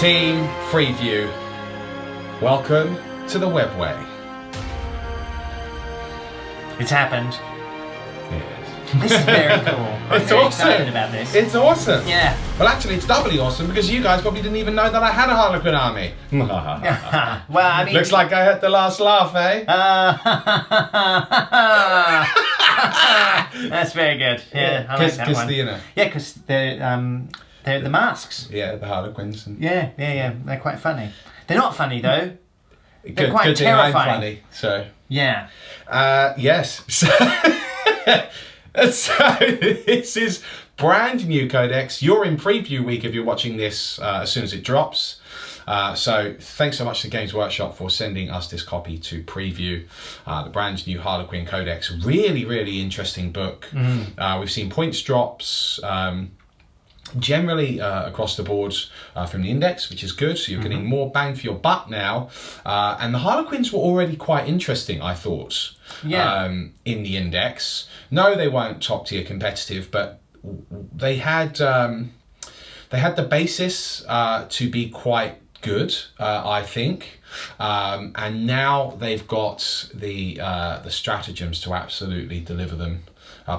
Team Preview. Welcome to the Webway. It's happened. Yes. This is very cool. I'm It's very awesome. excited about this. It's awesome. Yeah. Well, actually, it's doubly awesome because you guys probably didn't even know that I had a Harlequin army. Well, I mean, Looks like I had the last laugh, eh? That's very good. Yeah, I like that one. You know. Yeah, because they're the masks. Yeah, the Harlequins. And Yeah. They're quite funny. They're not funny though. good, quite good thing I'm terrifying. funny. So. Yeah. Yes. So this is brand new Codex. You're in preview week if you're watching this as soon as it drops. So thanks so much to Games Workshop for sending us this copy to preview the brand new Harlequin Codex. Really, really interesting book. We've seen points drops. Generally across the board from the index, which is good, so you're getting more bang for your buck now, and the Harlequins were already quite interesting, I thought. In the index. No, they weren't top tier competitive, but they had the basis to be quite good, I think, and now they've got the stratagems to absolutely deliver them.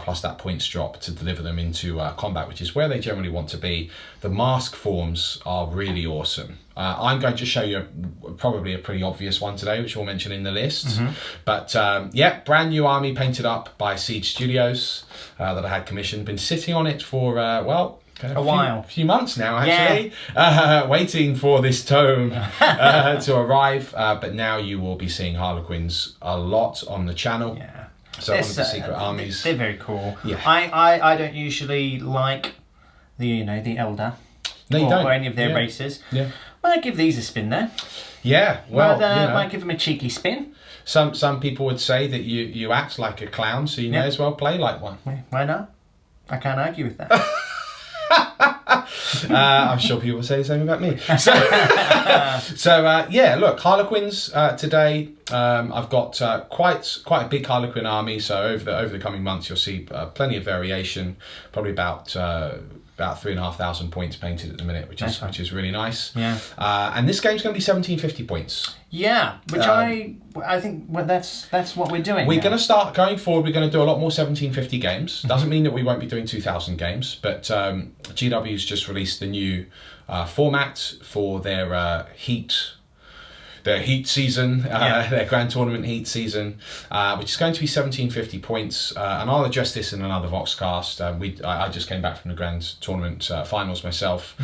Plus that points drop to deliver them into combat, which is where they generally want to be. The mask forms are really awesome. I'm going to show you probably a pretty obvious one today, which we'll mention in the list. But yeah, brand new army painted up by Siege Studios that I had commissioned. Been sitting on it for, a few months now, actually. Waiting for this tome to arrive. But now you will be seeing Harlequins a lot on the channel. Yeah. So one of the secret armies. They're very cool. Yeah. I don't usually like the Elder or any of their races. Yeah. Well, I give these a spin there. Yeah. Well, might give them a cheeky spin. Some people would say that you act like a clown, so you may as well play like one. Why not? I can't argue with that. I'm sure people say the same about me. So yeah, look, Harlequins today. I've got quite a big Harlequin army. So over the coming months, you'll see plenty of variation. Probably about 3,500 points painted at the minute, which is really nice. Yeah. And this game's going to be 1750 points. Yeah, which I think that's what we're doing. We're going to start going forward. We're going to do a lot more 1750 games. Doesn't mean that we won't be doing 2000 games, but GW's just released the new format for their heat season, their grand tournament heat season, which is going to be 1750 points. And I'll address this in another Voxcast. I just came back from the grand tournament finals myself.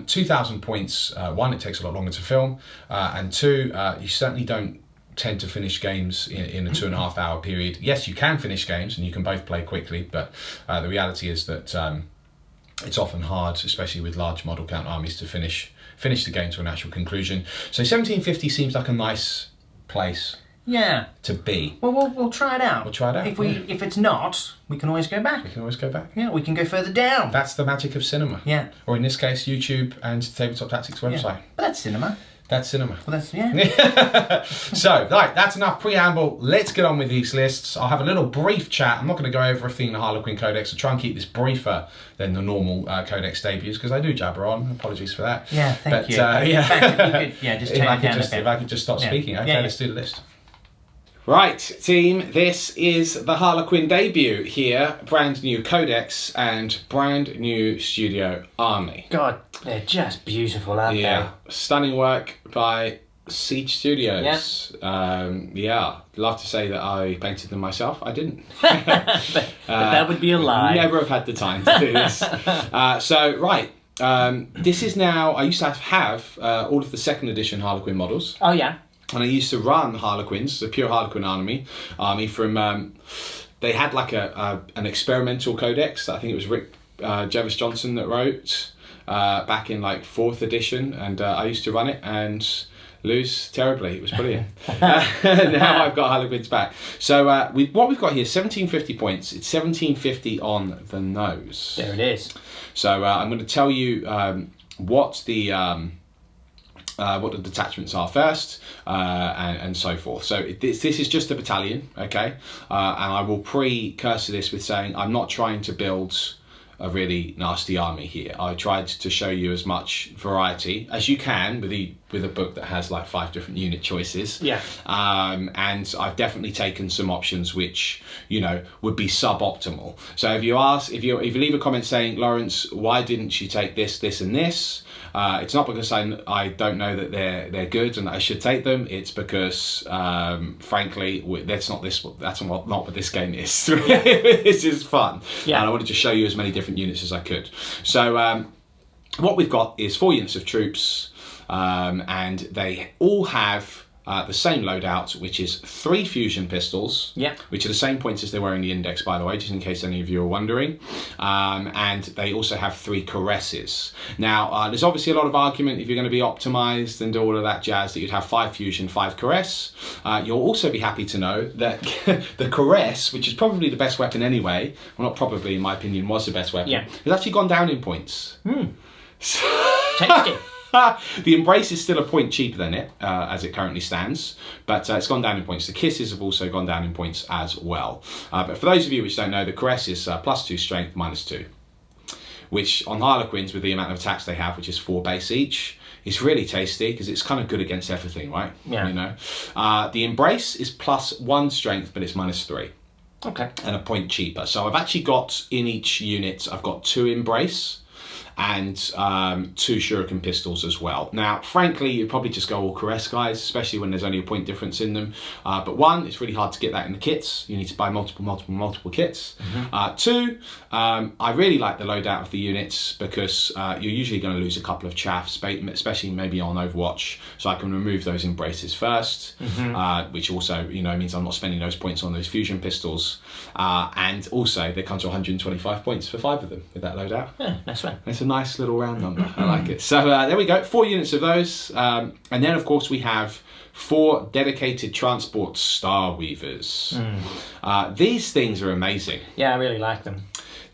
2000 points. One, it takes a lot longer to film, and two, you certainly don't tend to finish games in a 2.5 hour period. Yes, you can finish games and you can both play quickly, but the reality is that it's often hard, especially with large model count armies, to finish the game to a natural conclusion. So 1750 seems like a nice place to be. Well, we'll try it out. We'll try it out. If it's not, we can always go back. We can always go back. Yeah, we can go further down. That's the magic of cinema. Yeah. Or in this case, YouTube and Tabletop Tactics website. Yeah. But that's cinema. That's cinema. Well, that's, So, right, that's enough preamble. Let's get on with these lists. I'll have a little brief chat. I'm not going to go over everything in the Harlequin Codex. I'll try and keep this briefer than the normal Codex debuts, because I do jabber on. Apologies for that. Yeah, thank you. Yeah. In fact, if you could, just turn it down a bit. If I could just stop speaking. Okay, let's do the list. Right, team, this is the Harlequin debut here. Brand new Codex and brand new studio army. God, they're just beautiful, aren't they? Stunning work by Siege Studios. Love to say that I painted them myself. I didn't. but that would be a lie. Never have had the time to do this. This is now, I used to have all of the second edition Harlequin models. Oh, yeah. And I used to run Harlequins, the pure Harlequin army from. They had like an experimental codex that I think it was Rick Jervis Johnson that wrote back in like 4th edition, and I used to run it and lose terribly. It was brilliant. Now I've got Harlequins back. So what we've got here, 1750 points. It's 1750 on the nose. There it is. So I'm going to tell you what the detachments are first, and so forth. So this is just a battalion, okay? And I will precursor this with saying I'm not trying to build a really nasty army here. I tried to show you as much variety as you can with a book that has like 5 different unit choices. Yeah. And I've definitely taken some options which, you know, would be suboptimal. So if you leave a comment saying, Lawrence, why didn't you take this and this? It's not because I don't know that they're good and that I should take them. It's because, frankly, that's not what this game is. This is fun. Yeah. And I wanted to show you as many different units as I could. So what we've got is 4 units of troops, and they all have the same loadout, which is 3 fusion pistols, which are the same points as they were in the index, by the way, just in case any of you are wondering. And they also have 3 caresses. Now, there's obviously a lot of argument if you're going to be optimized and all of that jazz that you'd have 5 fusion, 5 caress. You'll also be happy to know that the caress, which is probably the best weapon anyway, well, not probably, in my opinion, was the best weapon, has actually gone down in points. Tasty. The Embrace is still a point cheaper than it, as it currently stands, but it's gone down in points. The Kisses have also gone down in points as well. But for those of you which don't know, the Caress is +2 strength, -2, which on Harlequins, with the amount of attacks they have, which is 4 base each, is really tasty because it's kind of good against everything, right? Yeah. You know, the Embrace is +1 strength, but it's -3. Okay. And a point cheaper. So I've actually got in each unit, I've got 2 Embrace and 2 Shuriken pistols as well. Now, frankly, you'd probably just go all Caress guys, especially when there's only a point difference in them. But 1, it's really hard to get that in the kits. You need to buy multiple kits. 2, I really like the loadout of the units because you're usually going to lose a couple of chaffs, especially maybe on Overwatch. So I can remove those Embraces first, which also, you know, means I'm not spending those points on those fusion pistols. And also, they come to 125 points for 5 of them with that loadout. Yeah, nice one. It's a nice little round number. I like it. So there we go, 4 units of those. And then, of course, we have 4 dedicated transport Star Weavers. These things are amazing. Yeah, I really like them.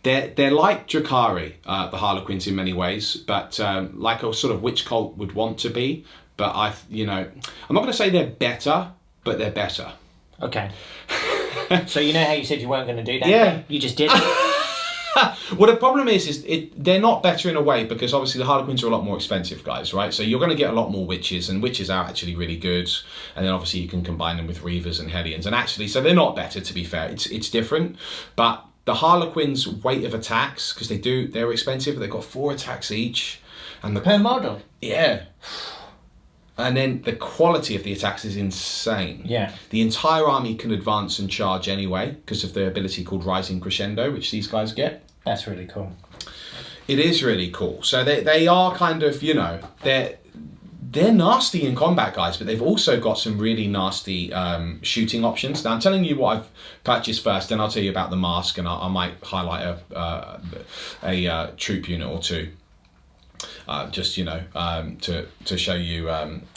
They're like Drakari, the Harlequins in many ways, but like a sort of witch cult would want to be. But I'm not going to say they're better, but they're better. Okay. So you know how you said you weren't going to do that? Yeah. You just did it. Well, the problem is they're not better in a way because obviously the Harlequins are a lot more expensive, guys, right? So you're going to get a lot more witches, and witches are actually really good. And then obviously you can combine them with Reavers and Hellions. And actually, so they're not better, to be fair. It's different. But the Harlequins' weight of attacks, because they're expensive, they've got 4 attacks each. And Per model? Yeah. And then the quality of the attacks is insane. Yeah. The entire army can advance and charge anyway because of the ability called Rising Crescendo, which these guys get. That's really cool. It is really cool. So they are kind of, you know, they're nasty in combat, guys, but they've also got some really nasty shooting options. Now, I'm telling you what I've purchased first, then I'll tell you about the mask, and I might highlight a troop unit or 2. Just, you know, to show you,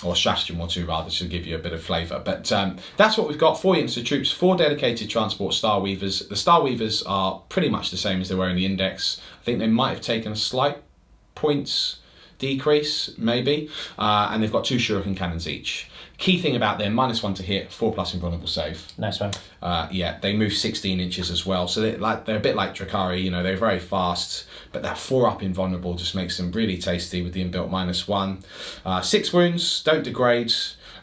or stratagem or 2 rather, to give you a bit of flavour. But that's what we've got. 4 units of troops, 4 dedicated transport Star Weavers. The Star Weavers are pretty much the same as they were in the index. I think they might have taken a slight points decrease, maybe. And they've got 2 Shuriken cannons each. Key thing about them, -1 to hit, 4+ invulnerable save. Nice one. Yeah, they move 16 inches as well. So they're a bit like Drakari, you know, they're very fast, but that 4+ invulnerable just makes them really tasty with the inbuilt -1. 6 wounds, don't degrade,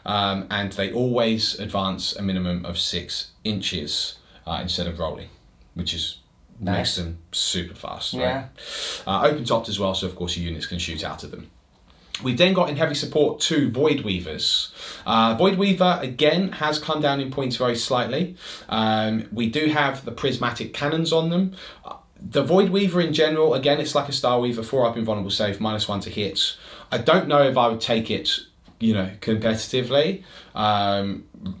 and they always advance a minimum of 6 inches instead of rolling, which is makes them super fast. Right? Yeah. Open topped as well, so of course your units can shoot out of them. We've then got in heavy support 2 Void Weavers. Void Weaver, again, has come down in points very slightly. We do have the prismatic cannons on them. The Void Weaver in general, again, it's like a Star Weaver, 4+ invulnerable save, -1 to hit. I don't know if I would take it, you know, competitively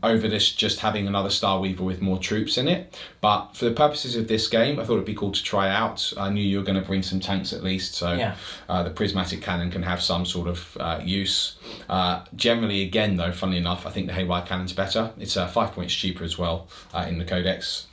over this just having another Star Weaver with more troops in it. But for the purposes of this game, I thought it'd be cool to try out. I knew you were going to bring some tanks at least, so the prismatic cannon can have some sort of use. Generally, again, though, funnily enough, I think the Haywire cannon's better. It's 5 points cheaper as well in the Codex.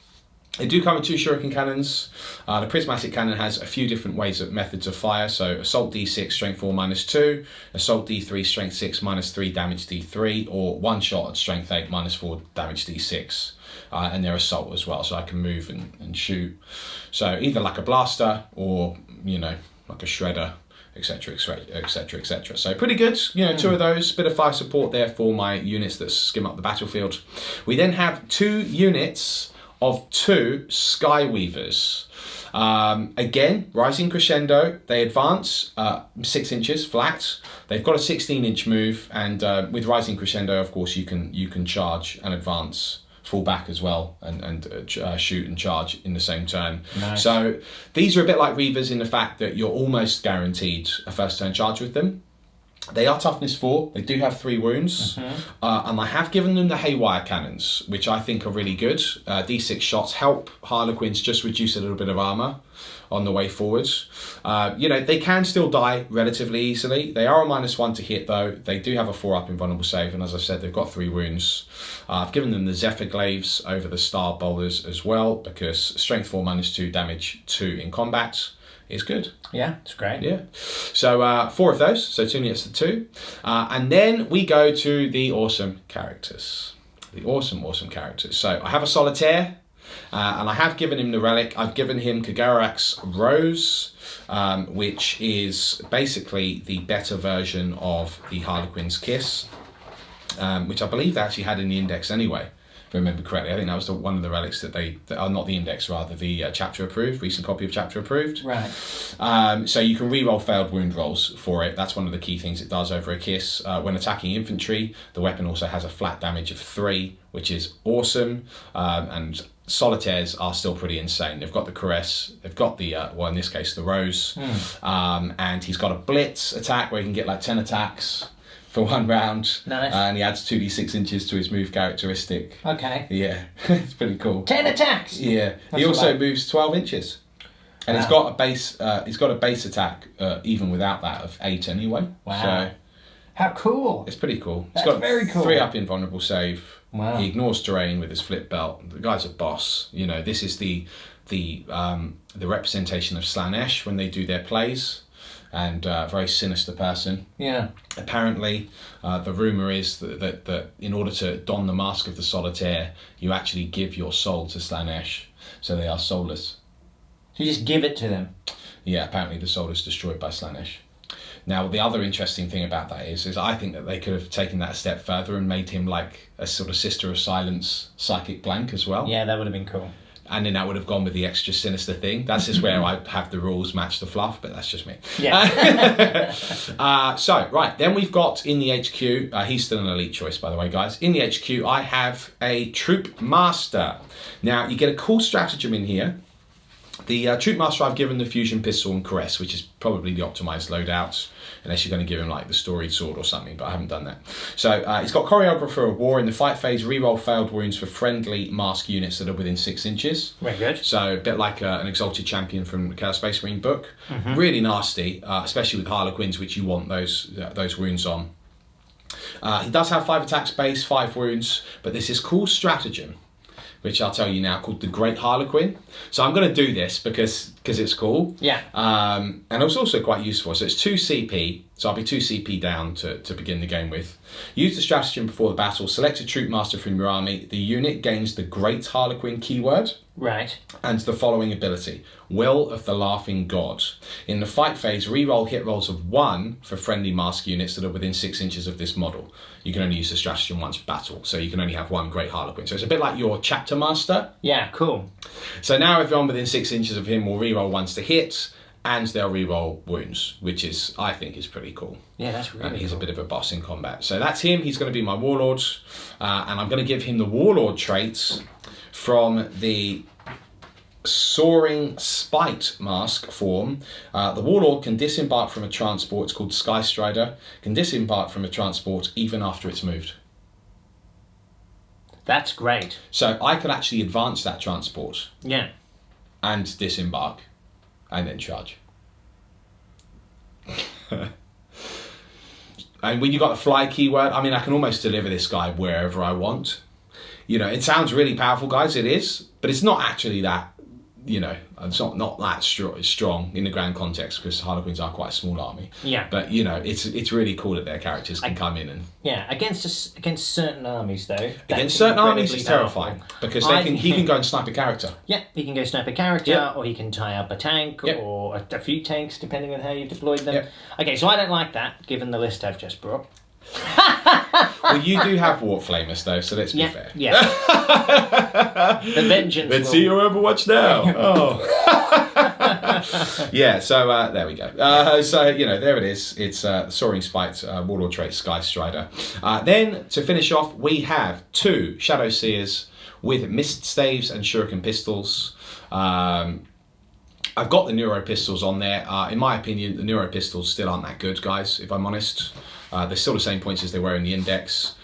They do come with 2 Shuriken cannons. The prismatic cannon has a few different methods of fire. So assault D6, strength 4, -2. Assault D3, strength 6, -3, damage D3. Or one shot at strength 8, -4, damage D6. and their assault as well, so I can move and shoot. So either like a blaster or, you know, like a shredder, etc, etc, etc. So pretty good, you know, 2 of those, bit of fire support there for my units that skim up the battlefield. We then have 2 units of 2 Skyweavers. Again, rising crescendo, they advance 6 inches flat. They've got a 16-inch move, and with rising crescendo, of course, you can charge and advance, fall back as well, and shoot and charge in the same turn. Nice. So these are a bit like Reavers in the fact that you're almost guaranteed a first turn charge with them. They are toughness 4. They do have 3 wounds, and I have given them the haywire cannons, which I think are really good. D6 shots help Harlequins just reduce a little bit of armor on the way forwards. You know, they can still die relatively easily. They are a -1 to hit though. They do have a 4-up invulnerable save, and as I said, they've got 3 wounds. I've given them the Zephyr Glaives over the Star Bowlers as well, because strength 4 -2, damage 2 in combat is good. Yeah, it's great. Yeah. So 4 of those, so 2 units to 2. And then we go to the awesome characters. The awesome characters. So I have a Solitaire, and I have given him the relic. I've given him Kagarak's Rose, which is basically the better version of the Harlequin's Kiss, which I believe they actually had in the index anyway, if I remember correctly. I think that was one of the relics that are not the index, rather the chapter approved, recent copy of chapter approved. Right. So you can re-roll failed wound rolls for it. That's one of the key things it does over a Kiss. When attacking infantry, the weapon also has a flat damage of 3, which is awesome. And Solitaires are still pretty insane. They've got the Caress, they've got the, well in this case, the Rose, and he's got a Blitz attack where he can get like 10 attacks for 1 round. Nice. And he adds 2d6 inches to his move characteristic. Okay. Yeah, it's pretty cool. 10 attacks! Yeah. That's He also a lot. moves 12 inches. And he's got a base attack, even without that, of 8 anyway. Wow. So how cool. it's pretty cool. That's He's got very cool. 3-up invulnerable save. Wow. He ignores terrain with his flip belt. The guy's a boss. You know, this is the representation of Slanesh when they do their plays, and a very sinister person. Yeah. Apparently, the rumour is that in order to don the mask of the Solitaire, you actually give your soul to Slanesh, so they are soulless. So you just give it to them. Yeah, apparently the soul is destroyed by Slanesh. Now, the other interesting thing about that is I think that they could have taken that a step further and made him like a sort of Sister of Silence psychic blank as well. Yeah, that would have been cool. And then that would have gone with the extra sinister thing. That's just where I have the rules match the fluff, but that's just me. Yeah. So, right, then we've got in the HQ, he's still an elite choice, by the way, guys. In the HQ, I have a Troop Master. Now, you get a cool stratagem in here. The Troop Master, I've given the Fusion Pistol and Caress, which is probably the optimised loadout, unless you're going to give him like the Storied Sword or something, but I haven't done that. So he's got Choreographer of War. In the fight phase, reroll failed wounds for friendly mask units that are within 6 inches. Very good. So a bit like an Exalted Champion from the Chaos Space Marine book. Really nasty, especially with Harlequins, which you want those wounds on. He does have 5 attacks base, 5 wounds, but there's this cool stratagem, which I'll tell you now, called the Great Harlequin. So I'm going to do this because it's cool. Yeah. And it's also quite useful. So it's 2 CP, so I'll be 2 CP down to begin the game with. Use the stratagem before the battle. Select a Troop Master from your army. The unit gains the Great Harlequin keyword. Right. And the following ability: Will of the Laughing God. In the fight phase, reroll hit rolls of 1 for friendly mask units that are within 6 inches of this model. You can only use the stratagem once per battle, so you can only have 1 Great Harlequin. So it's a bit like your Chapter Master. Yeah, cool. So now everyone within 6 inches of him will reroll once to hit, and they'll reroll wounds, which I think is pretty cool. Yeah, that's really And he's cool. a bit of a boss in combat. So that's him. He's going to be my Warlord, and I'm going to give him the Warlord traits from the Soaring Spite mask form. The Warlord can disembark from a transport. It's called Sky Strider. Can disembark from a transport even after it's moved. That's great. So I could actually advance that transport Yeah. and disembark and then charge. And when you got the fly keyword, I mean, I can almost deliver this guy wherever I want. You know, it sounds really powerful, guys. It is, but it's not actually that you know, it's not that strong in the grand context because Harlequins are quite a small army. Yeah. But you know, it's really cool that their characters can come in and against certain armies though. Against certain armies, it's terrifying because he can go and snipe a character. Yeah, he can go snipe a character, or he can tie up a tank or a few tanks depending on how you've deployed them. Yep. Okay, so I don't like that given the list I've just brought. Well, you do have Warp Flamers though, so let's be fair. Yeah. The vengeance. Let's see your Overwatch now. Yeah, so there we go. So, you know, there it is. It's Soaring Spite, Warlord Trait, Sky Strider. Then, to finish off, we have 2 Shadow Seers with Mist Staves and Shuriken Pistols. I've got the Neuro Pistols on there. In my opinion, the Neuro Pistols still aren't that good, guys, if I'm honest. They're still the same points as they were in the Index,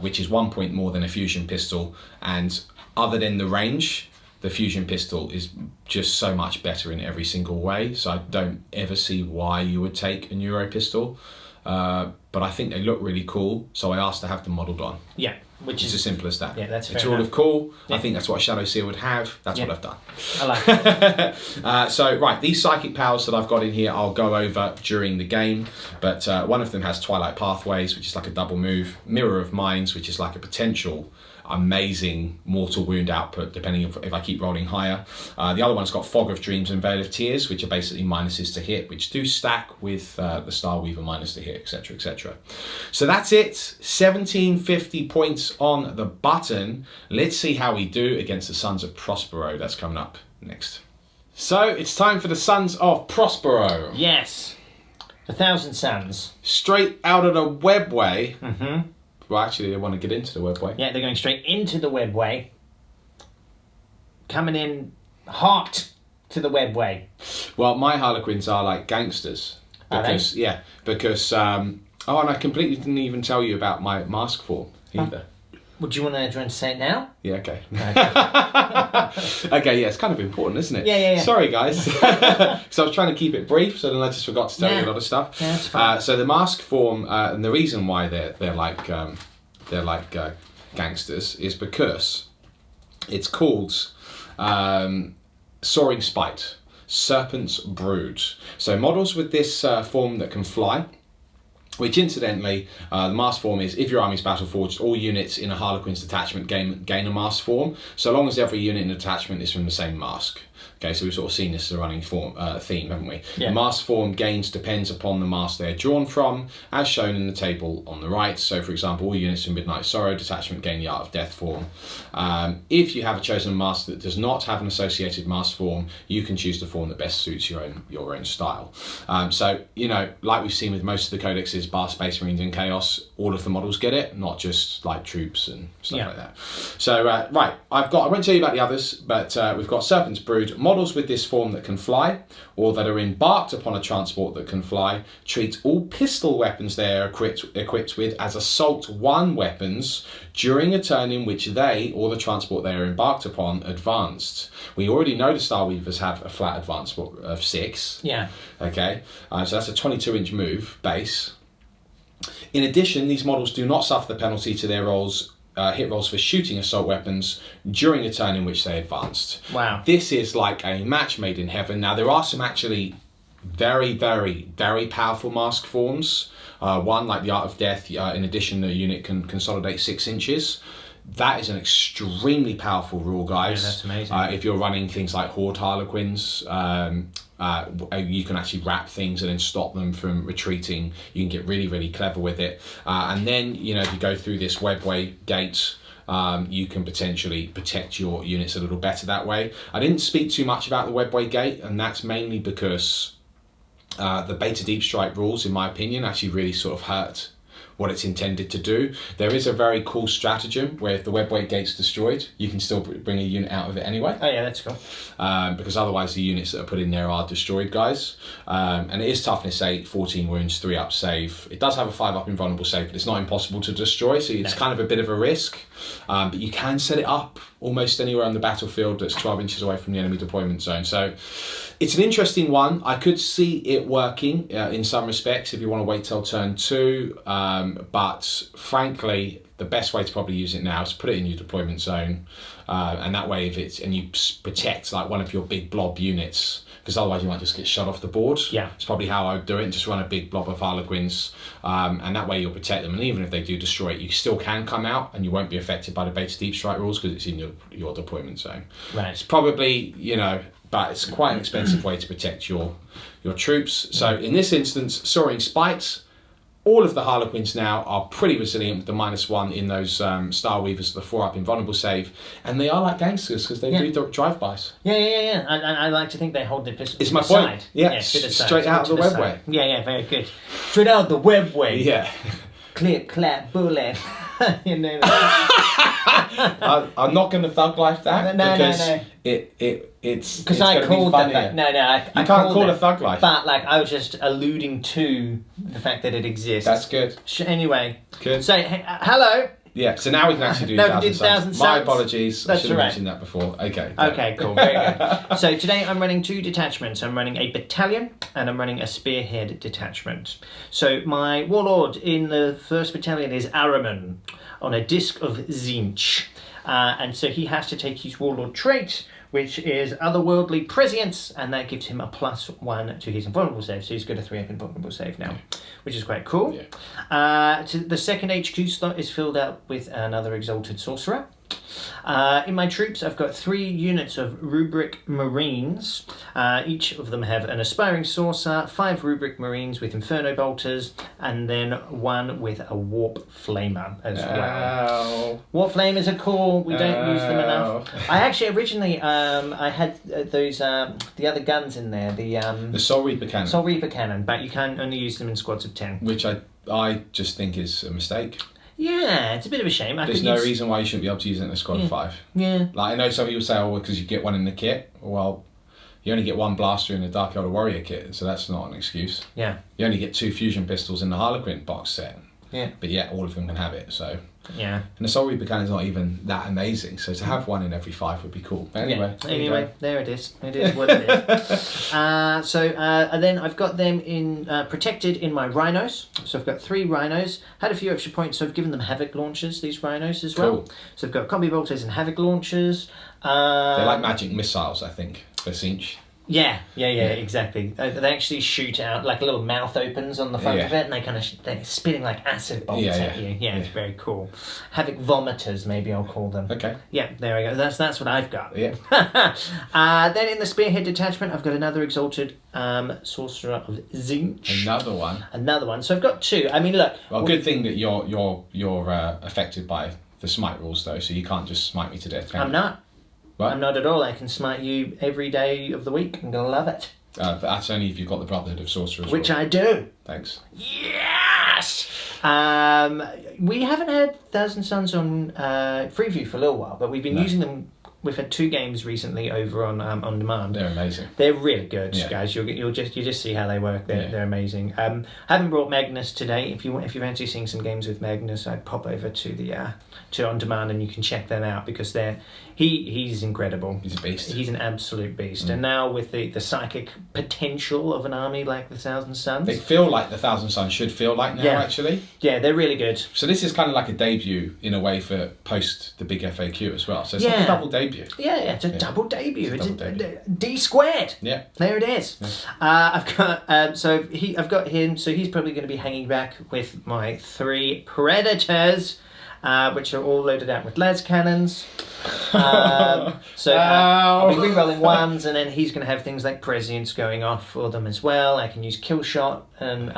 which is 1 point more than a Fusion Pistol. And other than the range, the Fusion Pistol is just so much better in every single way. So I don't ever see why you would take a Neuro Pistol. But I think they look really cool, so I asked to have them modelled on. Yeah, which is as simple as that. Yeah, that's fair It's enough. all of cool. Yeah. I think that's what a Shadow Seer would have. That's what I've done. I like it. So, right, these psychic powers that I've got in here, I'll go over during the game. But one of them has Twilight Pathways, which is like a double move. Mirror of Minds, which is like a potential amazing mortal wound output, depending if I keep rolling higher. The other one's got Fog of Dreams and Veil of Tears, which are basically minuses to hit, which do stack with the Starweaver minus to hit, etc., etc. So that's it. 1750 points on the button. Let's see how we do against the Sons of Prospero. That's coming up next. So it's time for the Sons of Prospero. Yes. 1,000 Suns. Straight out of the Webway. Mm-hmm. Well, actually, they want to get into the Webway. Yeah, they're going straight into the Webway. Coming in hot to the Webway. Well, my Harlequins are like gangsters. Because, and I completely didn't even tell you about my mask form either. Would you want to say it now? Yeah, okay. Okay, yeah, it's kind of important, isn't it? Yeah. Sorry, guys. So I was trying to keep it brief, so then I just forgot to tell you a lot of stuff. Yeah, that's fine. So the mask form, and the reason why they're like gangsters is because it's called Soaring Spite, Serpent's Brood. So models with this form that can fly. Which, incidentally, the mask form is, if your army's battle-forged, all units in a Harlequin's detachment gain a mask form, so long as every unit in the detachment is from the same mask. Okay, so we've sort of seen this as a running theme, haven't we? Yeah. The mask form gains depends upon the mask they're drawn from, as shown in the table on the right. So, for example, all units from Midnight Sorrow detachment gain the Art of Death form. If you have a chosen mask that does not have an associated mask form, you can choose the form that best suits your own style. So, you know, like we've seen with most of the codexes, bar Space Marines and Chaos, all of the models get it, not just like troops and stuff like that. So, right, I won't tell you about the others, but we've got Serpent's Brood. Models with this form that can fly, or that are embarked upon a transport that can fly, treat all pistol weapons they are equipped with as Assault 1 weapons during a turn in which they, or the transport they are embarked upon, advanced. We already know the Starweavers have a flat advance of 6. Yeah. Okay, so that's a 22-inch move base. In addition, these models do not suffer the penalty to their hit rolls for shooting assault weapons during a turn in which they advanced. Wow. This is like a match made in heaven. Now, there are some actually very, very, very powerful mask forms. One, like the Art of Death, in addition, the unit can consolidate 6 inches. That is an extremely powerful rule, guys. Yeah, that's amazing. If you're running things like Horde Harlequins, you can actually wrap things and then stop them from retreating. You can get really, really clever with it. And then, you know, if you go through this Webway gate, you can potentially protect your units a little better that way. I didn't speak too much about the Webway gate, and that's mainly because the Beta Deep Strike rules, in my opinion, actually really sort of hurt what it's intended to do. There is a very cool stratagem where if the Webway gate's destroyed, you can still bring a unit out of it anyway. Oh yeah, that's cool. Because otherwise the units that are put in there are destroyed, guys. And it is toughness 8, 14 wounds, 3 up save. It does have a 5 up invulnerable save, but it's not impossible to destroy, so it's kind of a bit of a risk. But you can set it up almost anywhere on the battlefield that's 12 inches away from the enemy deployment zone. So it's an interesting one. I could see it working in some respects if you want to wait till turn 2. But frankly, the best way to probably use it now is put it in your deployment zone. and that way, if it's and you protect like one of your big blob units, because otherwise you might just get shut off the board. Yeah, it's probably how I would do it. And just run a big blob of Harlequins, and that way you'll protect them. And even if they do destroy it, you still can come out, and you won't be affected by the beta deep strike rules because it's in your deployment zone. Right. It's probably but it's quite an expensive way to protect your troops. So in this instance, Soaring Spikes. All of the Harlequins now are pretty resilient with the -1 in those Star Weavers, the 4-up invulnerable save, and they are like gangsters because they do drive-bys. Yeah. I like to think they hold their pistols. It's my point. Side. Yeah, straight out of the Webway. Yeah, very good. Straight out of the Webway. Yeah. Clip, clap, bullet. You know. I'm not going to thug life that because no. it's because I called that. No, I can't call it thug life. But like I was just alluding to the fact that it exists. That's good. Anyway, good. So hello. Yeah, so now we can actually do 1,000 suns. My apologies. That's I should have mentioned that before. Okay. Okay, cool. Very good. So today I'm running 2 detachments. I'm running a battalion and I'm running a spearhead detachment. So my warlord in the first battalion is Ahriman on a disc of Tzeentch. And so he has to take his warlord trait, which is otherworldly prescience, and that gives him a +1 to his invulnerable save. So he's got a 3-up invulnerable save now, which is quite cool. Yeah. The second HQ slot is filled up with another Exalted Sorcerer. In my troops, I've got 3 units of Rubric Marines. Each of them have an Aspiring Sorcerer, 5 Rubric Marines with Inferno Bolters, and then 1 with a Warp Flamer as well. Warp Flamers are cool. We don't use them enough. I actually originally I had those the other guns in there. The Soul Reaper Cannon. Soul Reaper Cannon, but you can only use them in squads of 10. Which I just think is a mistake. Yeah, it's a bit of a shame. There's no reason why you shouldn't be able to use it in a squad of 5. Yeah. Like I know some people say, oh, because you get one in the kit. Well, you only get 1 blaster in the Dark Elder Warrior kit, so that's not an excuse. Yeah. You only get 2 fusion pistols in the Harlequin box set. Yeah. But yeah, all of them can have it. So. Yeah. And the Soul Reaper Cannon's not even that amazing, so to have 1 in every 5 would be cool. But anyway, there it is. It is what it is. And then I've got them in protected in my rhinos. So I've got 3 rhinos. Had a few extra points, so I've given them havoc launchers. These rhinos as well. Cool. So I've got combi bolters and havoc launchers. They're like magic missiles, I think, for Tzeentch. Yeah, exactly. They actually shoot out like a little mouth opens on the front of it, and they're spitting like acid bolts at you. Yeah, it's very cool. Havoc vomiters, maybe I'll call them. Okay. Yeah, there we go. That's what I've got. Yeah. Then in the spearhead detachment, I've got another Exalted Sorcerer of Tzeentch. Another one. So I've got 2. I mean, look. Well, good thing that you're affected by the smite rules though, so you can't just smite me to death. I'm not. What? I'm not at all. I can smite you every day of the week. I'm going to love it. But that's only if you've got the Brotherhood of Sorcerers. Which I do. Thanks. Yes! We haven't had 1,000 Suns on Freeview for a little while, but we've been using them. We've had 2 games recently over on demand. They're amazing. They're really good, guys. You'll just see how they work. They're amazing. I haven't brought Magnus today. If you fancy seeing some games with Magnus, I'd pop over to the to on demand and you can check them out because he's incredible. He's a beast. He's an absolute beast. And now with the psychic potential of an army like the 1,000 Suns, they feel like the 1,000 Suns should feel like now. Actually. Yeah, they're really good. So this is kind of like a debut in a way for post the big FAQ as well. So it's like a double debut. Yeah, it's a double debut. It's a D squared. Yeah, there it is. Yeah. I've got I've got him. So he's probably going to be hanging back with my 3 predators, which are all loaded out with las cannons. I'll be rerolling 1s, and then he's going to have things like prescience going off for them as well. I can use kill shot and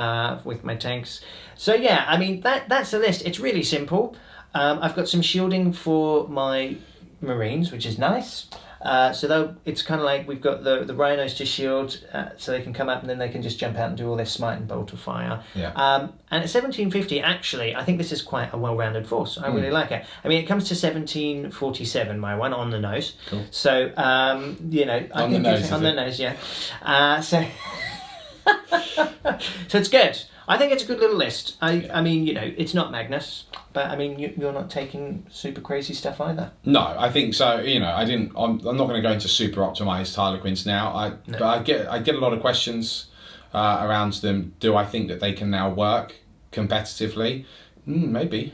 with my tanks. So yeah, I mean that's the list. It's really simple. I've got some shielding for my Marines, which is nice. So it's kind of like we've got the rhinos to shield, so they can come up and then they can just jump out and do all their smite and bolt of fire. Yeah. And at 1750, actually, I think this is quite a well-rounded force. I really like it. I mean, it comes to 1747, my one, on the nose. Cool. So, on the nose, yeah. So it's good. I think it's a good little list. I mean, it's not Magnus, but I mean, you're not taking super crazy stuff either. No, I think so. I'm not going to go into super optimized Harlequins now. But I get a lot of questions around them. Do I think that they can now work competitively? Maybe.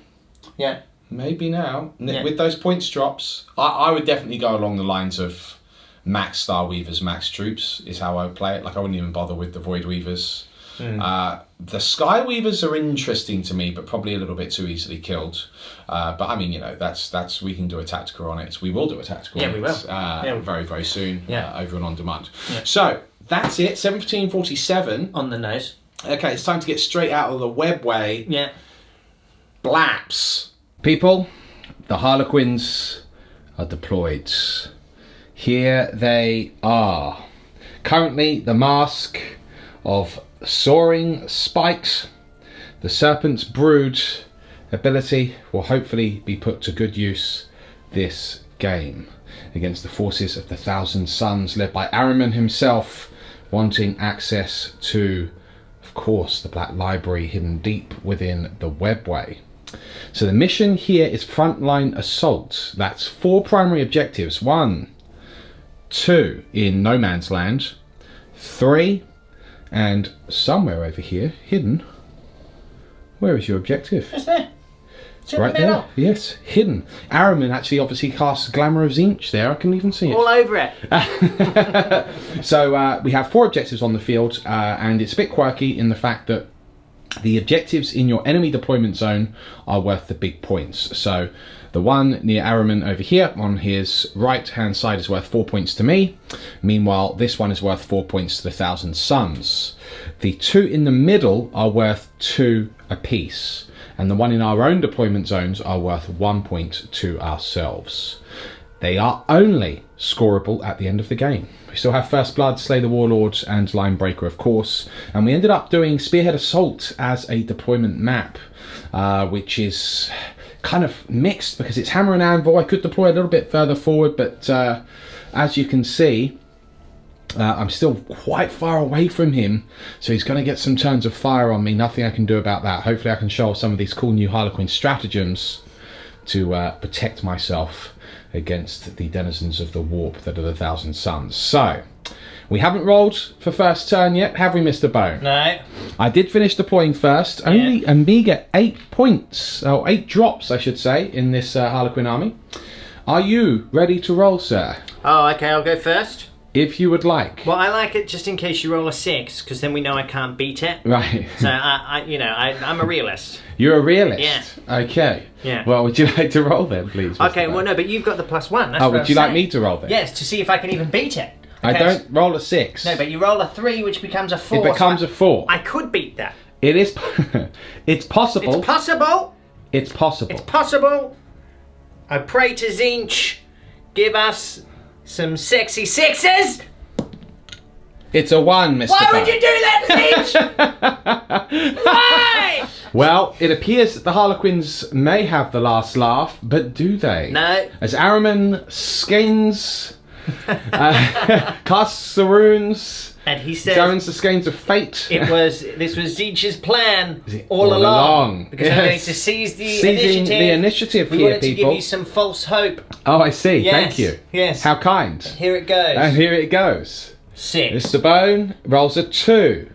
Yeah. Maybe now. Yeah. With those points drops, I would definitely go along the lines of max Star Weavers, max troops is how I would play it. Like, I wouldn't even bother with the Void Weavers. The Sky Weavers are interesting to me, but probably a little bit too easily killed. But I mean, that's we can do a tactical on it. We will do a tactical on it. We will. Very, very soon. Yeah. Over and on demand. Yeah. So, that's it. 1747. On the nose. Okay, it's time to get straight out of the Webway. Yeah. Blaps. People, the Harlequins are deployed. Here they are. Currently, the mask of soaring spikes, the Serpent's Brood ability will hopefully be put to good use this game against the forces of the Thousand Suns, led by Ahriman himself, wanting access to, of course, the Black Library hidden deep within the Webway. So the mission here is frontline assault. That's 4 primary objectives. 1, 2 in no man's land, 3, and somewhere over here, hidden. Where is your objective? It's there. It's in Right the middle. there. Yes, hidden. Ahriman actually obviously casts Glamour of Zinch there. I can even see it. All over it. So we have 4 objectives on the field, and it's a bit quirky in the fact that the objectives in your enemy deployment zone are worth the big points. So the one near Ahriman over here on his right hand side is worth 4 points to me. Meanwhile, this one is worth 4 points to the Thousand Suns. The 2 in the middle are worth 2 apiece, and the one in our own deployment zones are worth 1 point to ourselves. They are only scoreable at the end of the game. We still have First Blood, Slay the Warlords, and Linebreaker, of course. And we ended up doing Spearhead Assault as a deployment map, which is kind of mixed because it's Hammer and Anvil. I could deploy a little bit further forward, but as you can see, I'm still quite far away from him, so he's going to get some turns of fire on me. Nothing I can do about that. Hopefully I can show off some of these cool new Harlequin stratagems to protect myself against the denizens of the warp that are the Thousand Suns. So, we haven't rolled for first turn yet, have we, Mr. Bone? No. I did finish deploying first. Only a meager 8 points, or 8 drops, I should say, in this Harlequin army. Are you ready to roll, sir? Oh, okay, I'll go first. If you would like. Well, I like it just in case you roll a 6, because then we know I can't beat it. Right. So, I'm a realist. You're a realist? Yeah. Okay. Yeah. Well, would you like to roll then, please? Mr. Okay, Bone? well, no, but you've got the +1. That's Oh, what I would was you like saying. me to roll then? Yes, to see if I can even beat it. I Okay, don't roll a 6. No, but you roll a 3, which becomes a 4. It becomes a 4. I could beat that. It is. It's possible. It's possible. It's possible. It's possible. I pray to Zinch. Give us some sexy 6s. It's a 1, Mr. Why Bone. would you do that, Zinch? Why? Well, it appears that the Harlequins may have the last laugh, but do they? No. As Ahriman skins, casts the runes, And he says summons the skeins of fate. this was Zinch's plan all All along. along. Because I'm Yes. going to seize the Seizing initiative. the initiative We here, wanted to people. give you some false hope. Oh, I see. Yes. Thank you. Yes. How kind. Here it goes. And here it goes. 6. Mr. Bone rolls a 2.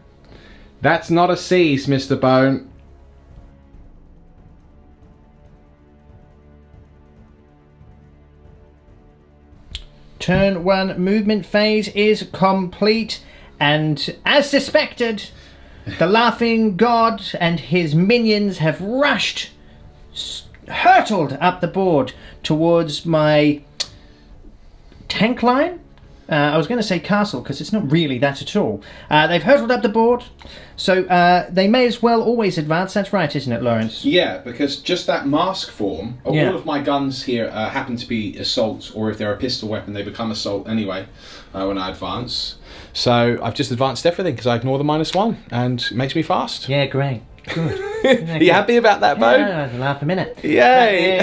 That's not a seize, Mr. Bone. Turn 1 movement phase is complete, and as suspected, the Laughing God and his minions have rushed, hurtled up the board towards my tank line. I was going to say castle, because it's not really that at all. They've hurtled up the board, so they may as well always advance. That's right, isn't it, Lawrence? Yeah, because just that mask form, Yeah. all of my guns here happen to be assault, or if they're a pistol weapon, they become assault anyway when I advance. So I've just advanced everything because I ignore the -1, and it makes me fast. Yeah, great. Good. Are you happy about that, Bo? Yeah, I'll laugh a minute. Yay!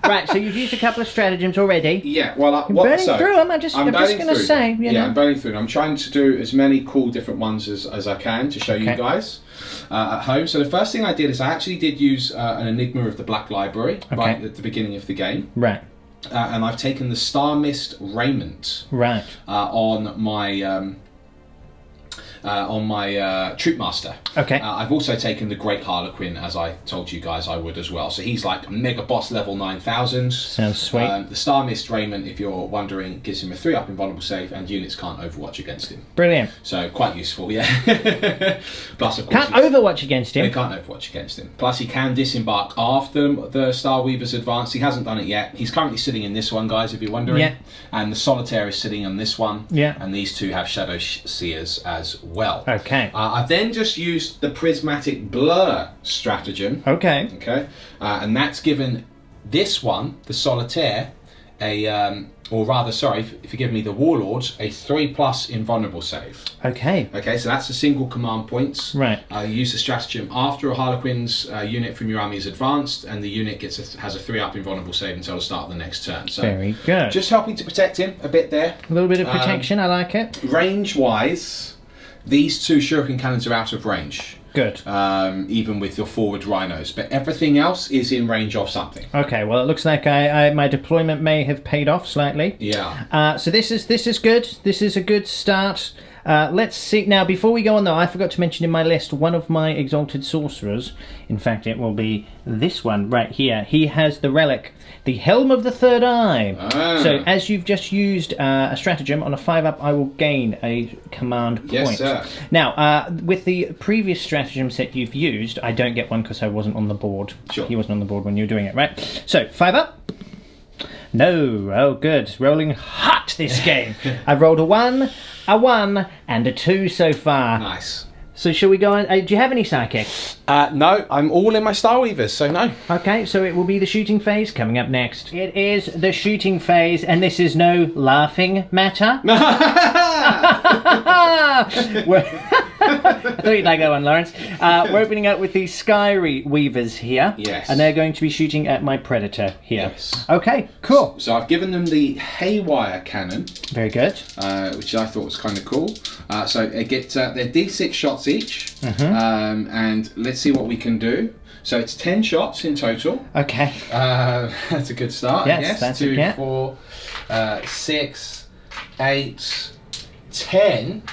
Right, so you've used a couple of stratagems already. Yeah, well, Burning through them. I'm just going to say, you know. I'm burning through them. I'm trying to do as many cool different ones as I can to show you Okay. guys at home. So the first thing I did is I actually did use an Enigma of the Black Library right at the beginning of the game. Right. And I've taken the Star Mist Raiment Right. on my on my Troop Master. Okay. I've also taken the Great Harlequin, as I told you guys I would as well. So he's like Mega Boss level 9000. Sounds sweet. The Star Mist Raymond, if you're wondering, gives him a 3-up invulnerable save, and units can't overwatch against him. Brilliant. So quite useful, yeah. Plus, of course, Can't overwatch against him. they can't overwatch against him. Plus, he can disembark after the Star Weaver's advance. He hasn't done it yet. He's currently sitting in this one, guys, if you're wondering. Yeah. And the Solitaire is sitting on this one. Yeah. And these two have Shadow Seers as well. Okay. I've then just used the Prismatic Blur stratagem. Okay. Okay. And that's given this one, the Solitaire, or rather, sorry, forgive me, the Warlords, a 3+ invulnerable save. Okay. Okay, so that's a single command point. Right. You use the stratagem after a Harlequin's unit from your army is advanced, and the unit has a 3-up invulnerable save until the start of the next turn. So Very good. just helping to protect him a bit there. A little bit of protection. I like it. Range-wise, these two Shuriken Cannons are out of range. Good. Even with your forward rhinos, but everything else is in range of something. Okay, well, it looks like my deployment may have paid off slightly. Yeah. So this is good. This is a good start. Let's see. Now, before we go on, though, I forgot to mention in my list one of my Exalted Sorcerers. In fact, it will be this one right here. He has the relic, the Helm of the Third Eye. So, as you've just used a stratagem on a 5-up, I will gain a command point. Yes, sir. Now, with the previous stratagem set you've used, I don't get one because I wasn't on the board. Sure. He wasn't on the board when you were doing it, right? So, 5-up. No. Oh, good. Rolling hot this game. I've rolled a 1, a 1, and a 2 so far. Nice. So shall we go on? Do you have any psychic? No, I'm all in my Star Weavers, so no. Okay, so it will be the shooting phase coming up next. It is the shooting phase, and this is no laughing matter. I thought you'd like that one, Lawrence. We're opening up with the Sky Weavers here. Yes. And they're going to be shooting at my Predator here. Yes. Okay, cool. So I've given them the Haywire Cannon, Very good. which I thought was kind of cool. So they get their D6 shots each, Mm-hmm. and let's see what we can do. So it's 10 shots in total. Okay. That's a good start. Yes, I guess. that's 2, it, yeah. 4, 6, 8, 10.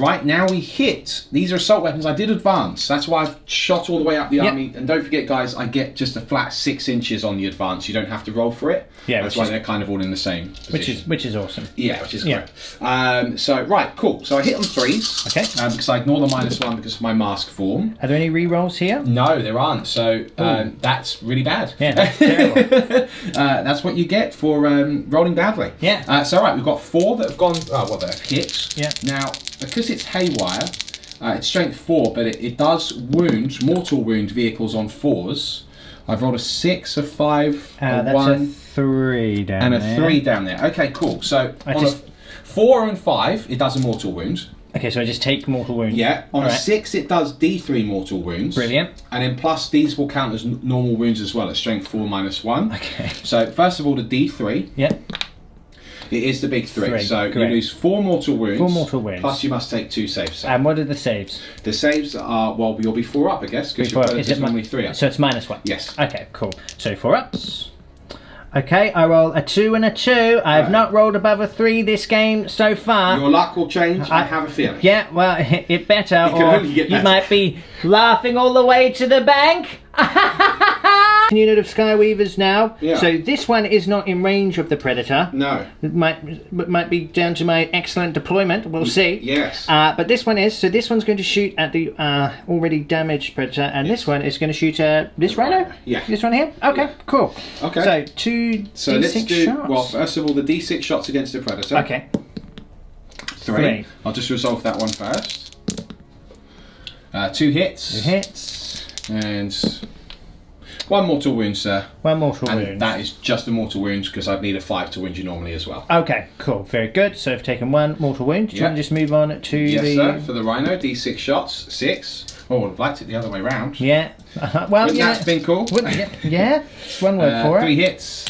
Right, now we hit. These are assault weapons. I did advance. That's why I've shot all the way up the Yep. army. And don't forget, guys, I get just a flat 6 inches on the advance. You don't have to roll for it. Yeah, That's which why is- they're kind of all in the same position. Which is awesome. Yeah, which is Yeah. great. So, right, cool. So I hit on 3s. Okay. Because I ignore the -1 because of my mask form. Are there any re-rolls here? No, there aren't. So that's really bad. Yeah, that's terrible. That's what you get for rolling badly. Yeah. So, right, we've got 4 that have gone, they've hit. Yeah. Now, because it's Haywire, it's strength 4, but it does mortal wound vehicles on 4s. I've rolled a 6, a 5, a That's 1, a 3 down and a there. 3 down there. Okay, cool. So, I on just- a 4 and 5, it does a mortal wound. Okay, so I just take mortal wound. Yeah. On a Alright. 6, it does D3 mortal wounds. Brilliant. And then plus, these will count as normal wounds as well, at strength 4 -1. Okay. So, first of all, the D3. Yeah. It is the big 3. Three, So, great. you lose 4 mortal wounds. 4 mortal wounds. Plus, you must take 2 saves. And what are the saves? The saves are, well, you'll be 4 up, I guess, because your Is predator's it normally 3 up. So it's -1. Yes. Okay, cool. So 4 ups. Okay, I roll a 2 and a 2. I have Right. not rolled above a 3 this game so far. Your luck will change, I have a feeling. Yeah, well, it better, You can or only get you better. might be laughing all the way to the bank. Unit of Skyweavers now. Yeah. So this one is not in range of the Predator. No. It might be down to my excellent deployment. We'll see. Yes. But this one is. So this one's going to shoot at the already damaged Predator, and this one is going to shoot at this rhino. Yeah. This one here. Okay. Yeah. Cool. Okay. So 2 So D6 let's do, shots. well, first of all, the D6 shots against the predator. Okay. 3. I'll just resolve that one first. 2 hits. 2 hits. And 1 mortal wound, sir. 1 mortal And wound. that is just a mortal wound because I'd need a 5 to wound you normally as well. Okay, cool, very good. So I've taken 1 mortal wound. Do you Yeah. want to just move on to Yes, the? sir. For the rhino, D6 shots, 6. Oh, I'd have liked it the other way round. Yeah. Well, Wouldn't yeah. that have been cool? Yeah. One word for 3 it. hits.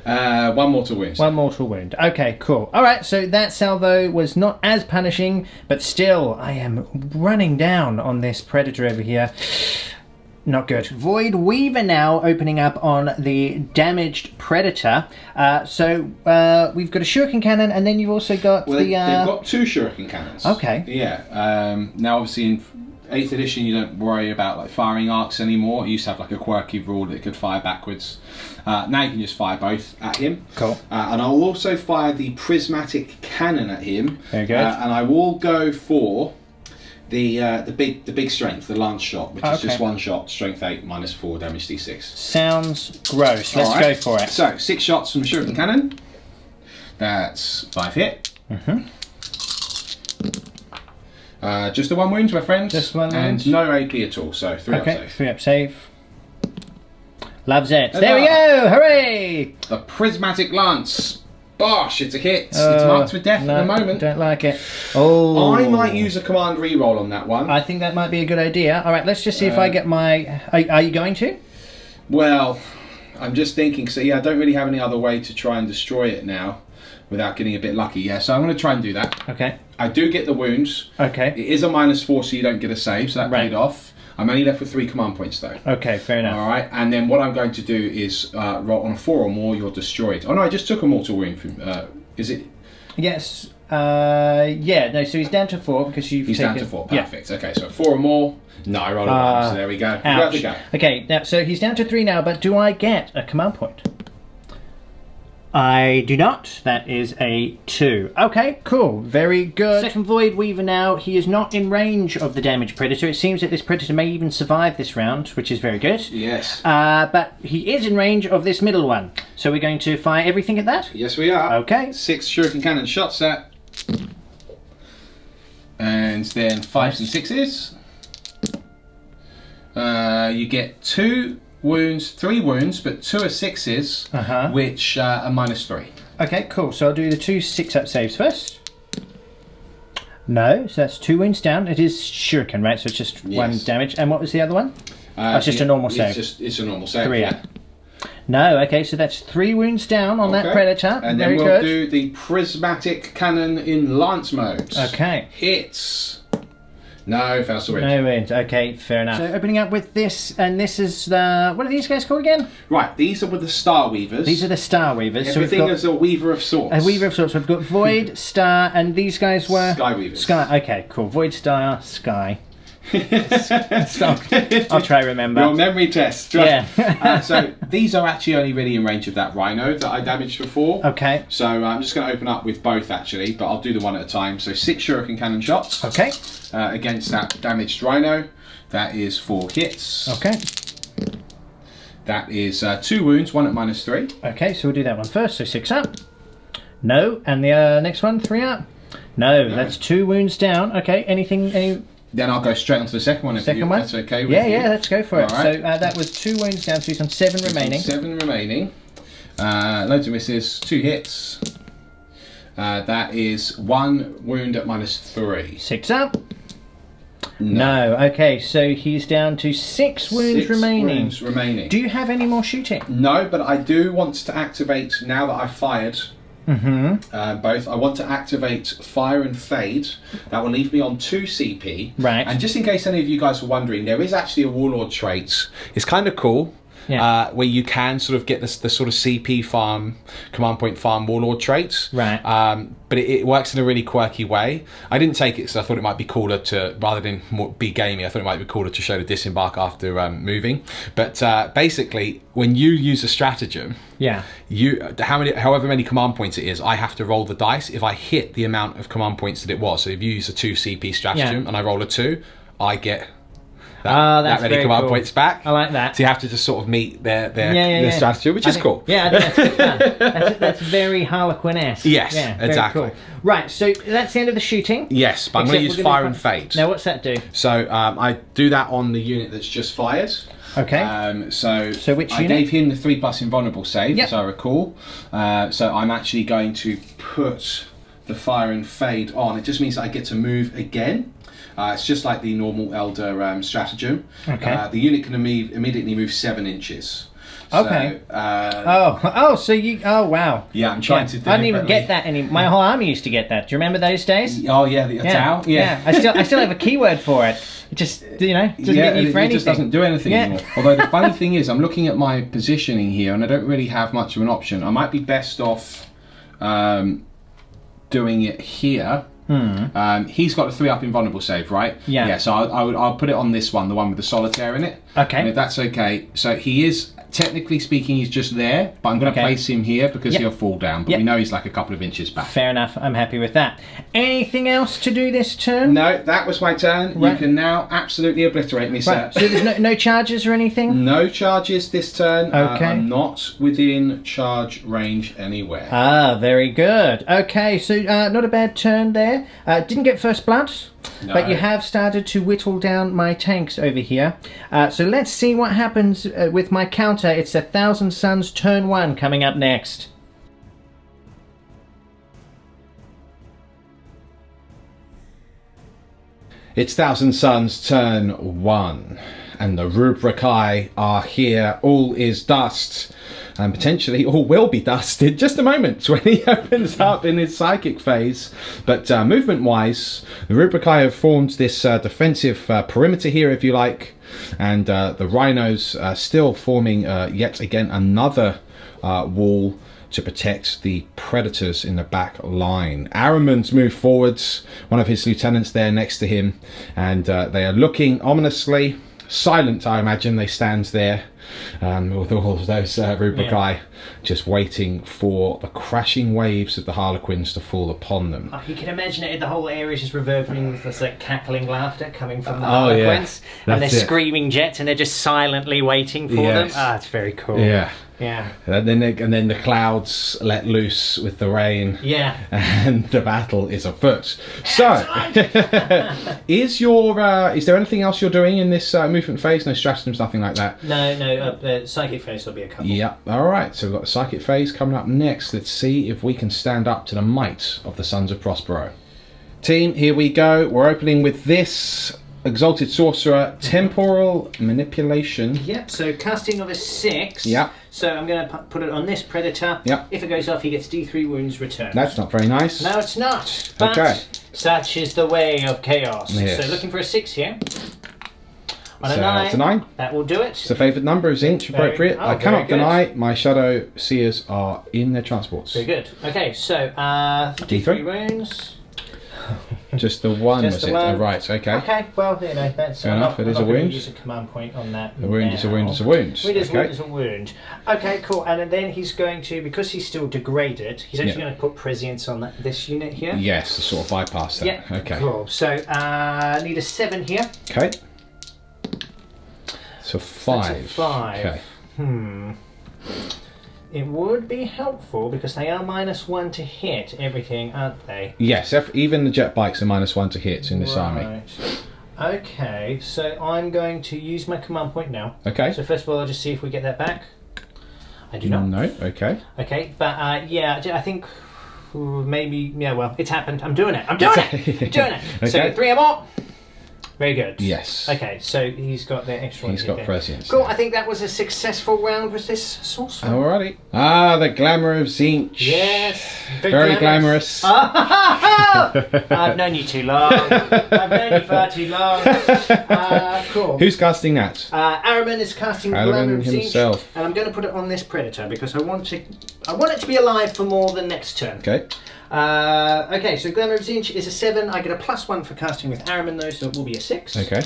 1 mortal wound. 1 mortal wound. Okay, cool. All right. So that salvo was not as punishing, but still, I am running down on this predator over here. Not good. Void Weaver now opening up on the damaged Predator. So we've got a shuriken cannon, and then you've also got Well, the... they've got 2 shuriken cannons. Okay. Yeah. Now, obviously, in 8th edition, you don't worry about like firing arcs anymore. It used to have like a quirky rule that it could fire backwards. Now you can just fire both at him. Cool. And I'll also fire the prismatic cannon at him. Very good. And I will go for the big strength, the lance shot, which is just 1 shot, strength 8, -4, damage d6. Sounds gross. Let's go for it. So 6 shots from the shuriken cannon. That's 5 hit. Just the 1 wound, my friend. Just 1 wound. And no AP at all, so 3 up save. 3 up save. Loves it. There we go! Hooray! The prismatic lance. Bosh, it's a hit. It's marked for death at the moment. Don't like it. Oh. I might use a command reroll on that one. I think that might be a good idea. Alright, let's just see if I get my... Are you going to? Well, I'm just thinking, so yeah, I don't really have any other way to try and destroy it now without getting a bit lucky. Yeah, so I'm going to try and do that. Okay. I do get the wounds. Okay. It is a -4, so you don't get a save, so that Right. paid off. I'm only left with 3 command points though. Okay, fair enough. Alright, and then what I'm going to do is roll on a 4 or more, you're destroyed. Oh no, I just took a mortal wound from, is it? Yes. Yeah, no, so he's down to 4 because you've He's taken... down to 4, Yeah. perfect. Okay, so 4 or more. No, I rolled a 1, so there we go. Ouch. We go. Okay, now, so he's down to 3 now, but do I get a command point? I do not. That is a 2. Okay, cool. Very good. Second Void Weaver now. He is not in range of the damaged Predator. It seems that this Predator may even survive this round, which is very good. Yes. But he is in range of this middle one. So we're going to fire everything at that? Yes, we are. Okay. 6 shuriken cannon shots at. And then 5s and 6s. You get 2 wounds, 3 wounds, but 2 are 6s, which are -3. Okay, cool. So I'll do the 2 6-up saves first. No, so that's 2 wounds down. It is shuriken, right? So it's just 1 damage. And what was the other one? It's just a normal save. It's a normal save. 3 up. No, okay, so that's 3 wounds down on that Predator. And then we'll do the prismatic cannon in lance mode. Okay. Hits. No, fail to No wounds. Okay, fair enough. So opening up with this, and this is the... What are these guys called again? Right, these are with the Star Weavers. These are the Star Weavers. Everything so we've got is a Weaver of sorts. a Weaver of sorts. We've got Void, Star, and these guys were... Sky Weavers. Sky. Okay, cool. Void, Star, Sky. I'll try to remember. Your memory test. Yeah. So these are actually only really in range of that rhino that I damaged before. Okay. So I'm just going to open up with both actually, but I'll do the one at a time. So 6 shuriken cannon shots. Okay. Against that damaged rhino. That is 4 hits. Okay. That is 2 wounds, 1 at -3. Okay, so we'll do that one first. So 6 up. No, and the next one 3 up. No, that's 2 wounds down. Okay. Any? Then I'll go straight on to the second one. Second one? That's okay with Yeah, you. yeah, let's go for it. All right. So that was 2 wounds down, so he's on 7 remaining. 7 remaining. Loads of misses, 2 hits. That is 1 wound at -3. 6 up. No. Okay, so he's down to 6 wounds 6 remaining. wounds remaining. Do you have any more shooting? No, but I do want to activate, now that I've fired both, I want to activate Fire and Fade. That will leave me on 2 CP. Right. And just in case any of you guys were wondering, there is actually a Warlord trait. It's kind of cool. Yeah. Where you can sort of get the sort of CP farm, command point farm Warlord traits. Right. But it works in a really quirky way. I didn't take it because I thought it might be cooler to, rather than be gamey, I thought it might be cooler to show the disembark after moving. But basically, when you use a stratagem, however many command points it is, I have to roll the dice. If I hit the amount of command points that it was, so if you use a 2 CP stratagem and I roll a 2, I get that many command points back. I like that. So you have to just sort of meet their strategy, which is cool. Yeah, I think that's good fun. That's very Harlequin-esque. Yes, yeah, exactly. Cool. Right, so that's the end of the shooting. Yes, but I'm going to use Fire and Fade. Now, what's that do? So I do that on the unit that's just fired. Okay. So which I unit? gave him the 3+ invulnerable save, Yep. as I recall. So I'm actually going to put the Fire and Fade on. It just means that I get to move again. It's just like the normal Elder stratagem. Okay. The unit can immediately move 7 inches. Okay. So, oh wow. Yeah, I'm trying to. I didn't even get that anymore. My whole army used to get that. Do you remember those days? Oh yeah, the Tau. I still have a keyword for it. just doesn't get you and for it anything. just doesn't do anything Yeah. anymore. Although the funny thing is, I'm looking at my positioning here, and I don't really have much of an option. I might be best off doing it here. He's got a 3 up invulnerable save, right? Yeah. Yeah. So I'll put it on this one, the one with the solitaire in it. Okay. And if that's okay. So he is, technically speaking, he's just there, but I'm going to place him here because he'll fall down. But we know he's like a couple of inches back. Fair enough. I'm happy with that. Anything else to do this turn? No, that was my turn. Right. You can now absolutely obliterate me, sir. Right. So there's no charges or anything? No charges this turn. Okay. I'm not within charge range anywhere. Ah, very good. Okay, so not a bad turn there. Didn't get first blood, but you have started to whittle down my tanks over here. So let's see what happens with my counter. It's 1,000 Suns turn 1 coming up next. It's Thousand Suns turn 1, and the Rubricae are here. All is dust, and potentially all will be dust in just a moment when he opens up in his psychic phase. But movement-wise, the Rubricae have formed this defensive perimeter here, if you like, and the Rhinos still forming yet again another wall to protect the predators in the back line. Ahriman's moved forwards, one of his lieutenants there next to him, and they are looking ominously silent. I imagine they stand there with all of those Rubricae just waiting for the crashing waves of the Harlequins to fall upon them. Oh, you can imagine it, the whole area is just reverberating with this like cackling laughter coming from the Harlequins, and they're screaming jets, and they're just silently waiting for them. Ah, it's very cool. Yeah. Yeah. And then the clouds let loose with the rain. Yeah. And the battle is afoot. So, is there anything else you're doing in this movement phase? No stratagems, nothing like that? No, psychic phase will be a couple. Yeah. All right. So we've got the psychic phase coming up next. Let's see if we can stand up to the might of the Sons of Prospero. Team, here we go. We're opening with this Exalted Sorcerer, Temporal Manipulation. Yep, so casting of a 6. Yep. So I'm going to put it on this Predator. Yep. If it goes off, he gets D3 wounds returned. That's not very nice. No, it's not. But Okay. such is the way of chaos. Yes. So looking for a 6 here. On a So 9. it's a 9. That will do it. It's a favoured number, is inch appropriate. I cannot deny my Shadow Seers are in their transports. Very good. Okay, so D3 wounds. Just the one, Just was the it? one. Oh, right, okay. Okay, well, that's Fair enough, it is a wound. Use a command point on that. A wound is a wound is a wound. Wound is a wound. Okay, cool. And then he's going to, because he's still degraded, he's actually going to put prescience on this unit here. Yes, to sort of bypass that. Yeah. Okay. Cool. So need a 7 here. Okay. So 5. That's a 5. Okay. It would be helpful because they are -1 to hit everything, aren't they? Yes, even the jet bikes are -1 to hit in this army. Okay, so I'm going to use my command point now. Okay. So first of all, I'll just see if we get that back. I do not. No, okay. Okay, but yeah, I think maybe, yeah, well, it's happened. I'm doing it. I'm doing it. I'm doing it. Okay. So 3 or more. Very good. Yes. Okay, so he's got the extra one. He's got prescience. Cool, I think that was a successful round with this sorcerer. Alrighty. Ah, the glamour of Zinch. Yes. Very glamorous. I've known you too long. I've known you far too long. Cool. Who's casting that? Ahriman is casting Glamour Ahriman of Zinch, himself. and I'm going to put it on this Predator because I want it to be alive for more than next turn. Okay. Okay, so Glamour of Zinch is a 7. I get a +1 for casting with Ahriman though, so it will be a 6. Okay.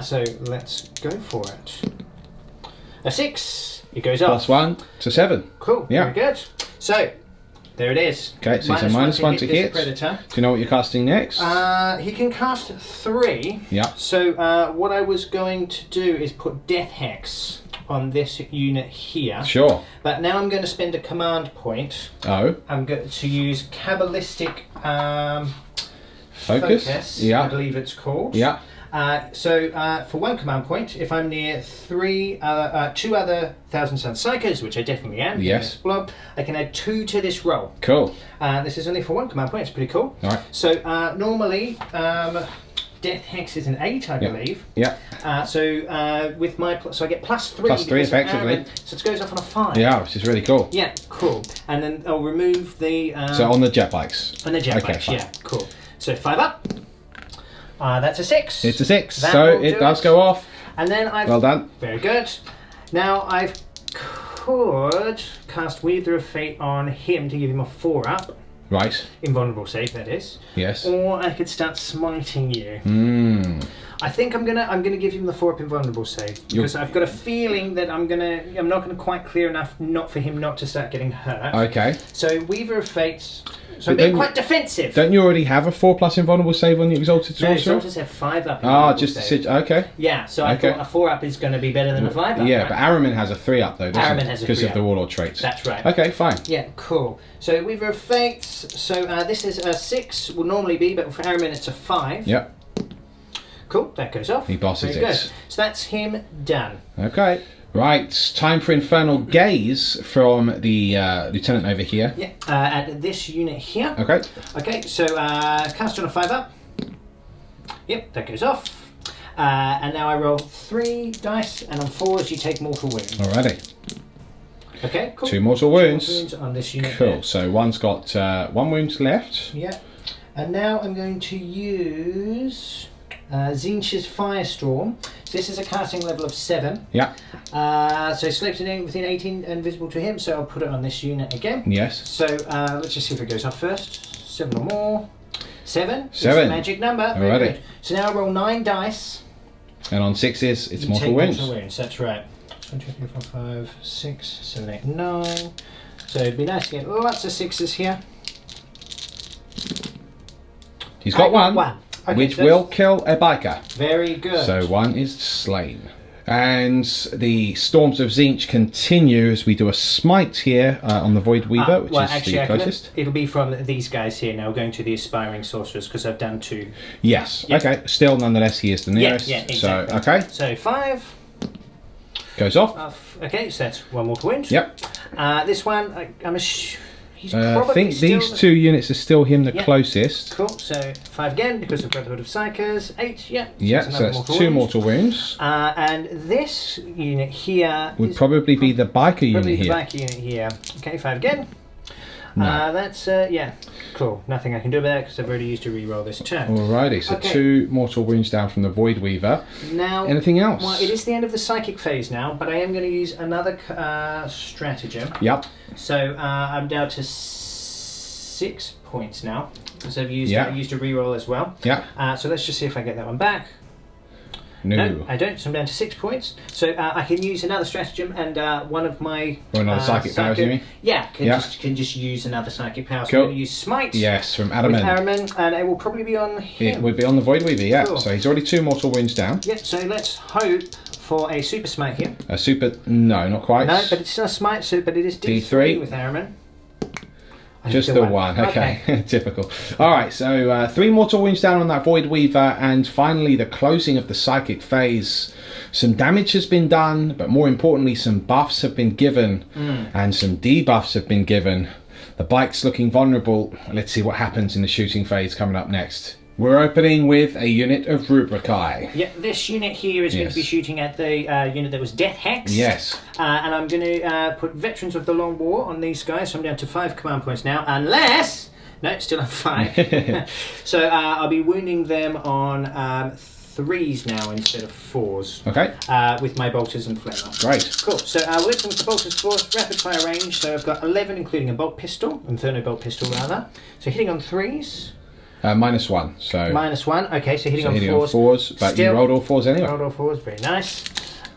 So let's go for it. A 6. It goes up. +1 to 7. Cool. Yeah. Very good. So there it is. Okay, so it's a -1 to hit. Do Predator. you know what you're casting next? He can cast 3. Yeah. So what I was going to do is put Death Hex on this unit here. Sure. But now I'm going to spend a command point. Oh. I'm going to use Kabbalistic Focus. Yeah. I believe it's called. Yeah. So for 1 command point, if I'm near 2 other Thousand Sun Psychos, which I definitely am, Yes. in this blob, I can add 2 to this roll. Cool. This is only for 1 command point. It's pretty cool. All right. So normally, Death Hex is an 8, I believe. Yeah. So with my so I get +3. +3 because of effectively. Ahriman, so it goes off on a 5. Yeah, which is really cool. Yeah, cool. And then I'll remove the So on the jet bikes. on the jet Okay, bikes. fine. Yeah, cool. So 5 up. That's a 6. It's a 6, That so will it do does it. go off. And then I've... Well done. Very good. Now I could cast Weaver of Fate on him to give him a 4-up. Right. Invulnerable save, that is. Yes. Or I could start smiting you. I think I'm gonna give him the 4-up invulnerable save because I've got a feeling that I'm not gonna quite clear enough not for him not to start getting hurt. Okay. So Weaver of Fate. So But I'm being then- quite defensive. Don't you already have a 4+ invulnerable save on the Exalted No, Sorcerer? soldiers have 5-up. Ah, invulnerable just save. okay. Yeah, so I Okay. thought a 4-up is going to be better than a 5-up. Yeah, right? but Ahriman has a 3-up though, doesn't Ahriman it? has a Because of 3-up. the Warlord traits. That's right. Okay, fine. Yeah, cool. So Weaver of Fates. So this is a 6, will normally be, but for Ahriman it's a 5. Yep. Cool, that goes off. He bosses Very it. good. So that's him done. Okay. Right, time for Infernal Gaze from the Lieutenant over here. Yeah, at this unit here. Okay. Okay, so cast on a 5-up. Yep, that goes off. And now I roll 3 dice, and on 4s you take mortal wounds. Alrighty. Okay, cool. 2 mortal wounds. On this unit. Cool. there. So one's got 1 wound left. Yeah. And now I'm going to use Zinch's Firestorm. So this is a casting level of 7. Yeah. So selected within 18 and visible to him, so I'll put it on this unit again. Yes. So let's just see if it goes off first. 7 or more. 7. 7. It's the magic number. Very Alrighty. good. So now I roll 9 dice. And on 6s, it's You mortal take wounds. Mortal wounds, that's right. 1, 2, 3, 4, 5, 6, 7, 8, 9. So it'd be nice to get lots of 6s here. He's got I got 1, Okay, which so will kill a biker. very good. So 1 is slain. And the Storms of Zinch continue as we do a smite here on the Void Weaver, which is the closest. It'll be from these guys here now, going to the Aspiring Sorcerers, because I've done 2. Yes. Yep. Okay. Still, nonetheless, he is the nearest. Yeah, exactly. So, okay. So 5. Goes off. Okay, so that's 1 mortal wound. Yep. This one, he's I probably think still... these 2 units are still him the Yep. closest. Cool, so 5 again, because of Brotherhood of Psychers. 8, yeah. Yeah, so another that's 2 wound. mortal wounds. And this unit here Would is probably be the biker probably unit the here. back unit here. Okay, 5 again. No. That's, yeah, cool. Nothing I can do about that because I've already used to reroll this turn. Alrighty, so Okay. 2 mortal wounds down from the Void Weaver. Now, Anything else? well, it is the end of the psychic phase now, but I am going to use another stratagem. Yep. So I'm down to 6 points now because I've used Yeah. I used a reroll as well. Yep. So let's just see if I get that one back. No. No, I don't. So I'm down to 6 points. So I can use another stratagem, and one of my Or another psychic powers, you mean? Yeah, Yeah. can just use another psychic power. So Cool. I'm going to use Smite. Yes, from With Ahriman. Ahriman, and it will probably be on him. It would be on the Void Weaver, yeah. Cool. So he's already 2 mortal wounds down. Yep. So let's hope for a super smite here. A super... No, not quite. No, but it's still a smite, but it is D3, D3. with Ahriman. Just the one, okay. Typical. Alright, so 3 mortal wounds down on that Void Weaver, and finally the closing of the psychic phase. Some damage has been done, but more importantly, some buffs have been given, and some debuffs have been given. The bike's looking vulnerable. Let's see what happens in the shooting phase coming up next. We're opening with a unit of Rubricae. Yeah, this unit here is going to be Yes. shooting at the unit that was Death Hex. Yes. And I'm going to put Veterans of the Long War on these guys, so I'm down to 5 command points now, unless... No, still have 5. So I'll be wounding them on 3s now instead of 4s. Okay, With my bolters and flamer. great. Cool, so we're looking for bolters for rapid fire range, so I've got 11 including a bolt pistol, Inferno bolt pistol rather. So hitting on 3s, -1, so... -1, okay, so hitting so on hitting 4s. on 4s, but Still- you rolled all 4s anyway. Rolled all 4s, very nice.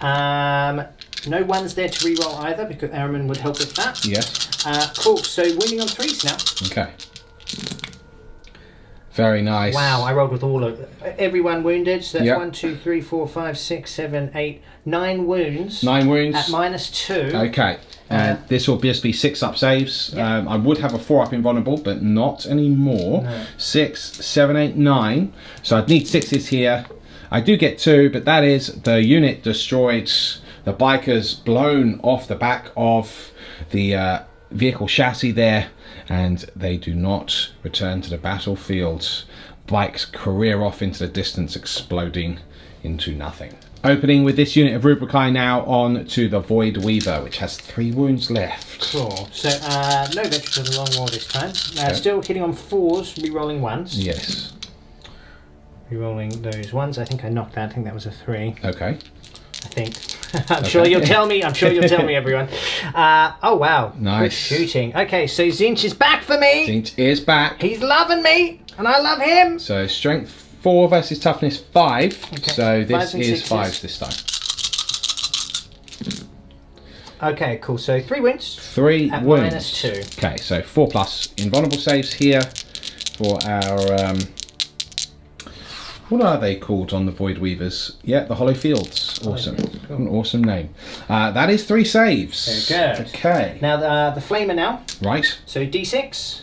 No 1s there to reroll either, because Ahriman would help with that. Yes. Cool, so wounding on 3s now. Okay. Very nice. Wow, I rolled with all of everyone wounded, so that's Yep. 1, 2, 3, 4, 5, 6, 7, 8, 9 wounds. 9 wounds. At -2. Okay. And this will just be 6-up saves. Yeah. I would have a 4-up invulnerable, but not anymore. No. 6, 7, 8, 9. So I'd need 6s here. I do get 2, but that is the unit destroyed. The bikers blown off the back of the vehicle chassis there, and they do not return to the battlefield. Bikes career off into the distance, exploding into nothing. Opening with this unit of Rubricae now on to the Void Weaver, which has 3 wounds left. Cool. So no Veterans of the Long War this time. Okay. Still hitting on 4s, re-rolling 1s. Yes. Rerolling those ones. I think I knocked that. I think that was a 3. Okay. I think. I'm sure you'll tell me. I'm sure you'll tell me, everyone. Oh, wow. Nice. Good shooting. Okay, so Zinch is back for me. Zinch is back. He's loving me, and I love him. So strength 4 versus toughness 5. Okay. So this 5s and is 6s. 5s this time. Okay, cool. So 3 wounds. 3 at wounds. -2. Okay, so 4 plus invulnerable saves here for our. What are they called on the Void Weavers? Yeah, the Hollow Fields. Awesome. Cool. An awesome name. That is 3 saves. Very good. Okay. Now the flamer now. Right. So D6.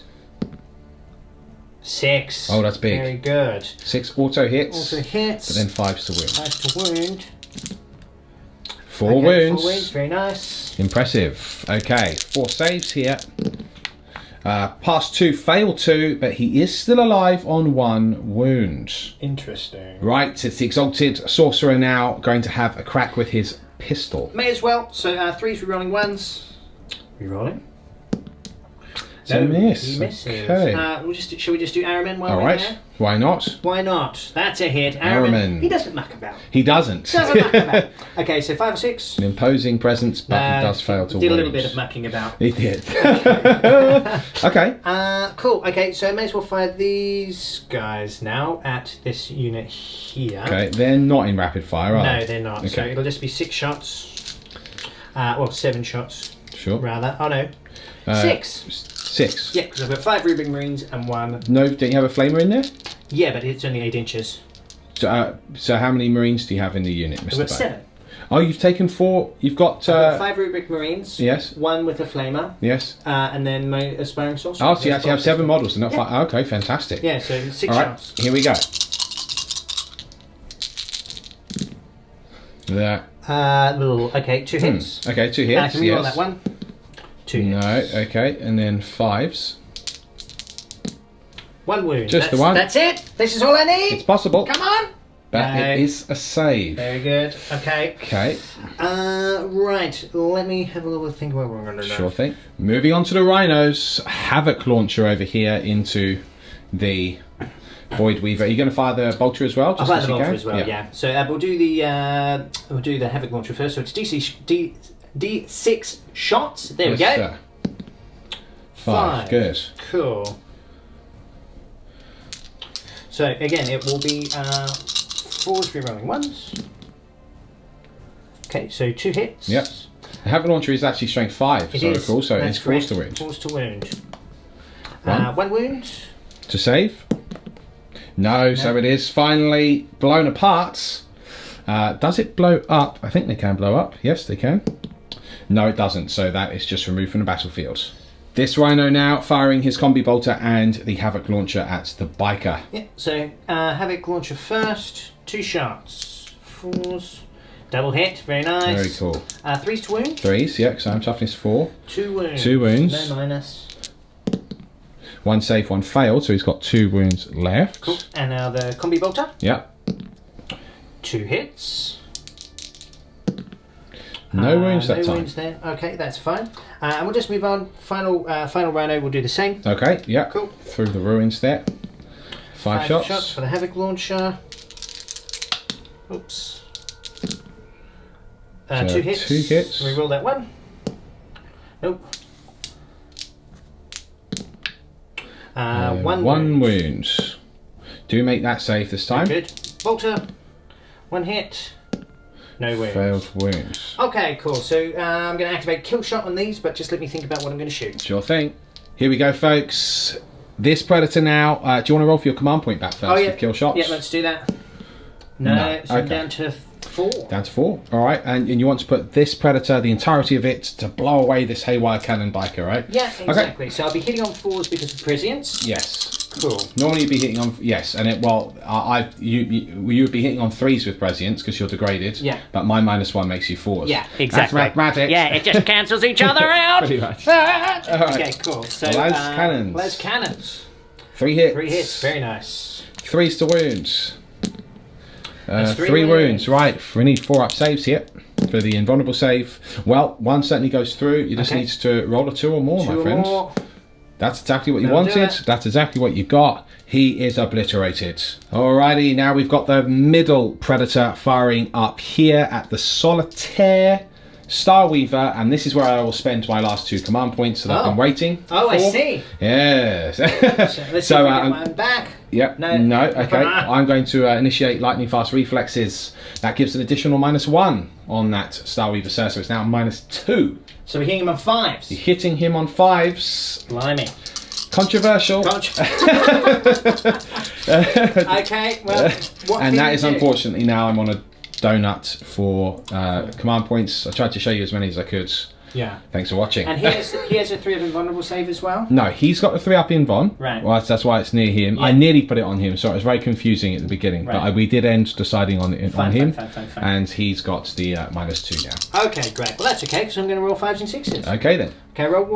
6. Oh, that's big. Very good. 6 auto hits. Also hits. But then 5s to wound. 5 to wound. 4 Okay, wounds. 4 wounds. Very nice. Impressive. Okay, 4 saves here. Past 2, fail 2, but he is still alive on 1 wound. Interesting. Right, it's the Exalted Sorcerer now going to have a crack with his pistol. May as well. So 3's rerolling 1s. Rerolling. So miss. He misses. Okay. Shall we just do Ahriman while All we're right, there? why not? Why not? That's a hit. Ahriman. He doesn't muck about. He doesn't. Doesn't muck about. Okay, so 5 or 6. An imposing presence, but he does fail to Did a wound. little bit of mucking about. He did. Okay. Cool. Okay, so I may as well fire these guys now at this unit here. Okay, they're not in rapid fire, are No, they? they're not. So Okay. it'll just be 6 shots. Well, 7 shots, Sure. rather. Oh, no. 6. 6. Yeah, because I've got 5 Rubing Marines and 1. No, don't you have a flamer in there? Yeah, but it's only 8 inches. So how many Marines do you have in the unit, Mr. I've got Bone? 7. Oh, you've taken 4. You've got. I've got 5 Rubric Marines. Yes. 1 with a Flamer. Yes. And then my Aspiring Sorcerer. Oh, so you actually have 7 models and not 5. Okay, fantastic. Yeah, so 6 All right, shots. here we go. There. Okay, 2 hits. Okay, 2 hits. Can we roll yes. that one? 2 hits. No. Okay, and then 5s. 1 wound. Just the That's- one. That's it. This is all I need. It's possible, Come on. but No. it is a save. Very good. Okay. Okay, Right. Let me have a little think what we're going to do. sure thing. Moving on to the Rhinos. Havoc launcher over here into the Void Weaver. Are you going to fire the bolter as well? I'll just fire as the you launcher can? as well. Yeah. So we'll do the Havoc launcher first. So it's D6 shots. There we go. Yes, sir. 5. Good. Cool. So again, it will be 4s rerolling 1s. Okay, so 2 hits. Yep. The Havoc launcher is actually strength 5, It so is. cool. So That's it's forced to correct. wound. Forced to wound. 1. 1 wound. To save? No, so it is finally blown apart. Does it blow up? I think they can blow up. Yes, they can. No, it doesn't. So that is just removed from the battlefield. This Rhino now firing his combi bolter and the Havoc launcher at the biker. Yeah, so Havoc launcher first. 2 shots. 4s. Double hit. Very nice. Very cool. 3s to wound. 3s, yeah, because I'm toughness 4. 2 wounds. 2 wounds. No minus. 1 save, 1 failed, so he's got 2 wounds left. Cool. And now the combi bolter. Yep. 2 hits. No wounds that no time. wounds there. Okay, that's fine. And we'll just move on. Final Rhino will do the same. Okay, yep. Cool. Through the ruins there. 5 shots. for the Havoc launcher. Oops. 2 So hits. 2 hits. Reroll that one. Nope. 1 1 wound. Do make that save this time. Good. Bolter. 1 hit. No wounds. Failed wounds. Okay, cool. So I'm going to activate kill shot on these, but just let me think about what I'm going to shoot. Sure thing. Here we go, folks. This Predator now. Do you want to roll for your command point back first with kill shots? Yeah, let's do that. No, so I'm okay. down to 4. Down to 4. All right, and you want to put this Predator, the entirety of it, to blow away this Haywire Cannon biker, right? Yeah, exactly. Okay. So I'll be hitting on 4s because of prescience. Yes. Cool. Normally you'd be hitting on and you would be hitting on 3s with prescience because you're degraded. Yeah. But my -1 makes you 4s. Yeah, That's mathematics. Yeah, it just cancels each other out. Pretty much. Okay, cool. So Las cannons. Las cannons. 3 hits. 3 hits. Very nice. 3s to wounds. That's 3 wounds. Right, we need 4 up saves here for the invulnerable save. Well, 1 certainly goes through. You just Okay. need to roll a 2 or more, 2 my or friend. more. That's exactly what you That'll do wanted. it. That's exactly what you got. He is obliterated. Alrighty, now we've got the middle Predator firing up here at the Solitaire Starweaver, and this is where I will spend my last 2 command points that I've been waiting Oh, for. I see. Yes. So let's see if we get one back. Yep. No. Okay. I'm going to initiate lightning fast reflexes. That gives an additional -1 on that Starweaver, sir. So it's now -2. So we're hitting him on 5s. You're hitting him on 5s. Blimey. Controversial. Okay, well, what And can that you is do? unfortunately now I'm on a donut for command points. I tried to show you as many as I could. Yeah. Thanks for watching. And he has a 3 of invulnerable save as well? No, he's got the 3 up in Von. Right. Well, that's why it's near him. Yeah. I nearly put it on him, so it was very confusing at the beginning. Right. But we did end deciding on him. Fine. And he's got the -2 now. Okay, great. Well, that's okay, because I'm going to roll 5s and 6s. Okay then. Okay, rolled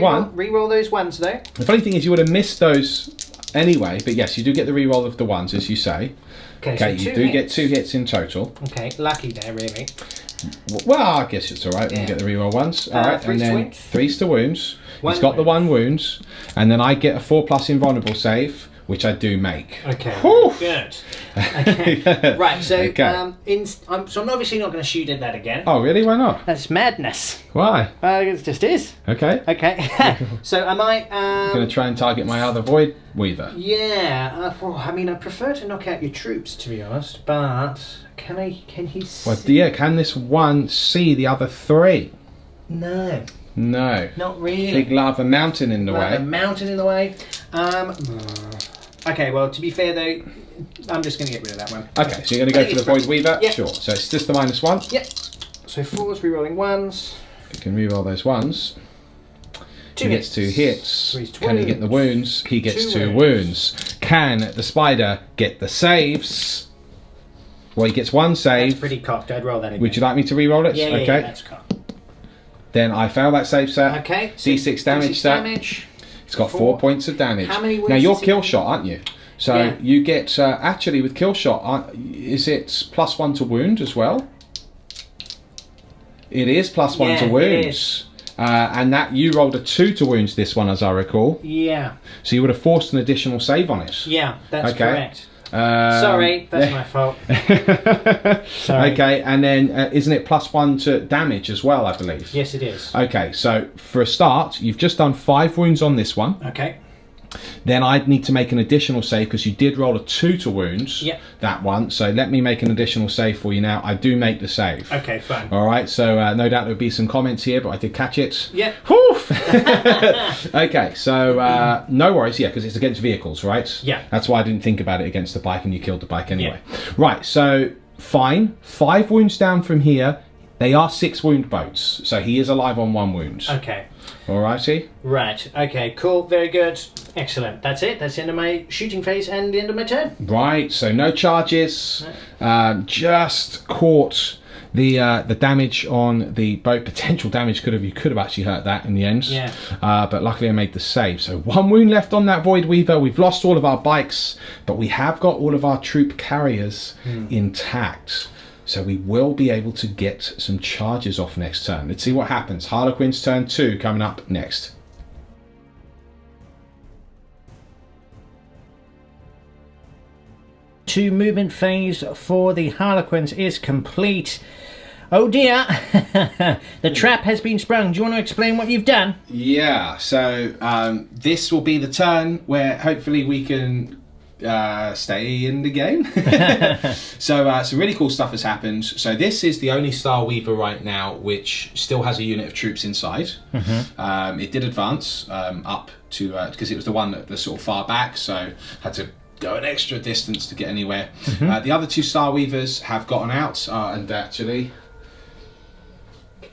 one. Re-roll those 1s, though. The funny thing is you would have missed those anyway, but yes, you do get the reroll of the 1s, as you say. Okay, Okay, so you 2 do hits. get 2 hits in total. Okay, lucky there, really. Well, I guess it's alright when you Yeah. get the reroll ones. Alright, 3s and to then wounds. 3s to wounds. One He's got the wound. 1 wounds, and then I get a 4+ invulnerable save, which I do make. Okay, Whew. good. Okay, right, so, Okay. so I'm obviously not going to shoot at that again. Oh, really? Why not? That's madness. Why? It just is. Okay. Okay, so I might... I'm going to try and target my other Void Weaver. Yeah, well, I mean, I prefer to knock out your troops, to be honest, but can he see? Well, yeah, can this one see the other 3? No, No. not really. Big lava mountain in the Like a way. mountain in the way. Okay, well, to be fair though, I'm just going to get rid of that one. Okay, so you're going to go I think for the it's Void fine. Weaver? Yeah. Sure. So it's just the -1. Yep. So 4s, re-rolling 1s. You can reroll those 1s. 2 He gets 2 hits. 3s to Can he get the wounds? He gets 2 2 wounds. Can the spider get the saves? Well, he gets 1 That's save. pretty cocked. I'd roll that again. Would you like me to reroll it? Yeah, okay. that's cocked. Then I fail that save, sir. Okay. D6 damage, D6 sir. damage. It's got 4 4. points of damage. How many wounds now you're does he kill get? shot, aren't you? So Yeah. you get actually with kill shot. Is it +1 to wound as well? It is +1 Yeah, to it wounds. And that you rolled a 2 to wounds this one, as I recall. Yeah. So you would have forced an additional save on it. Yeah, that's Okay. correct. Sorry, that's my fault. Sorry. Okay, and then isn't it +1 to damage as well, I believe? Yes, it is. Okay, so for a start, you've just done 5 wounds on this one. Okay. Then I'd need to make an additional save because you did roll a 2 to wounds. Yep. That one. So let me make an additional save for you now. I do make the save. Okay, fine. All right. So no doubt there'll be some comments here, but I did catch it. Yep. Whew! Okay. So no worries. Yeah, because it's against vehicles, right? Yeah. That's why I didn't think about it against the bike, and you killed the bike anyway. Right. So fine. 5 wounds down from here. They are 6 wound boats, so he is alive on 1 wound. Okay. Alrighty. Right. Okay. Cool. Very good. Excellent. That's it. That's the end of my shooting phase and the end of my turn. Right. So no charges. Just caught the damage on the boat. Potential damage you could have actually hurt that in the end. Yeah. But luckily I made the save. So 1 wound left on that Void Weaver. We've lost all of our bikes, but we have got all of our troop carriers intact. So we will be able to get some charges off next turn. Let's see what happens. Harlequins turn 2 coming up next. Two movement phase for the Harlequins is complete. Oh dear, the trap has been sprung. Do you want to explain what you've done? Yeah, so this will be the turn where hopefully we can stay in the game. So some really cool stuff has happened. So this is the only Star Weaver right now which still has a unit of troops inside. It did advance up to because it was the one that was sort of far back, so had to go an extra distance to get anywhere. The other 2 Star Weavers have gotten out and actually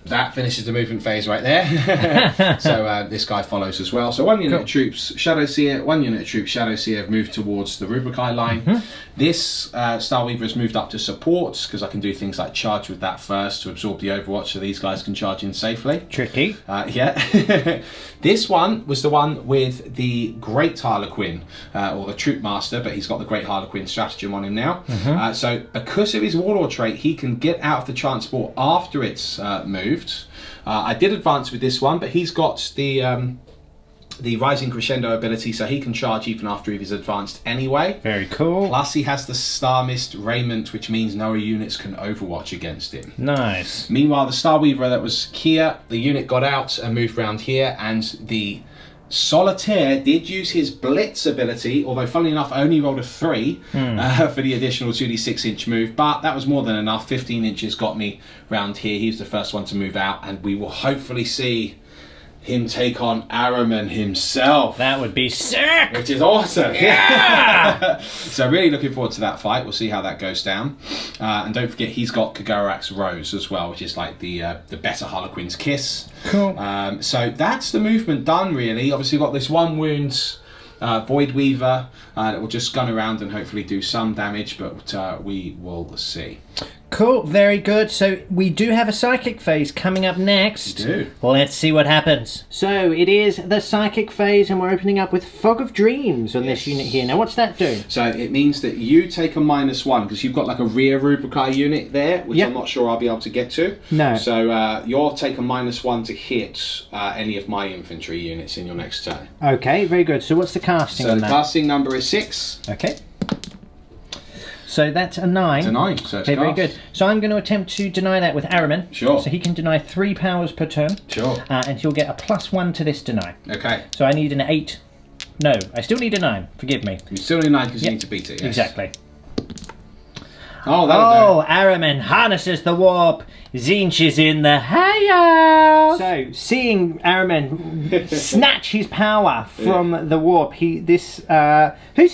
that finishes the movement phase right there. So this guy follows as well. So 1 unit of troops, Shadow Seer, 1 unit of troops, Shadow Seer have moved towards the Rubrikai line. This Star Weaver has moved up to support because I can do things like charge with that first to absorb the Overwatch so these guys can charge in safely. Tricky. Yeah. This one was the one with the Great Harlequin, or the Troop Master, but he's got the Great Harlequin stratagem on him now. So because of his Warlord trait, he can get out of the transport after it's moved. I did advance with this one, but he's got the the Rising Crescendo ability, so he can charge even after he is advanced anyway. Very cool. Plus he has the Star Mist Raiment, which means no units can overwatch against him. Nice. Meanwhile, the Star Weaver that was here, the unit got out and moved around here, and the Solitaire did use his Blitz ability, although funnily enough only rolled a 3 for the additional 2d6 inch move, but that was more than enough. 15 inches got me round here. He's the first one to move out, and we will hopefully see him take on Ahriman himself. That would be sick! Which is awesome. Yeah! So really looking forward to that fight. We'll see how that goes down. And don't forget, he's got Kagorak's Rose as well, which is like the better Harlequin's Kiss. Cool. So that's the movement done, really. Obviously, we've got this 1 wound Void Weaver that will just gun around and hopefully do some damage, but we will see. Cool, very good. So we do have a psychic phase coming up next. We do. Well, let's see what happens. So it is the psychic phase, and we're opening up with Fog of Dreams on this unit here. Now, what's that do? So it means that you take a -1 because you've got like a rear Rubrikai unit there, which I'm not sure I'll be able to get to. No. So you'll take a -1 to hit any of my infantry units in your next turn. Okay, very good. So what's the casting So on the that? casting number is 6. Okay. So that's a 9. It's a 9, so it's Okay, very cast. good. So I'm going to attempt to deny that with Ahriman. Sure. So he can deny 3 powers per turn. Sure. And he'll get a +1 to this deny. Okay. So I need an 8. No, I still need a 9. Forgive me. You still need 9 because you need to beat it, yes. Exactly. Oh, that'll Oh, Ahriman harnesses the warp. Zinch is in the house. So, seeing Ahriman snatch his power from the warp, who's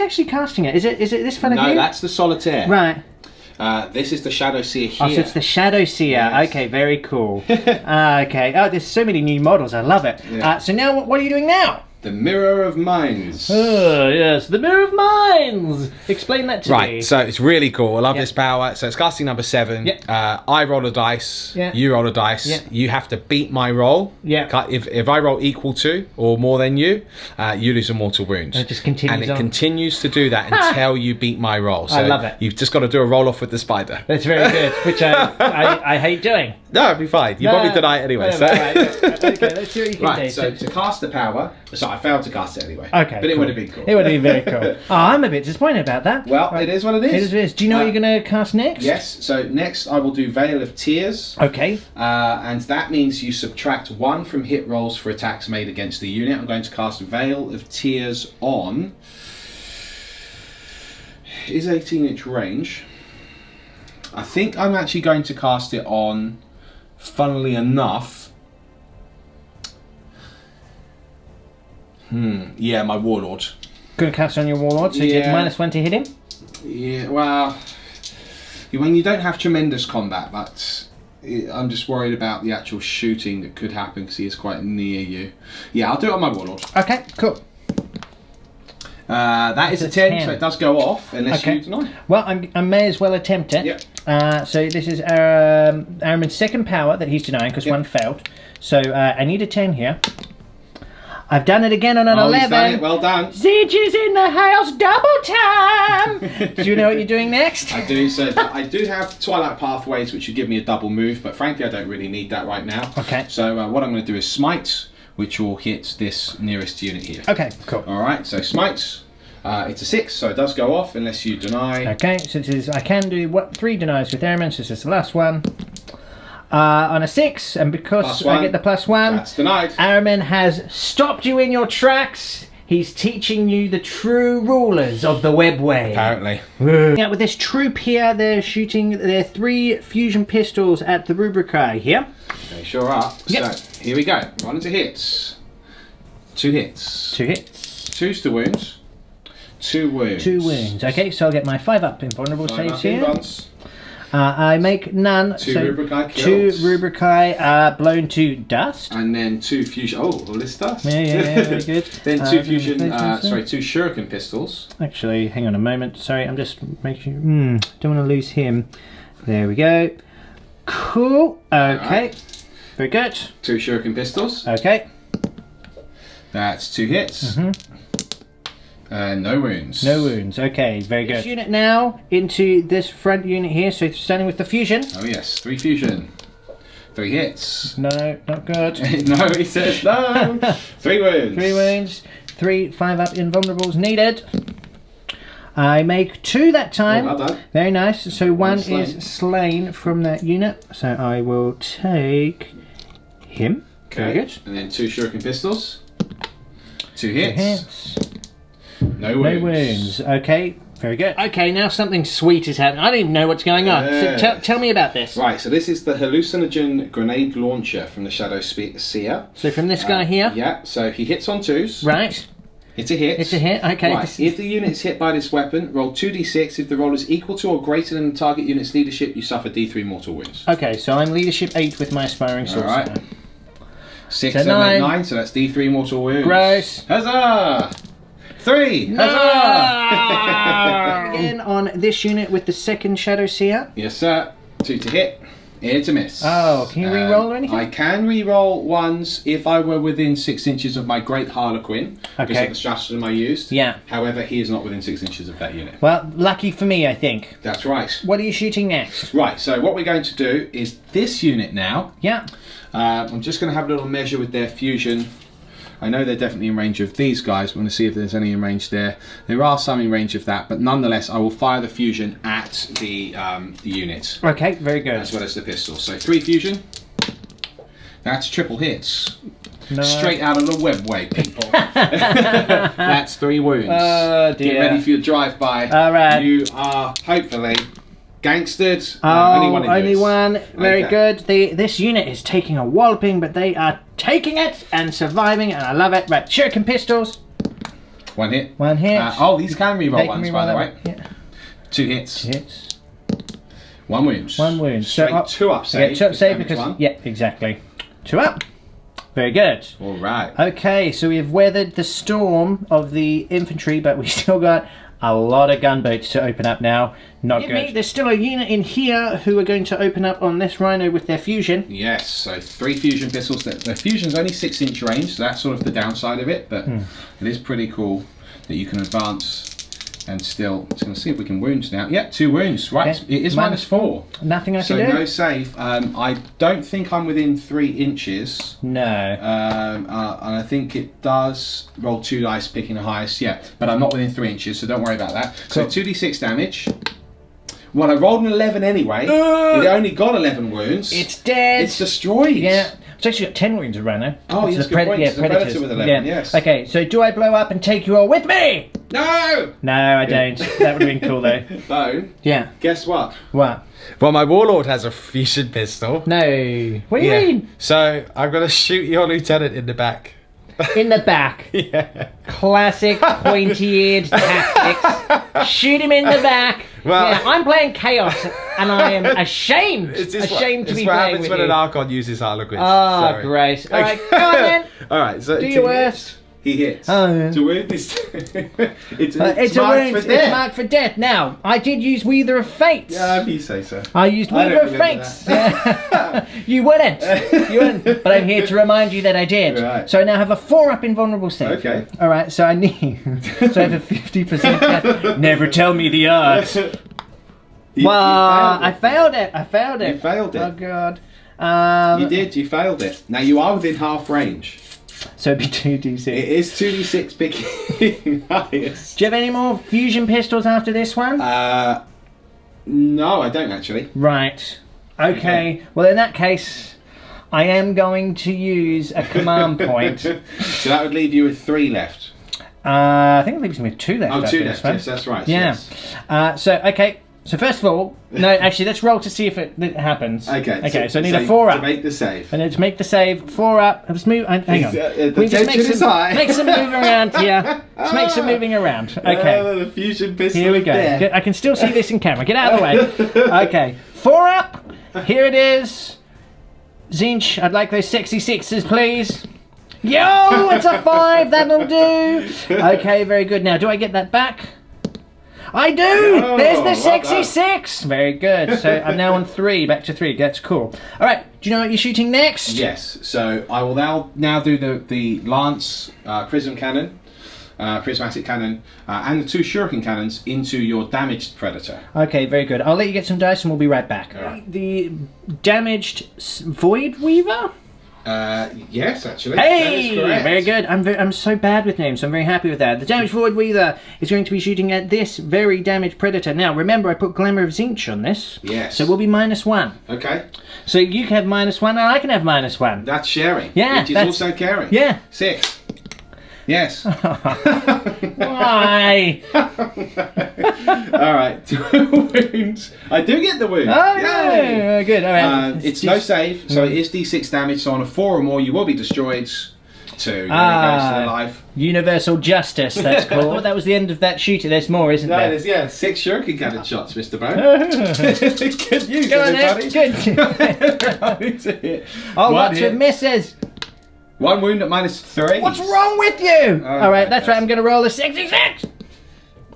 actually casting it? Is it this fella do. No, here? that's the Solitaire. Right. This is the Shadow Seer here. Oh, so it's the Shadow Seer. Yes. Okay, very cool. Okay. Oh, there's so many new models. I love it. Yeah. So now, what are you doing now? The Mirror of Minds. Oh, yes, the Mirror of Minds. Explain that to me. Right, so it's really cool. I love this power. So it's casting number 7. Yep. I roll a dice. Yeah. You roll a dice. Yeah. You have to beat my roll. Yeah. If I roll equal to or more than you, you lose a mortal wound. It just continues And it on. continues to do that until you beat my roll. So I love it. You've just got to do a roll off with the spider. That's very good, which I hate doing. No, it'd be fine. You probably deny it anyway. So. Right. Okay, let's see what you can do. Right, so to cast the power, I failed to cast it anyway. Okay, but it cool. would have been cool. It would have been very cool. Oh, I'm a bit disappointed about that. Well, it is what it is. It is. Do you know what you're going to cast next? Yes, so next I will do Veil of Tears. Okay. And that means you subtract 1 from hit rolls for attacks made against the unit. I'm going to cast Veil of Tears on. It is 18-inch range. I think I'm actually going to cast it on, funnily enough, yeah, my Warlord. Going to cast on your Warlord, so you get -1 to hit him? Yeah, well, when you don't have tremendous combat, I'm just worried about the actual shooting that could happen because he is quite near you. Yeah, I'll do it on my Warlord. Okay, cool. That is a 10, so it does go off unless you deny. Well, I may as well attempt it. Yep. So this is Ahriman's second power that he's denying because 1 failed. So I need a 10 here. I've done it again on an 11. He's done it. Well done. Zinch is in the house, double time! Do you know what you're doing next? I do. So I do have Twilight Pathways, which would give me a double move, but frankly, I don't really need that right now. Okay. So what I'm going to do is Smite, which will hit this nearest unit here. Okay, cool. All right. So Smite. It's a 6, so it does go off unless you deny. Okay, so this is, I can do 3 denies with Ahriman, so this is the last one. On a 6, and because I get the +1, that's denied. Ahriman has stopped you in your tracks. He's teaching you the true rulers of the Webway. Apparently. Now with this troop here, they're shooting their 3 fusion pistols at the Rubrikai here. They sure are. Yep. So here we go. Roll into hits. 2 hits. 2 hits. 2's the wounds. 2 wounds. 2 wounds. Okay, so I'll get my 5-up invulnerable 5 saves up here. invulns. I make none. 2 so Rubrikai 2 killed. Rubrikai blown to dust. And then 2 fusion. Oh, Ballista. Yeah, very good. Then 2 fusion. 2 sorry. shuriken pistols. Actually, hang on a moment. Sorry, I'm just making. Don't want to lose him. There we go. Cool. Okay. Right. Very good. 2 shuriken pistols. Okay. That's 2 hits. No wounds. No wounds. Okay, very good. This unit now into this front unit here. So standing with the fusion. Oh yes, 3 fusion. 3 hits. No, not good. No, he says no. 3 wounds. 3 wounds. 3 5-up invulnerables needed. I make 2 that time. Oh, well done. Very nice. So 1 slain. is slain from that unit. So I will take him. Okay. Very good. And then 2 shuriken pistols. 2 2 hits. hits. No wounds. No wounds. Okay. Very good. Okay, now something sweet is happening. I don't even know what's going on. So tell me about this. Right, so this is the hallucinogen grenade launcher from the Shadow Seer. So from this guy here. Yeah, so he hits on 2s. Right. It's a hit. It's a hit. Okay. Right. If the unit is hit by this weapon, roll 2d6. If the roll is equal to or greater than the target unit's leadership, you suffer d3 mortal wounds. Okay, so I'm leadership 8 with my aspiring sorcerer. All right. 6, So 7, 8, 9. 9, so that's d3 mortal wounds. Gross. Huzzah! 3! No! Huzzah! Again on this unit with the second Shadow Seer. Yes, sir. 2 to hit. Here to miss. Oh, can you re-roll or anything? I can re-roll ones if I were within 6 inches of my Great Harlequin. Because Okay. of the stratagem I used. Yeah. However, he is not within 6 inches of that unit. Well, lucky for me, I think. That's right. What are you shooting next? Right, so what we're going to do is this unit now. Yeah. I'm just going to have a little measure with their fusion. I know they're definitely in range of these guys. I want to see if there's any in range there. There are some in range of that, but nonetheless, I will fire the fusion at the unit. Okay, very good. As well as the pistol. So 3 fusion. That's triple hits. No. Straight out of the Webway, people. That's 3 wounds. Oh, dear. Get ready for your drive-by. All right. You are, hopefully, gangstered. Oh, only one in only this. one. Very Okay. good. This unit is taking a walloping, but they are taking it and surviving, and I love it. Right, shuriken pistols. 1 hit. 1 hit. These can reroll They can ones, re-roll by the way. that. Yeah. 2 hits. Hits. 1 wound. 1 wound. Straight 2 up save. Yeah, 2 up save damage because... 1. Yeah, exactly. 2 up. Very good. All right. Okay, so we have weathered the storm of the infantry, but we still got a lot of gunboats to open up now. Not good. There's still a unit in here who are going to open up on this rhino with their fusion. Yes, so 3 fusion pistols. The fusion's only 6-inch range, so that's sort of the downside of it, but it is pretty cool that you can advance and still... Just going to see if we can wound now. Yeah, 2 wounds. Right, Okay. it is -4. Nothing I can So do? no save. I don't think I'm within 3 inches. No. And I think it does roll 2 dice, picking the highest. Yeah, but I'm not within 3 inches, so don't worry about that. So Cool. 2d6 damage. Well, I rolled an 11 anyway. It only got 11 wounds. It's dead. It's destroyed. Yeah. It's actually got 10 wounds of rhino. Oh, It's yes, the good point. Yeah, It's the predator predators. with 11, yes. Okay, so do I blow up and take you all with me? No! No, I don't. That would have been cool though. Bone, Yeah. guess what? What? Well, my warlord has a fusion pistol. No. What do you mean? So I'm gonna shoot your lieutenant in the back. In the back. Yeah. Classic pointy-eared tactics. Shoot him in the back. Well- yeah, I'm playing chaos, and I am ashamed. It's Ashamed to be what playing happens with when you. an Archon uses Harlequins. Oh, Sorry. great. All right, go on then. All right, so Do your worst. He hits. Oh, yeah. To wound this. It's a marked wound. for It's death. marked for death. Now, I did use Weather of Fates. Yeah, if you say so. I used I don't Weaver of remember Fates. Yeah. You wouldn't. You wouldn't. But I'm here to remind you that I did. Right. So I now have a 4-up invulnerable save. Okay. All right. So I need. So I have a 50% chance. Never tell me the odds. Well, I failed it. I failed it. You failed it. Oh god. You did. You failed it. Now you are within half range. So it'd be 2d6. It is 2d6 picking highest. Do you have any more fusion pistols after this one? No, I don't actually. Right. Okay. Well, in that case, I am going to use a command point. So that would leave you with 3 left. I think it leaves me with 2 left. Oh, after 2 this left. one. Yes, that's right. Yeah. Yes. Okay. So first of all, no, actually, let's roll to see if it happens. Okay. Okay. So I need a to 4-up. make the save. And let's make the save. 4-up. Let's move. Hang on. The We just tension is high. make some moving around here. Let's make some moving around. Okay. The fusion pistol. Here we of go. death. I can still see this in camera. Get out of the way. Okay. 4-up. Here it is. Zinch, I'd like those sexy 6s, please. Yo, it's a 5. That'll do. Okay, very good. Now, do I get that back? I do. Oh, There's the well sexy done. 6. Very good. So I'm now on 3. Back to 3. That's cool. All right. Do you know what you're shooting next? Yes. So I will now do the lance prism cannon. prismatic cannon, and the 2 shuriken cannons into your damaged predator. Okay, very good. I'll let you get some dice and we'll be right back. Alright. The damaged Void Weaver? Yes, actually. Hey! That is correct. Very good. I'm so bad with names, so I'm very happy with that. The damaged Void Weaver is going to be shooting at this very damaged predator. Now, remember, I put Glamour of Zinch on this. Yes. So we'll be -1. Okay. So you can have -1 and I can have -1. That's sharing. Yeah, Which is that's- also caring. Yeah. 6. Yes. Why? Alright, 2 wounds. I do get the wound. Oh, Yay! no. Good. All right. It's no save, so it is d6 damage, so on a 4 or more you will be destroyed. 2. There goes to the life. Universal justice, that's called. That was the end of that shooting. There's more, isn't No, there? there's, 6 shuriken cannon shots, Mr. Bone. Good news, Go on, everybody. Good. Oh, One lots hit. of misses. 1 wound at -3. What's wrong with you? Oh, All right, that's okay. right. I'm going to roll a 66.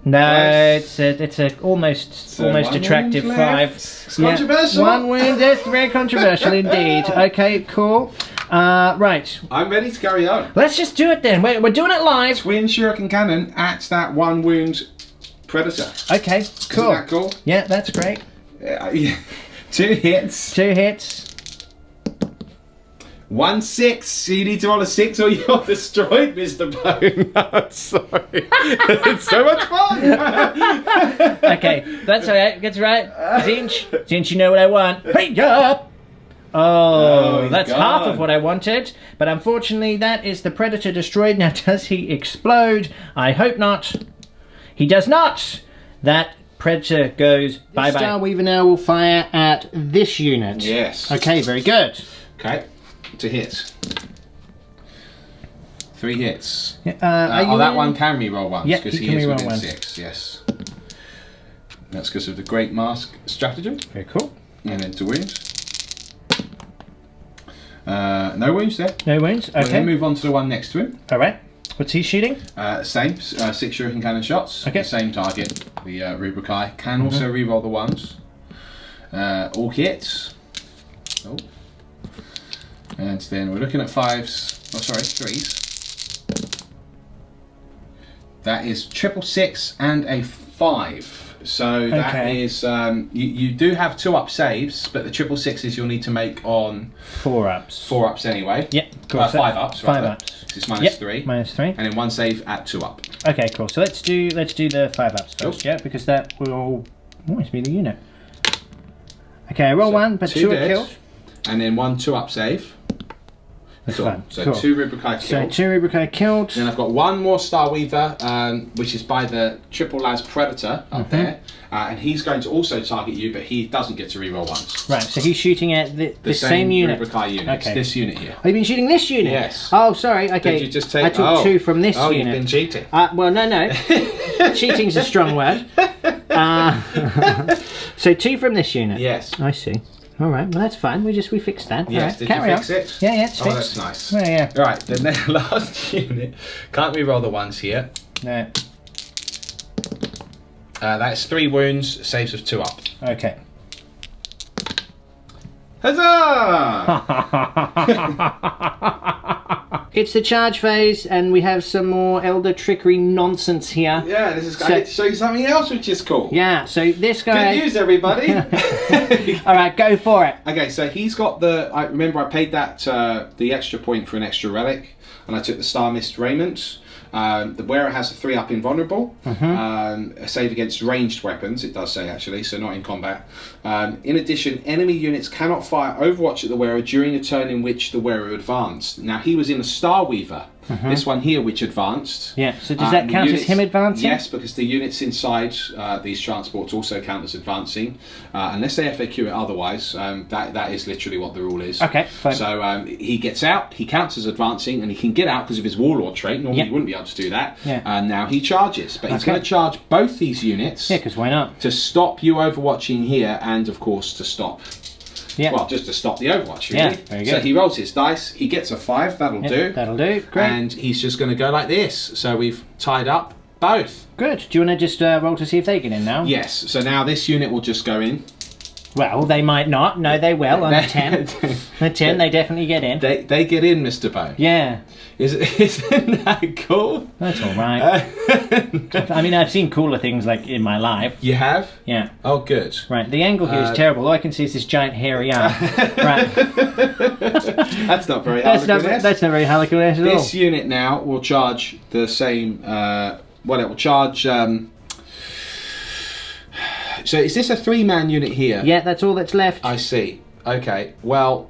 No, Nice. it's a almost So 1 attractive wound 5. left. It's controversial. 1 wound. That's very controversial indeed. Okay, cool. Right, I'm ready to carry on. let's just do it then. We're doing it live. Twin shuriken cannon at that 1 wound predator. Okay, cool. Isn't that cool? Yeah, that's great. Yeah. 2 hits. 2 hits. 1 6. You need to roll a 6 or you're destroyed, Mr. Bone. I'm sorry. It's so much fun. Okay, that's all right. That's right. Zinch, you know what I want. Hey, up. Oh, he's that's gone. half of what I wanted. But unfortunately, that is the predator destroyed. Now, does he explode? I hope not. He does not. That predator goes bye-bye. Star Weaver now will fire at this unit. Yes. Okay, very good. Okay. To hit. 3 hits. Are That you- one can re-roll once Yeah, because he he can is re-roll within once. 6. Yes. That's because of the Great Mask stratagem. Very cool. And then to wounds. No wounds there. No wounds. We'll then Okay. move on to the one next to him. All right. What's he shooting? Same, 6 shuriken cannon shots. Okay. The same target, the rubric eye. Can also re-roll the ones. All hits. Oh. And then we're looking at 5s. Oh, sorry, 3s. That is 666 and a 5. So that Okay. is you do have 2-up saves, but the 666s you'll need to make on 4-ups. 4-ups anyway. Yep. Cool. 5-ups. 5-ups. It's minus Yep. 3. -3. And then 1 save at 2-up. Okay, cool. So let's do the 5-ups first, Cool. yeah, because that will always be the unit. Okay, I roll So 1, but 2 are dead, killed. And then 1 2-up save. That's Cool. fine. So Cool. 2 Rubricai So killed. 2 Rubricai killed. Then I've got 1 more Star Weaver, which is by the Triple Las Predator up there. And he's going to also target you, but he doesn't get to reroll once. Right, so he's shooting at the The same unit. Rubricai unit. Okay. It's this unit here. Oh, you've been shooting this unit? Yes. Oh, sorry. Okay. Did you just take? I took 2 from this oh, unit. you've been cheating. Well, no. Cheating's a strong word. So 2 from this unit. Yes. I see. All right. Well, that's fine. We fixed that. Yes. All right. Did Carry you on. fix it? Yeah, it's Oh, fixed. that's nice. Yeah. Right. Then the last unit. Can't reroll the ones here. No. That's 3 wounds. Saves of 2 up. Okay. Huzzah! It's the charge phase, and we have some more Elder Trickery nonsense here. Yeah, this is. So- I get to show you something else, which is cool. Yeah, so this guy... Good news, everybody. All right, go for it. Okay, so he's got the. I remember I paid that the extra point for an extra relic, and I took the Star Mist Raiment. The wearer has a 3-up invulnerable, a save against ranged weapons, it does say actually, so not in combat. In addition, enemy units cannot fire Overwatch at the wearer during a turn in which the wearer advanced. Now he was in a Star Weaver, this one here which advanced. Yeah, so does that the count as units- him advancing? Yes, because the units inside these transports also count as advancing, unless they FAQ it otherwise. That is literally what the rule is. Okay, fine. So he gets out, he counts as advancing, and he can get out because of his Warlord trait. Normally Yep. he wouldn't be able to do that. Yeah. And now he charges. But he's Okay. going to charge both these units Yeah, because why not? to stop you overwatching here, and of course to stop. Yeah. Well, just to stop the Overwatch, really. Yeah, very So good. he rolls his dice, he gets a 5, that'll Yeah, do. that'll do. Great. And he's just going to go like this. So we've tied up both. Good. Do you want to just roll to see if they get in now? Yes, so now this unit will just go in. Well, they might not. No, they will on a 10. A 10, they definitely get in. They get in, Mr. Bow. Yeah. Isn't that cool? That's all right. I mean, I've seen cooler things like in my life. You have? Yeah. Oh, good. Right. The angle here is terrible. All I can see is this giant hairy arm. Right. That's not very Harlequin-esque. That's not very Harlequin-esque at all. This unit now will charge the same. It will charge. So is this a 3-man unit here? Yeah, that's all that's left. I see. Okay. Well,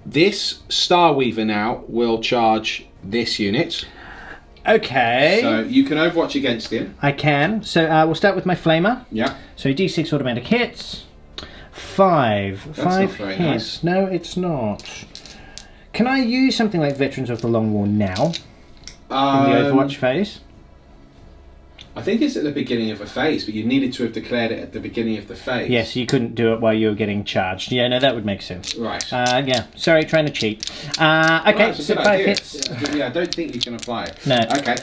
this Starweaver now will charge this unit. Okay. So you can Overwatch against him. I can. So we'll start with my Flamer. Yeah. So D6 automatic hits. 5. That's 5 not very hits. nice. No, it's not. Can I use something like Veterans of the Long War now? In the Overwatch phase? I think it's at the beginning of a phase, but you needed to have declared it at the beginning of the phase. Yes, you couldn't do it while you were getting charged. Yeah, no, that would make sense. Right. Yeah, sorry, trying to cheat. Okay, Well, so 5 idea. hits. Yeah, I don't think you can apply it. No. Okay.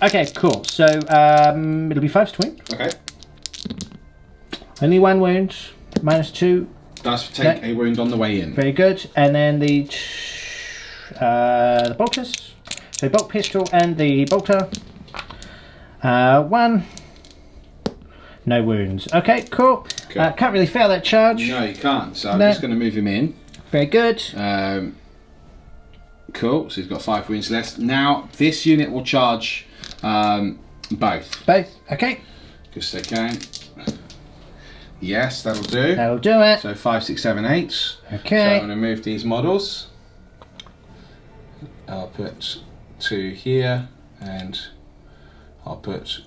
Okay, cool. So it'll be 5 to win. Okay. Only 1 wound. -2. Does take a wound on the way in. Very good. And then the bolters. So bolt pistol and the bolter. 1. No wounds. Okay, cool. Can't really fail that charge. No, you can't. So I'm just going to move him in. Very good. Cool. So he's got 5 wounds less. Now this unit will charge both. Both. Okay. Just they can. Yes, that'll do. That'll do it. So 5, 6, 7, 8. So Okay. I'm going to move these models. I'll put 2 here, and I'll put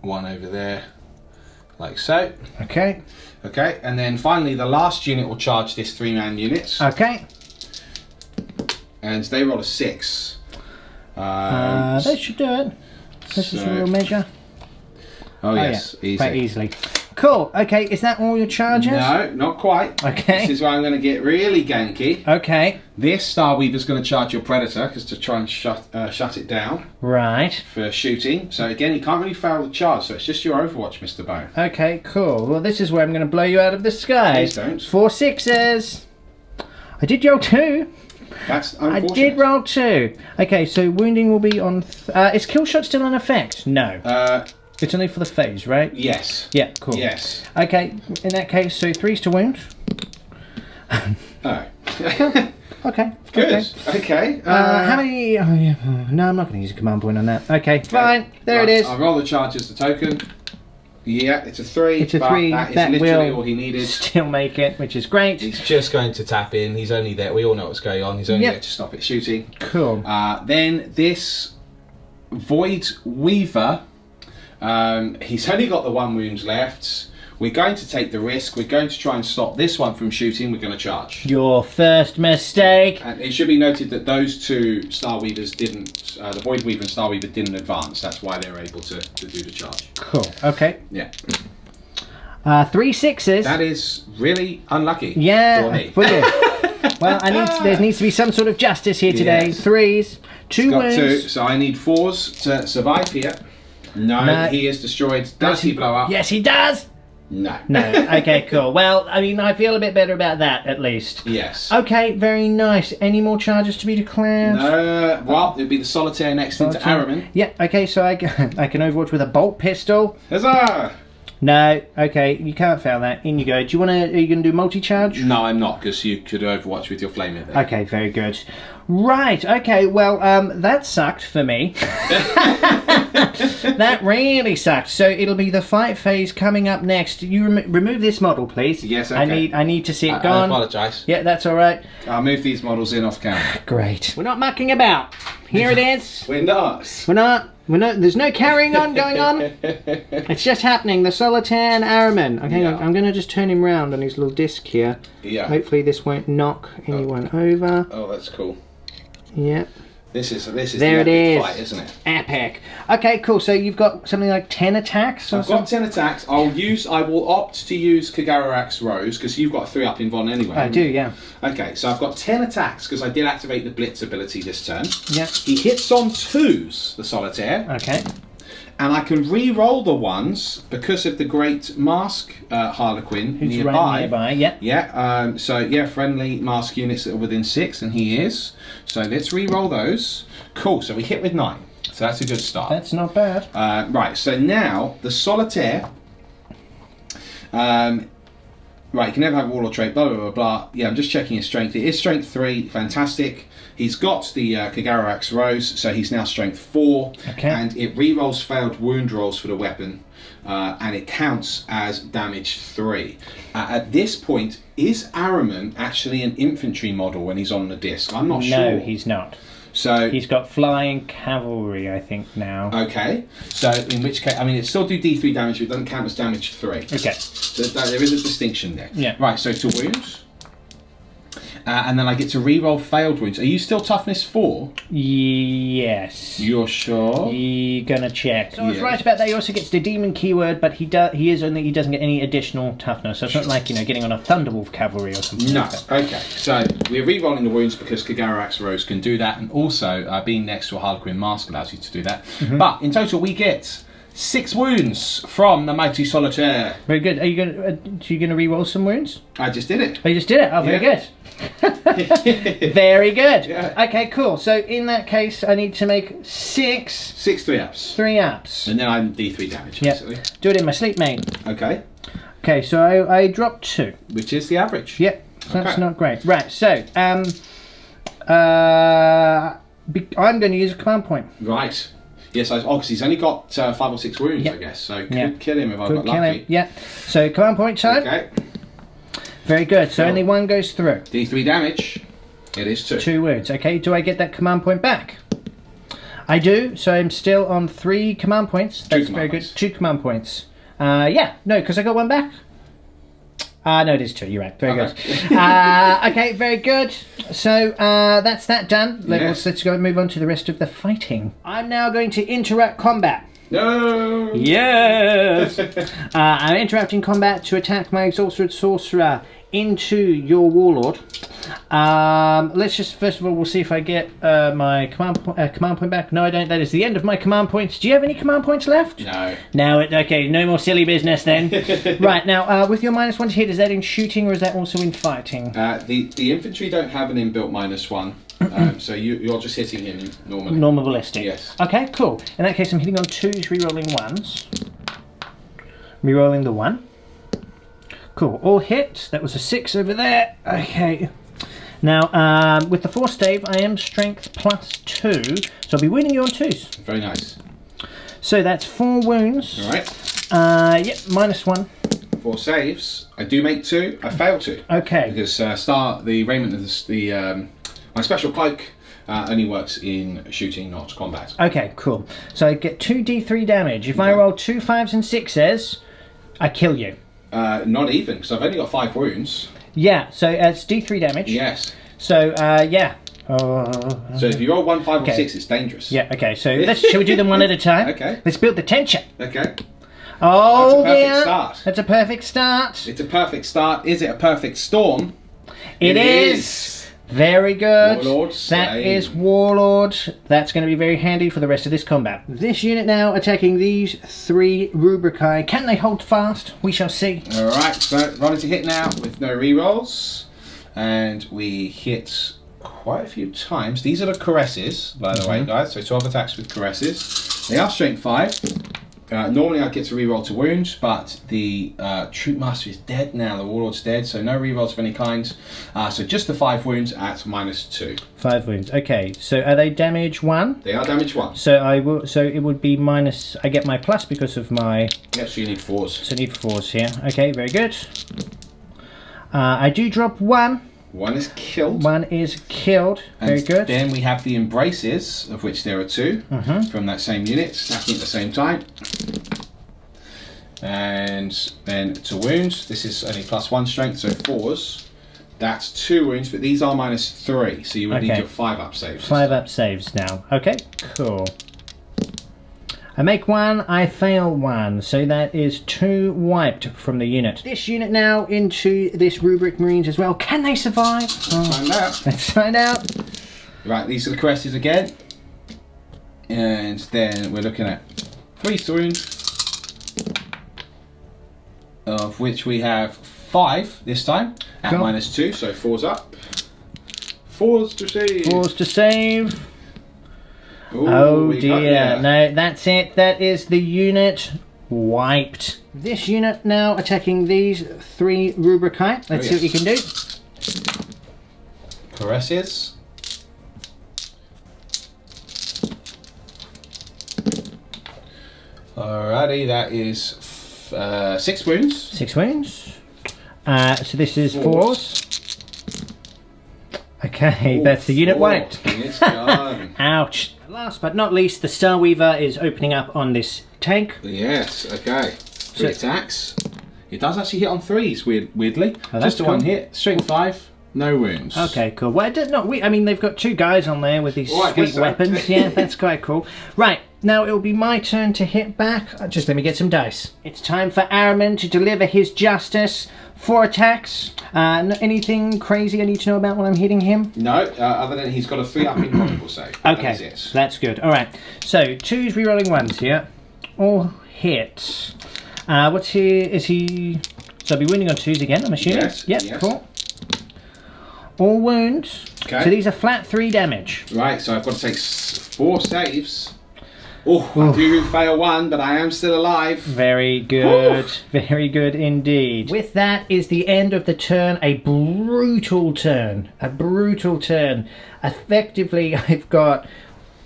1 over there, like so. Okay. Okay, and then finally the last unit will charge this 3-man unit, Okay. and they roll a 6. That should do it. This is a real measure. Oh yes, yeah. easy. Quite easily. Cool. Okay, is that all your charges? No, not quite. Okay. This is where I'm going to get really ganky. Okay. This Starweaver's going to charge your Predator, because to try and shut it down Right. for shooting. So again, you can't really fail the charge, so it's just your Overwatch, Mr. Bow. Okay, cool. Well, this is where I'm going to blow you out of the sky. Please don't. 4 6s. I did roll 2. That's unfortunate. I did roll 2. Okay, so wounding will be on... is kill shot still in effect? No. It's only for the phase, right? Yes. Yeah, cool. Yes. Okay, in that case, so 3s to wound. Oh. Okay. Good. Okay. How many... Oh, yeah. No, I'm not going to use a command point on that. Okay, fine. There it is. I'll roll the charge as the token. Yeah, it's a 3. It's a but 3. That is That literally will all he needed. still make it, which is great. He's just going to tap in. He's only there. We all know what's going on. He's only there to stop it shooting. Cool. Then this Void Weaver, he's only got the 1 wound left. We're going to take the risk. We're going to try and stop this one from shooting. We're going to charge. Your first mistake. And it should be noted that those 2 Starweavers didn't, the Void Weaver and Starweaver didn't advance. That's why they were able to do the charge. Cool. Okay. Yeah. 3 6s. That is really unlucky Yeah. for me. For you. Well, there needs to be some sort of justice here today. Yes. 3s. 2 Got wounds. 2, so I need 4s to survive here. No, he is destroyed. Does he blow up? Yes, he does. No. No. Okay, cool. Well, I mean, I feel a bit better about that, at least. Yes. Okay, very nice. Any more charges to be declared? Well, it'd be the Solitaire next into Ahriman. Yeah, okay, so I can Overwatch with a bolt pistol. Huzzah! No, okay, you can't fail that. In you go. Are you going to do multi-charge? No, I'm not, because you could Overwatch with your Flamer there. Okay, very good. Right, okay, well, that sucked for me. That really sucked. So it'll be the fight phase coming up next. You remove this model, please. Yes, okay. I need to see it I gone. apologise. Yeah, that's all right. I'll move these models in off camera. Great. We're not mucking about. Here it is. We're not. We're not. There's no carrying on going on. It's just happening. The Solitaire and Ahriman. Okay, Yeah. I'm going to just turn him round on his little disc here. Yeah. Hopefully this won't knock anyone over. Oh, that's cool. Yep. This is There the it epic is. fight, isn't it? Epic. Okay, cool. So you've got something like 10 attacks or I've got 10 attacks. I will opt to use Kagarak's Rose, because you've got 3 up in Von anyway. I do, yeah. Okay, so I've got 10 attacks, because I did activate the Blitz ability this turn. Yeah. He hits on 2s, the Solitaire, Okay. And I can re-roll the ones because of the Great Mask Harlequin Who's nearby. right nearby, yeah. Yeah, so yeah, friendly mask units that are within 6, and he is. So let's re-roll those. Cool, so we hit with 9. So that's a good start. That's not bad. Right, so now the Solitaire. Right, you can never have a warlord trait, blah, blah, blah, blah. Yeah, I'm just checking his strength. It is strength 3, fantastic. He's got the Kagarax Rose, so he's now strength 4. Okay. And it re-rolls failed wound rolls for the weapon, and it counts as damage 3. At this point, is Ahriman actually an infantry model when he's on the disc? I'm not sure. No, he's not. So He's got flying cavalry, I think, now. okay, so in which case, I mean, it still do D3 damage, but it doesn't count as damage 3. Okay. So there is a distinction there. Yeah. Right, so to wounds. And then I get to re-roll failed wounds. Are you still toughness 4? Yes. You're sure? You're gonna check. So I was Yes. right about that. He also gets the demon keyword, but he doesn't get any additional toughness. So it's not like getting on a Thunderwolf cavalry or something. No. Like that. Okay, so we're re-rolling the wounds because Kagarax Rose can do that, and also being next to a Harlequin Mask allows you to do that. Mm-hmm. But in total, we get 6 wounds from the Mighty Solitaire. Very good. Are you gonna re-roll some wounds? I just did it. Oh, you just did it. Oh, very Yeah. good. Very good. Yeah. Okay, cool. So in that case, I need to make 6 6 3-ups. 3-ups. And then I'm D3 damage, Yep. basically. Do it in my sleep, mate. Okay, Okay, so I dropped 2. which is the average. Yep, that's Okay. not great. Right, so I'm going to use a command point. Right. Yes, because he's only got 5 or 6 wounds, Yep. I guess. So could Yep. kill him if I Could got kill lucky. him. Yeah. So command point time. Okay. Very good. So Cool. only 1 goes through. D3 damage. It is 2. 2 wounds. Okay. Do I get that command point back? I do. So I'm still on 3 command points. That's command very points. good. 2 command points. Yeah. No, because I got 1 back. No, it is 2. You're right. Very Okay. good. Okay. Very good. So that's that done. Yes. Let's go and move on to the rest of the fighting. I'm now going to interrupt combat. No! Yes! I'm interrupting combat to attack my Exalted Sorcerer into your Warlord. Let's just, first of all, we'll see if I get my command point back. No, I don't. That is the end of my command points. Do you have any command points left? No. No, okay, no more silly business then. Right, now, with your -1 to hit, is that in shooting or is that also in fighting? The infantry don't have an inbuilt -1, so you're just hitting him normally. Normal ballistic. Yes. Okay, cool. In that case, I'm hitting on 2s, re-rolling 1s. Re-rolling the 1. Cool, all hit. That was a 6 over there. Okay. Now, with the force stave, I am strength +2, so I'll be wounding you on 2s. Very nice. So that's 4 wounds. All right. Yep, -1. 4 saves. I do make 2. I fail 2. Okay. Because the raiment of my special cloak only works in shooting, not combat. Okay, cool. So I get 2d3 damage. If I roll 2 5s and 6s, I kill you. Not even, because I've only got 5 wounds. Yeah, so it's d3 damage. Yes. So, yeah. So if you roll 1, 5, Okay. or 6, it's dangerous. Yeah, okay, so shall we do them one at a time? Okay. Let's build the tension. Okay. Oh, That's a perfect dear. start. That's a perfect start. It's a perfect start. Is it a perfect storm? It is. Very good. Warlord, That same. is Warlord. That's going to be very handy for the rest of this combat. This unit now attacking these 3 Rubrici. Can they hold fast? We shall see. Alright, so rolling to hit now with no rerolls. And we hit quite a few times. These are the caresses, by the way, guys. So 12 attacks with caresses. They are strength 5. Normally I get to reroll to wounds, but the Troop Master is dead now. The Warlord's dead, so no rerolls of any kind. So just the 5 wounds at -2. 5 wounds. Okay, so are they damage 1? They are damage 1. So so it would be minus. I get my plus because of my. Yep, so you need 4s. So need 4s here. Okay, very good. I do drop 1. 1 is killed. 1 is killed. Very And good. then we have the embraces, of which there are 2 from that same unit, stacking at the same time. And then to wounds, this is only +1 strength, so 4s. That's 2 wounds, but these are -3, so you would need Okay. your 5-up saves. 5-up saves now. Okay, cool. I make 1, I fail 1, so that is 2 wiped from the unit. This unit now into this Rubric Marines as well. Can they survive? Find out. Let's find out. Right, these are the caresses again. And then we're looking at 3 wound, of which we have 5 this time at Cool. -2, so 4's up. 4's to save. 4's to save. Ooh, Oh we got dear, ya. no, that's it. That is the unit wiped. This unit now attacking these 3 Rubricae. Let's see what you can do. Caresses. Alrighty, that is 6 wounds. 6 wounds. So this is 4s. Okay, Ooh, that's the unit 4. wiped. It's gone. Ouch. Last but not least, the Star Weaver is opening up on this tank. Yes, okay. 3 So- attacks. It does actually hit on 3s, weirdly. Oh, that's Just a cool. 1 hit. Strength 5, no wounds. Okay, cool. Well, I mean, they've got 2 guys on there with these Well, I sweet guess so. weapons. Yeah, that's quite cool. Right, now it'll be my turn to hit back. Just let me get some dice. It's time for Ahriman to deliver his justice. 4 attacks. Anything crazy I need to know about when I'm hitting him? No, other than he's got a 3 up impossible save. That is Okay, it. that's good. All right, so 2s rerolling 1s here. All hits. What's he? Is he? So I'll be wounding on 2s again, I'm assuming. Yes, Yep. yes. Cool. All wounds. Okay. So these are flat 3 damage. Right, so I've got to take 4 saves. Oh, I do fail 1, but I am still alive. Very good. Very good indeed. With that is the end of the turn. A brutal turn. A brutal turn. Effectively, I've got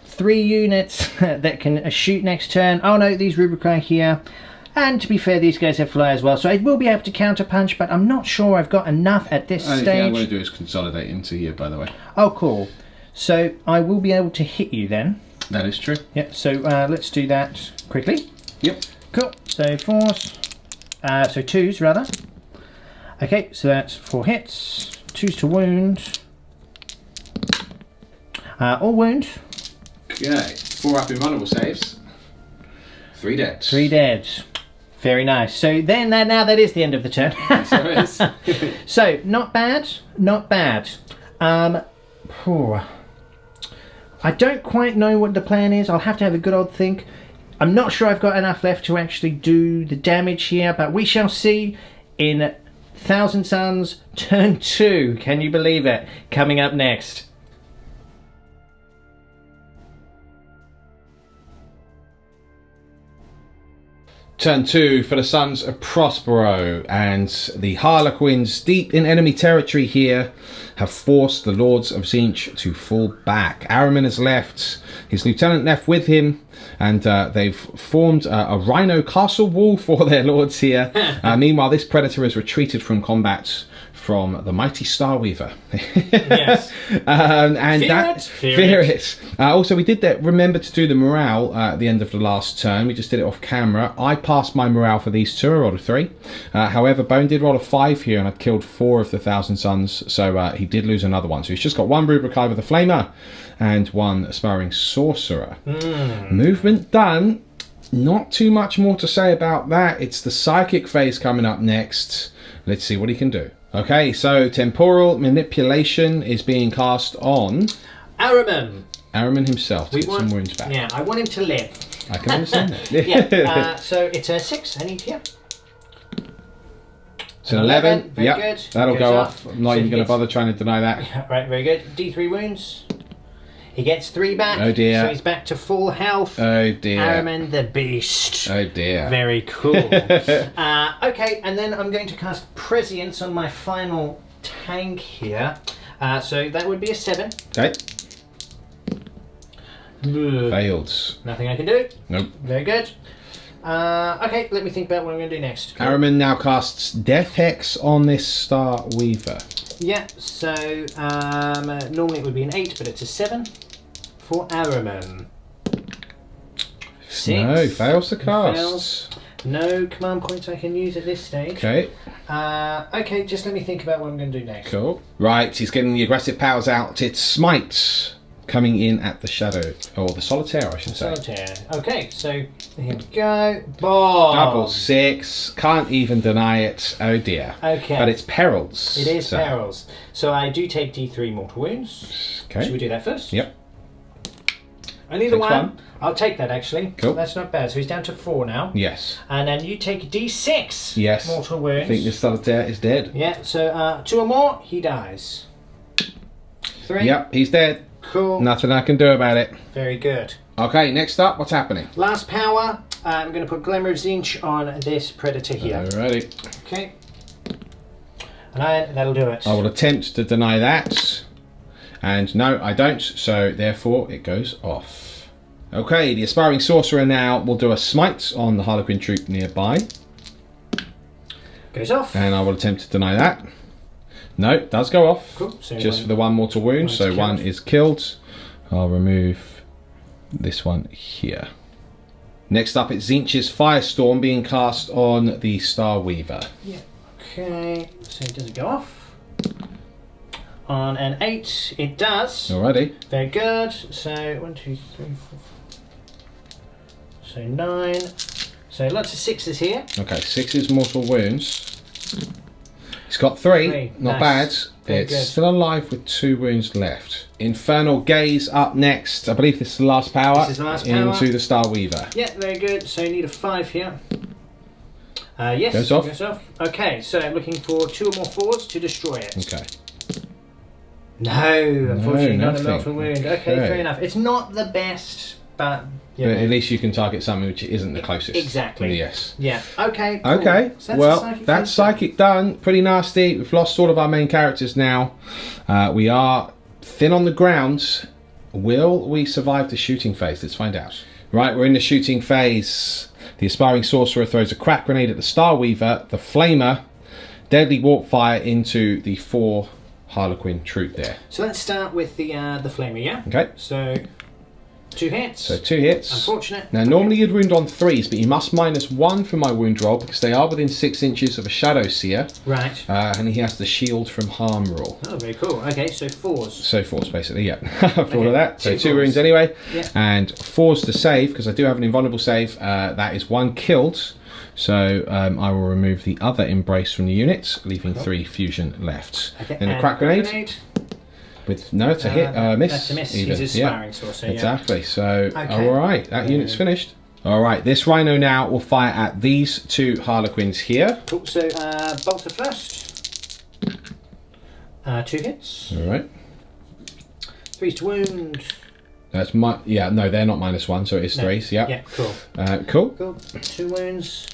3 units that can shoot next turn. Oh no, these Rubricae here. And to be fair, these guys have fly as well, so I will be able to counter punch, but I'm not sure I've got enough at this The only thing I'm going stage. to do is consolidate into here, by the way. Oh, cool. So I will be able to hit you then. That is true. Yep, so let's do that quickly. Yep. Cool. So 4s. So 2s, rather. Okay, so that's 4 hits. 2s to wound. All wound. Okay. 4 up invulnerable saves. 3 dead. 3 dead. Very nice. So then, now that is the end of the turn. So it is. So, not bad. Not bad. Phew. I don't quite know what the plan is. I'll have to have a good old think. I'm not sure I've got enough left to actually do the damage here, but we shall see in Thousand Suns Turn 2. Can you believe it? Coming up next. Turn 2 for the Sons of Prospero, and the Harlequins, deep in enemy territory here, have forced the Lords of Tzeentch to fall back. Ahriman has left, his lieutenant left with him, and they've formed a rhino castle wall for their lords here. Meanwhile, this predator has retreated from combat from the mighty Starweaver. Yes. And Fear it. Also, we did that. Remember to do the morale at the end of the last turn. We just did it off camera. I passed my morale for these 2. I rolled a 3. However, Bone did roll a 5 here, and I'd killed 4 of the Thousand Sons, so he did lose another one. So he's just got 1 Rubricae with a Flamer and 1 Aspiring Sorcerer. Movement done. Not too much more to say about that. It's the Psychic phase coming up next. Let's see what he can do. Okay, so Temporal Manipulation is being cast on Ahriman. Ahriman himself to get some wounds back. Yeah, I want him to live. I can understand that. Yeah. So it's a 6. I need here. It's an 11. Very Yep, good. that'll Goes go up. off. I'm not So even he going to gets- bother trying to deny that. Right, very good. D3 wounds. He gets 3 back. Oh dear. So he's back to full health. Oh dear. Ahriman the Beast. Oh dear. Very cool. Okay, and then I'm going to cast Prescience on my final tank here. So that would be a 7. Okay, Ugh. failed. Nothing I can do. Nope. Very good. Okay, let me think about what I'm going to do next. Ahriman now casts Death Hex on this Star Weaver. Yeah, so normally it would be an 8, but it's a 7 for Ahriman. 6. No, fails to cast. Fails. No command points I can use at this stage. Okay, Okay, just let me think about what I'm going to do next. cool. Right, he's getting the aggressive powers out. It's Smite coming in at the Shadow, or the Solitaire, I should say. Solitaire. Okay, so here we go. Bomb. Double 6, can't even deny it. Oh dear. Okay. But it's perils. It is so- perils. So I do take D3 mortal wounds. Okay. Should we do that first? Yep. Only the Takes one. I'll take that actually. Cool. That's not bad. So he's down to 4 now. Yes. And then you take D6. Yes. Mortal wounds. I think this solitaire is dead. Yeah. So 2 or more, he dies. 3. Yep, he's dead. Cool. Nothing I can do about it. Very good. Okay, next up, what's happening? Last power. I'm going to put Glamour of Zinch on this predator here. Alrighty. Okay. And that'll do it. I will attempt to deny that. And no, I don't. So therefore, it goes off. Okay, the Aspiring Sorcerer now will do a smite on the Harlequin troop nearby. Goes off. And I will attempt to deny that. No, it does go off. Cool. So Just for the 1 mortal wound. So 1 is killed. I'll remove this one here. Next up, it's Zinch's Firestorm being cast on the Star Weaver. Yeah. Okay. So does it go off? On an 8, it does. Alrighty. Very good. So 1, 2, 3, 4. So 9. So lots of 6s here. Okay, 6 is mortal wounds. He's got 3. Not Nice. bad. Very It's good. still alive with 2 wounds left. Infernal Gaze up next. I believe this is the last power. This is the last power. Into the Star Weaver. Yeah, very good. So you need a 5 here. Yes. Goes off. Goes off. Okay, so I'm looking for 2 or more 4s to destroy it. Okay. No, unfortunately, not a nothing. mortal wound. Okay, Okay. fair enough. It's not the best, but you But know. at least you can target something which isn't the closest. Exactly. Yes. Yeah. Okay. Cool. Okay, So well, that's psychic done. Pretty nasty. We've lost all of our main characters now. We are thin on the ground. Will we survive the shooting phase? Let's find out. Right, we're in the shooting phase. The Aspiring Sorcerer throws a crack grenade at the Star Weaver. The Flamer, deadly warp fire into the 4 Harlequin troop there. So let's start with the flamer, yeah? Okay, So 2 hits. so 2 hits. Unfortunate. Now, normally you'd wound on 3s, but you must minus 1 from my wound roll because they are within 6 inches of a Shadow Seer. Right. And he has the shield from harm rule. Oh, very cool. Okay, so 4s. So 4s basically, yeah. For all of that. So 2 4s. wounds anyway. Yeah. And 4s to save, because I do have an invulnerable save. That is 1 killed. So I will remove the other embrace from the unit, leaving 3 fusion left. Okay. Then the and crack grenade. With no, it's a hit, miss. That's a miss. Even. He's a sparring sorcerer, yeah. Exactly. So Okay. alright, that unit's finished. Alright, this Rhino now will fire at these 2 Harlequins here. Cool. So bolter first. 2 hits. Alright. 3's to wound. That's no, they're not minus 1, so it is No. 3s, yeah. Yeah, cool. Cool. Cool. 2 wounds.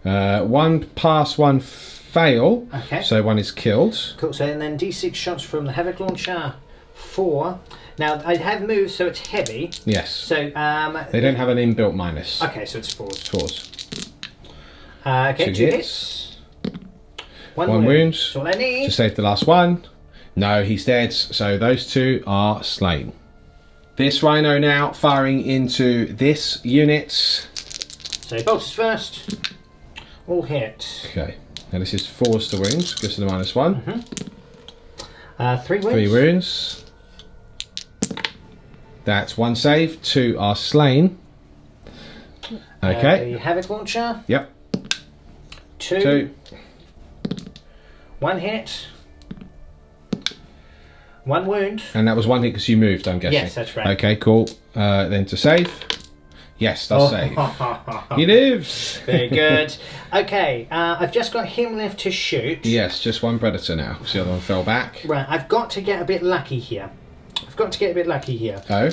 1 pass, 1 fail. Okay. So 1 is killed. Cool. So and then D6 shots from the Havoc Launcher. 4. Now I have moved, so it's heavy. Yes. So They don't have an inbuilt minus. Okay, so it's 4s. 4s. Okay, 2 2 hits. hits. 1 1 wound. wound. That's all I need. To save the last one. No, he's dead. So those 2 are slain. This Rhino now firing into this unit. So bolters first. All hit. Okay. Now this is 4s to wounds because of the minus 1. 3 wounds. 3 wounds. That's 1 save. 2 are slain. Okay. The Havoc Launcher. Yep. 2. 2. 1 hit. 1 wound. And that was 1 hit because you moved, I'm guessing. Yes, that's right. Okay, cool. Then to save. Yes, does save. He lives. Very good. Okay, I've just got him left to shoot. Yes, just 1 predator now. So the other one fell back. Right, I've got to get a bit lucky here. Oh.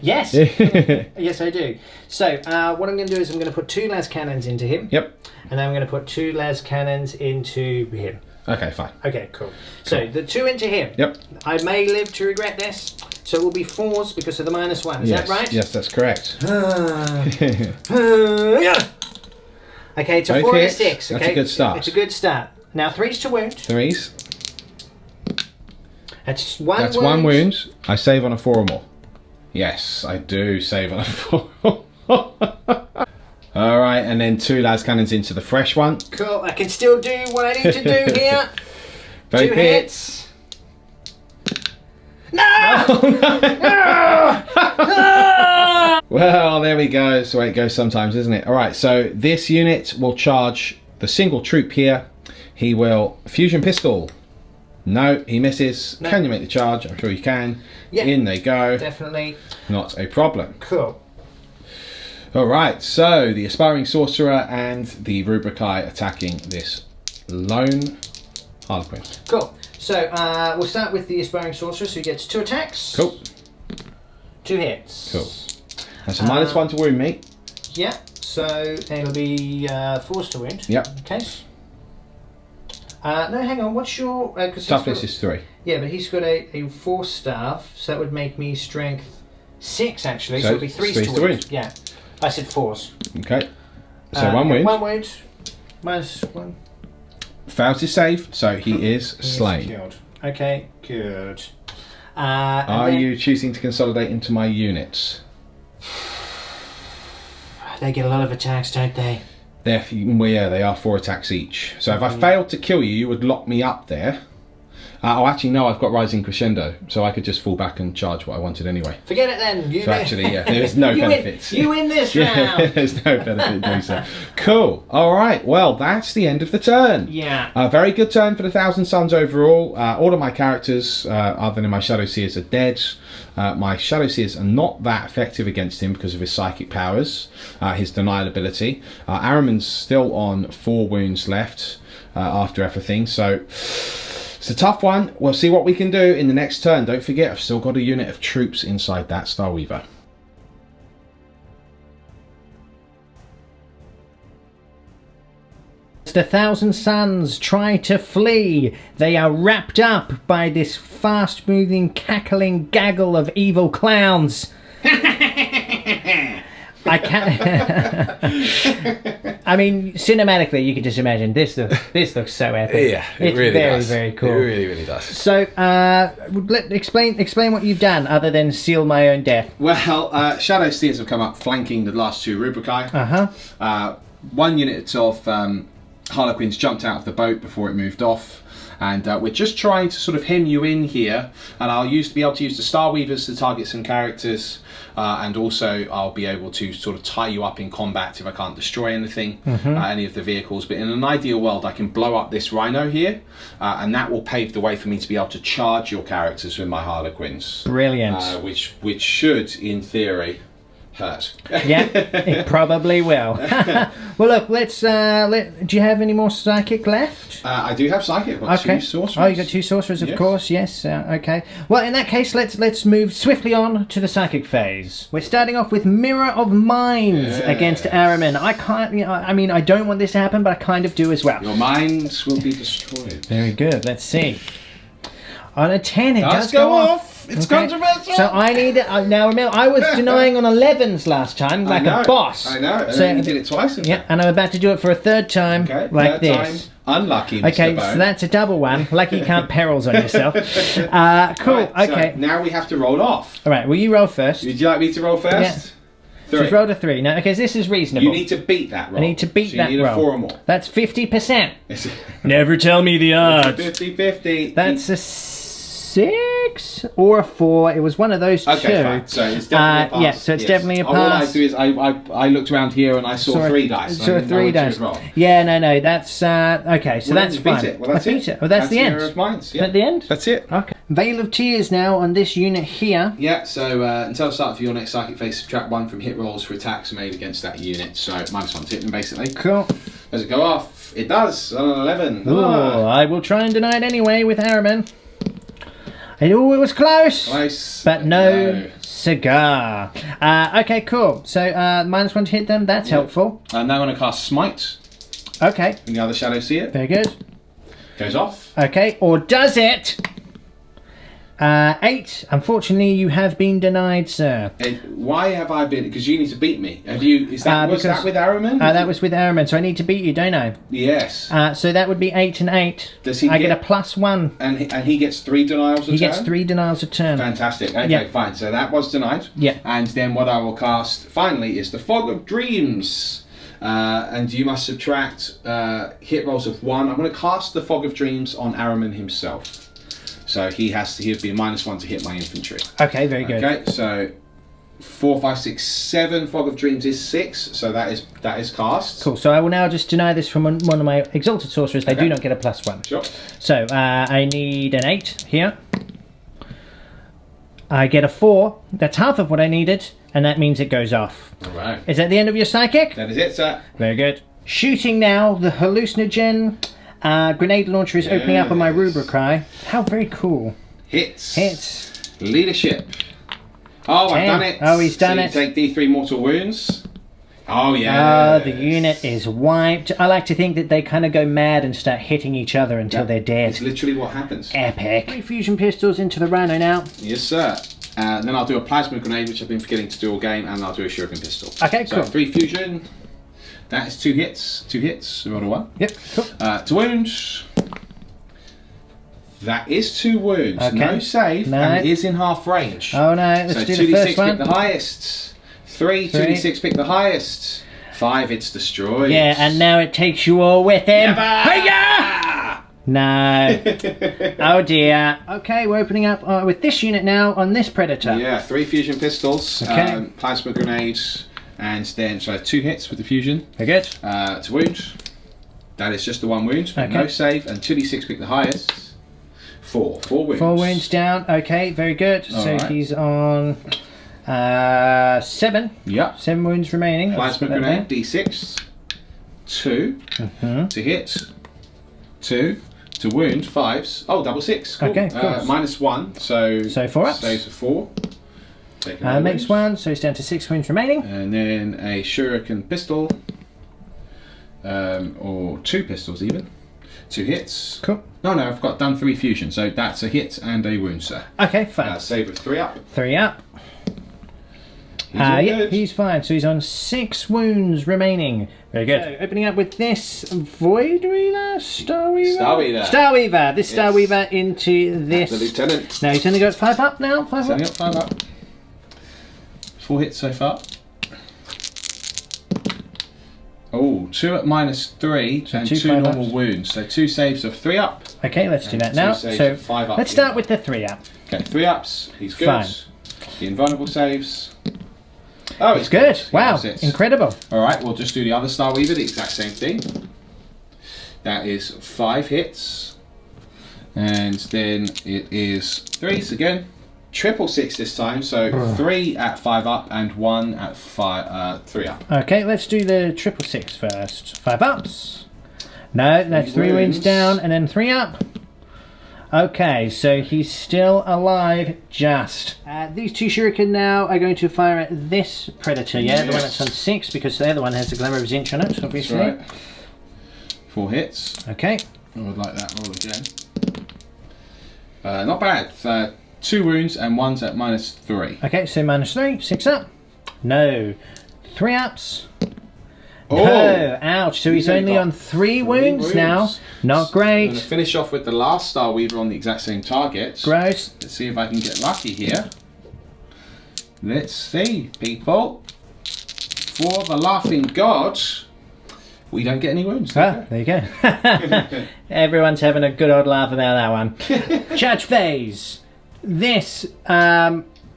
Yes. Yes, I do. So, what I'm going to do is I'm going to put 2 las cannons into him. Yep. And then I'm going to put 2 las cannons into him. Okay, fine. Okay, cool. So, the 2 into him. Yep. I may live to regret this. So it will be 4s because of the minus 1. Is Yes. that right? Yes, that's correct. Okay, it's a Both 4 and a hits. 6. Okay? That's a good start. It's a good start. Now 3's to wound. 3s. That's 1 That's wound. 1 wound. I save on a 4 or more. Yes, I do save on a 4. Alright, and then 2 las cannons into the fresh one. Cool. I can still do what I need to do here. Both 2 hits. No! Well, there we go. That's the way it goes sometimes, isn't it? Alright, so this unit will charge the single troop here. He will fusion pistol. No, he misses. No. Can you make the charge? I'm sure you can. Yeah. In they go. Definitely. Not a problem. Cool. Alright, so the Aspiring Sorcerer and the Rubricae attacking this lone Harlequin. Cool. So we'll start with the Aspiring Sorcerer, so he gets 2 attacks. Cool. 2 hits. Cool. That's a -1 to wound me. Yeah, so it'll be forced to wound. Yep. Okay. No, hang on, what's your... Toughness is 3. Yeah, but he's got a 4 staff, so that would make me strength 6 actually, so it'll be 3 to wound. Yeah, I said 4s. Okay. So 1 wound. 1 wound. -1. Fails his save, so he is slain. Killed. Okay, good. Are you choosing to consolidate into my units? They get a lot of attacks, don't they? Well, yeah, they are 4 attacks each. So if I failed to kill you, you would lock me up there. Oh, actually, no, I've got Rising Crescendo, so I could just fall back and charge what I wanted anyway. Forget it then. So actually, yeah, there is no benefits. You win this round. There's no benefit in doing so. Cool. All right. Well, that's the end of the turn. Yeah. A very good turn for the Thousand Suns overall. All of my characters, other than my Shadow Seers, are dead. My Shadow Seers are not that effective against him because of his psychic powers, his denial ability. Ahriman's still on 4 wounds left after everything, so it's a tough one. We'll see what we can do in the next turn. Don't forget, I've still got a unit of troops inside that Starweaver. The Thousand Suns try to flee. They are wrapped up by this fast-moving, cackling gaggle of evil clowns. I can't. I mean, cinematically, you can just imagine this. This looks so epic. Yeah, it's really very, does. very cool. It really, really does. So, explain what you've done, other than seal my own death. Well, Shadow Seers have come up flanking the last 2 Rubricae. 1 unit of Harlequins jumped out of the boat before it moved off, and we're just trying to sort of hem you in here, and I'll be able to use the Starweavers to target some characters, and also I'll be able to sort of tie you up in combat if I can't destroy anything, any of the vehicles. But in an ideal world, I can blow up this Rhino here, and that will pave the way for me to be able to charge your characters with my Harlequins. Brilliant. Which should, in theory, hurt. Yeah, it probably will. Well, look, do you have any more psychic left? I do have psychic. I've got 2 sorcerers. Oh, you got 2 sorcerers, of course. Yes. Okay. Well, in that case, let's move swiftly on to the psychic phase. We're starting off with Mirror of Minds against Ahriman. I can't. I mean, I don't want this to happen, but I kind of do as well. Your minds will be destroyed. Very good. Let's see. On a 10, it does go off. It's controversial. So I need now. Remember, I was denying on 11s last time, like a boss. I know. And So then you did it twice. yeah, and I'm about to do it for a 3rd time, like third this. Time. Unlucky. Mr. Okay, Bone. so that's a double one. Lucky you can't perils on yourself. Cool. Right, Okay. So now we have to roll off. All right. Will you roll first? Would you like me to roll first? Yeah. 3. She's rolled a 3. Now, okay, this is reasonable. You need to beat that roll. I need to beat so that you need roll. a 4 or more. That's 50%. It's Never tell me the odds. 50-50. That's a 6 or a 4. It was one of those 2. Okay, fine. So it's definitely a pass. Yeah, so it's definitely a pass. All I do is I looked around here and I saw 3 dice. Saw 3 dice. Yeah, no, that's okay. So Well, that's you beat fine. it. Well, that's it. Well, that's the end. Mirror of Minds. Yeah. At the end. That's it. Okay. Veil of Tears now on this unit here. Yeah, so until the start of your next psychic phase, subtract 1 from hit rolls for attacks made against that unit. So -1 to hit them, basically. Cool. Does it go off? It does, on an 11. Ooh, I will try and deny it anyway with Ahriman. It was close. Nice. But no cigar. Okay, cool. So -1 to hit them, that's helpful. I'm now going to cast Smite. Okay. And the other Shadow Seer. Very good. Goes off. Okay, or does it? 8. Unfortunately, you have been denied, sir. Why have I been? Because you need to beat me. Have you? Was that with Ahriman? That was with Ahriman, so I need to beat you, don't I? Yes. So that would be 8 and 8. Does he I get a +1. And he gets 3 denials a turn? He gets 3 denials a turn. Fantastic. Okay, Yeah. fine. So that was denied. Yeah. And then what I will cast finally is the Fog of Dreams. And you must subtract hit rolls of 1. I'm going to cast the Fog of Dreams on Ahriman himself. So he'd be -1 to hit my infantry. Okay, very good. Okay, so 4, 5, 6, 7. Fog of Dreams is 6, so that is cast. Cool. So I will now just deny this from one of my Exalted Sorcerers. They Okay. do not get a +1. Sure. So I need an 8 here. I get a 4. That's half of what I needed, and that means it goes off. All right. Is that the end of your psychic? That is it, sir. Very good. Shooting now. The hallucinogen grenade launcher is opening up on my Rubricry. How very cool. Hits. Hits. Leadership. Oh, I've done it. Oh, he's done so it. You take D3 mortal wounds. Oh, yeah. The unit is wiped. I like to think that they kind of go mad and start hitting each other until they're dead. It's literally what happens. Epic. 3 fusion pistols into the Rhino now. Yes, sir. Then I'll do a plasma grenade, which I've been forgetting to do all game, and I'll do a shuriken pistol. Okay, so cool. 3 fusion. That is 2 hits. 2 hits. Roll a 1. Yep, cool. To wound. That is 2 wounds. Okay. No save, No. and it is in half range. Oh no, let's so do 2d6 the first one. pick the highest. 3, 2d6 pick the highest. 5, it's destroyed. Yeah, and now it takes you all with him. Hiya! No. Oh dear. Okay, we're opening up with this unit now on this Predator. Yeah, 3 fusion pistols, Okay. plasma grenades, and then 2 hits with the fusion. Very good. To wound. That is just the 1 wound, but Okay. no save, and 2d6 pick the highest. 4 wounds. 4 wounds down. Okay, very good. So Alright. he's on 7. Yep. 7 wounds remaining. Let's Plasma put that grenade, d6. 2 to hit. 2 to wound. 5s. Oh, double 6. Cool. Okay, cool. -1. So 4 ups. Saves for 4. Take there. another Makes wound. 1, so he's down to 6 wounds remaining. And then a shuriken pistol. Or 2 pistols even. 2 hits. Cool. No, I've got done 3 fusion, so that's a hit and a wound, sir. Okay, fine. Save of 3 up. 3 up. He's all Yeah, good. he's fine. So he's on 6 wounds remaining. Very good. So, opening up with this Void Wheeler? Starweaver? Starweaver. Starweaver. This Yes. Starweaver into this. The lieutenant. Now he's only got 5 up now? 5 He's up? only got 5 up. 4 hits so far. Oh, 2 at -3 So and 2 2 5 normal ups. wounds. So 2 saves of 3 up. Okay, let's do And that 2 now. saves So of 5 up. let's start with the 3 up. Okay, 3 ups. He's good. Fine. The invulnerable saves. Oh, It's good. Wow, He loves it. incredible. Alright, we'll just do the other Starweaver, the exact same thing. That is 5 hits. And then it is 3s again. Triple 6 this time, so 3 at 5 up and 1 at 3 up. Okay, let's do the 666 first. 5 ups. No, that's 3 wounds wounds. down and then 3 up. Okay, so he's still alive, just. These 2 shuriken now are going to fire at this Predator, yeah? The one that's on 6, because the other one has the Glamour of Zinch on it, obviously. That's right. 4 hits. Okay. I would like that roll again. Not bad. 2 wounds and 1's at -3. Okay, so -3, 6 up. No. 3 ups. Oh! No, ouch. So he's He's only only got on 3 wounds wounds. now. Not I'm great. going to finish off with the last Starweaver on the exact same target. Gross. Let's see if I can get lucky here. Let's see, people. For the laughing god, we don't get any wounds. Ah, there you go. Everyone's having a good old laugh about that one. Charge phase. This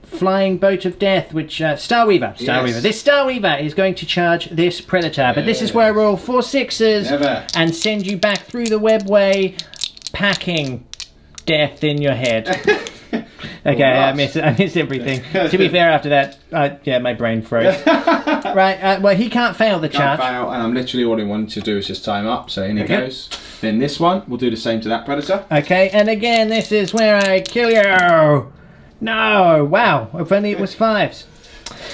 flying boat of death, which Starweaver. Yes. This Starweaver is going to charge this Predator, but this is where I roll 4 6s Never. and send you back through the webway, packing death in your head. Okay, I missed everything. To be fair, after that, yeah, my brain froze. Right, well, he can't fail the charge. Can't fail, and I'm literally all I wanted to do is just time up, so in it Okay. goes. Then this one, we'll do the same to that Predator. Okay, and again, this is where I kill you. No, wow, if only it was 5s.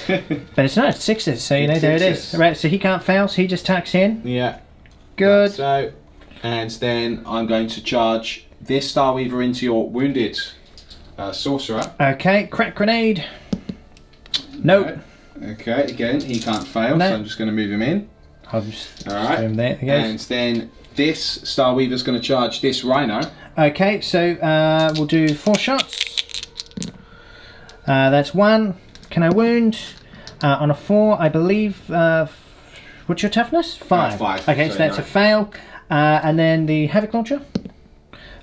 But it's not, it's 6s, so you know, It's there it is. 6s. Right, so he can't fail, so he just tacks in. Yeah. Good. So, and then I'm going to charge this Starweaver into your wounded sorcerer. Okay, crack grenade. Nope. Okay, again, he can't fail, No. so I'm just going to move him in. I'll just Alright. throw him there, I And guess. then this Starweaver's going to charge this Rhino. Okay, so we'll do 4 shots. That's 1. Can I wound? On a 4, I believe. What's your toughness? 5. 5. Okay, so that's a fail. And then the Havoc Launcher.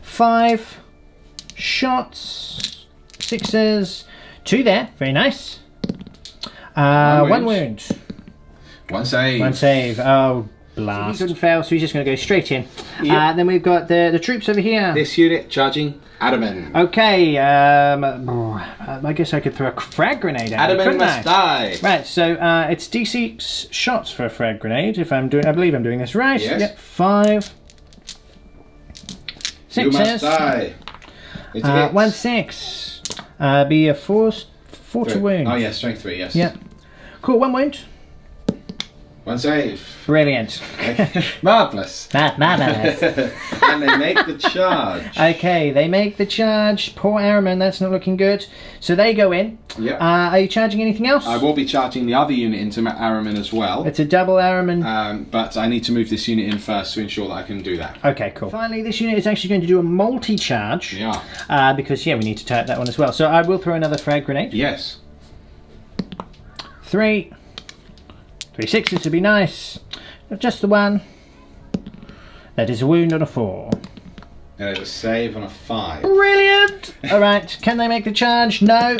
5 shots. 6s. 2 there. Very nice. One wound. One save. One save. Oh, blast. He couldn't fail, so he's just going to go straight in. Yep. Then we've got the troops over here. This unit charging Ahriman. Okay, I guess I could throw a frag grenade at him, Ahriman must die. Right, so it's D6 shots for a frag grenade. If I believe I'm doing this right. Yes. Yep. 5. 6 you must die. 1 6. Be a 4 to wound. Oh yeah, strength 3. Yes. Yep. Cool. 1 wound. One save. Brilliant. Marvellous. Marvellous. And they make the charge. Okay, they make the charge. Poor Ahriman, that's not looking good. So they go in. Yep. Are you charging anything else? I will be charging the other unit into Ahriman as well. It's a double Ahriman. But I need to move this unit in first to ensure that I can do that. Okay, cool. Finally, this unit is actually going to do a multi-charge. Yeah. Because, we need to type that one as well. So I will throw another frag grenade. Yes. 3 6s to be nice. Just the one. That is a wound on a 4. And it's a save on a 5. Brilliant! Alright, can they make the charge? No.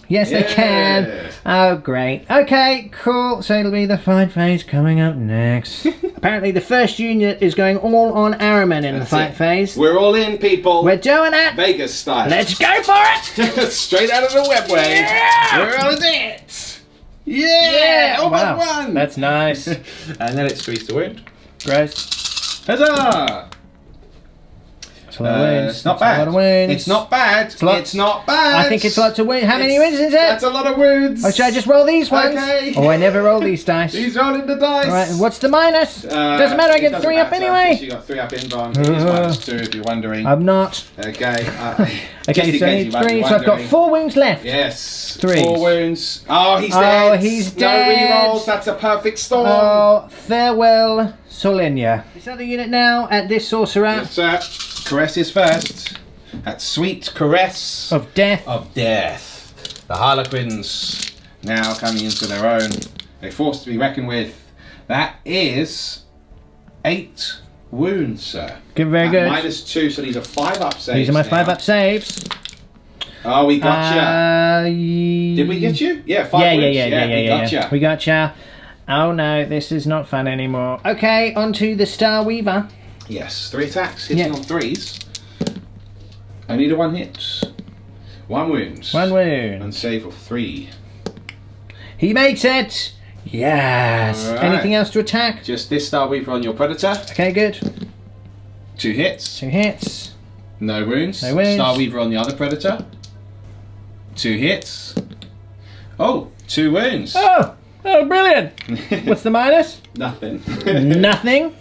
Yes, they can. Oh, great. Okay, cool. So it'll be the fight phase coming up next. Apparently the first unit is going all on Ahriman in the fight phase. We're all in, people. We're doing it. Vegas style. Let's go for it! Straight out of the Webway. Yeah! We're on it. Yeah! Oh, wow. one! That's nice. And then it squeezed the wound. Gross. Huzzah! It's a lot of wounds. It's not bad. A lot of wounds. It's not bad. It's not bad. I think it's lots of wounds. How many wounds is it? That's a lot of wounds. Oh, should I just roll these ones? Okay. Oh, I never roll these dice. He's rolling the dice. All right, and what's the minus? Doesn't matter, I get 3 up anyway. You got 3 up in, but it's minus 2 if you're wondering. I'm not. Okay. Okay, so I need 3, so I've got 4 wounds left. Yes. 3. 4 wounds. Oh, he's dead. Oh, he's dead. No rerolls. That's a perfect storm. Oh, farewell, Solinia. This other unit now at this sorcerer. Yes, sir. Caress is first. That sweet caress Of death. of death. The Harlequins now coming into their own. They're forced to be reckoned with. That is 8 wounds, sir. Good, very good. Minus 2, so these are 5 up saves. These are my now. 5 up saves. Oh, we got you. Did we get you? Yeah, 5 wounds. Yeah. We got you. Oh no, this is not fun anymore. Okay, on to the Star Weaver. Yes, 3 attacks, hitting on 3s. Only the 1 hit. 1 wound. 1 wound. And save of 3. He makes it! Yes! Right. Anything else to attack? Just this Star Weaver on your Predator. Okay, good. 2 hits. 2 hits. No wounds. No wounds. Star Weaver on the other Predator. 2 hits. Oh, 2 wounds. Oh! Oh, brilliant! What's the minus? Nothing. Nothing.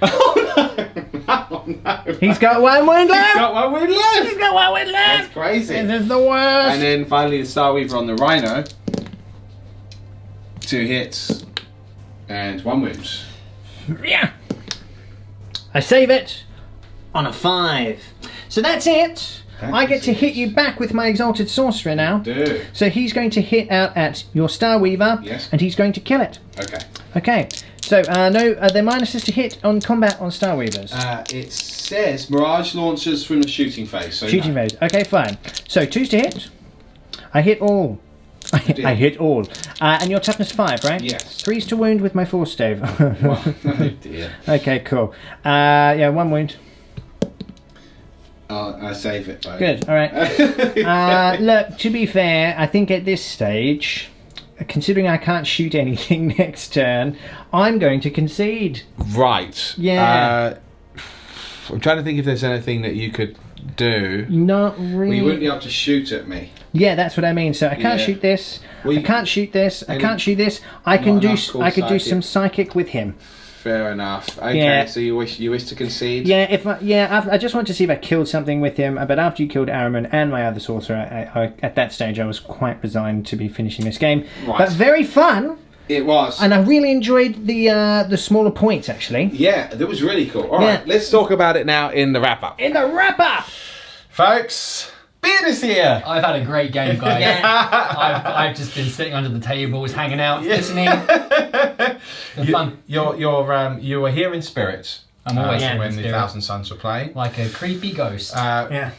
Oh no! Oh no! He's got 1 wound left! He's got 1 wound left! He's got 1 wound left! That's crazy. This is the worst! And then finally the Star Weaver on the Rhino. 2 hits. And 1 wound. Yeah. I save it on a 5. So that's it. I get to hit you back with my Exalted Sorcerer now. Do. So he's going to hit out at your Star Weaver. Yes. And he's going to kill it. Okay. Okay. So, no, are there minuses to hit on combat on Star Weavers? It says Mirage launchers from the shooting phase. So Shooting phase. Okay, fine. So, 2s to hit. I hit all. I hit all. And your toughness 5, right? Yes. 3s to wound with my force stave. Oh dear. Okay, cool. Yeah, 1 wound. I save it though. Good, alright. Look, to be fair, I think at this stage, considering I can't shoot anything next turn, I'm going to concede. Right. Yeah. I'm trying to think if there's anything that you could do. Not really. Well, you wouldn't be able to shoot at me. Yeah, that's what I mean. So I can't shoot this. Well, I can't shoot this. I can't shoot this. I can do. I could do psychic. some psychic with him. Fair enough. Okay, Yeah. so you wish to concede? Yeah, I just want to see if I killed something with him. But after you killed Ahriman and my other sorcerer, at that stage I was quite resigned to be finishing this game. Right. But very fun, It was. and I really enjoyed the smaller points actually. Yeah, that was really cool. All right, let's talk about it now in the wrap up. In the wrap up, Folks, Beard is here. I've had a great game, guys. I've just been sitting under the tables, hanging out, listening. Fun. You were here in spirit. I'm always here in when the spirit. Thousand Suns were playing. Like a creepy ghost. yeah.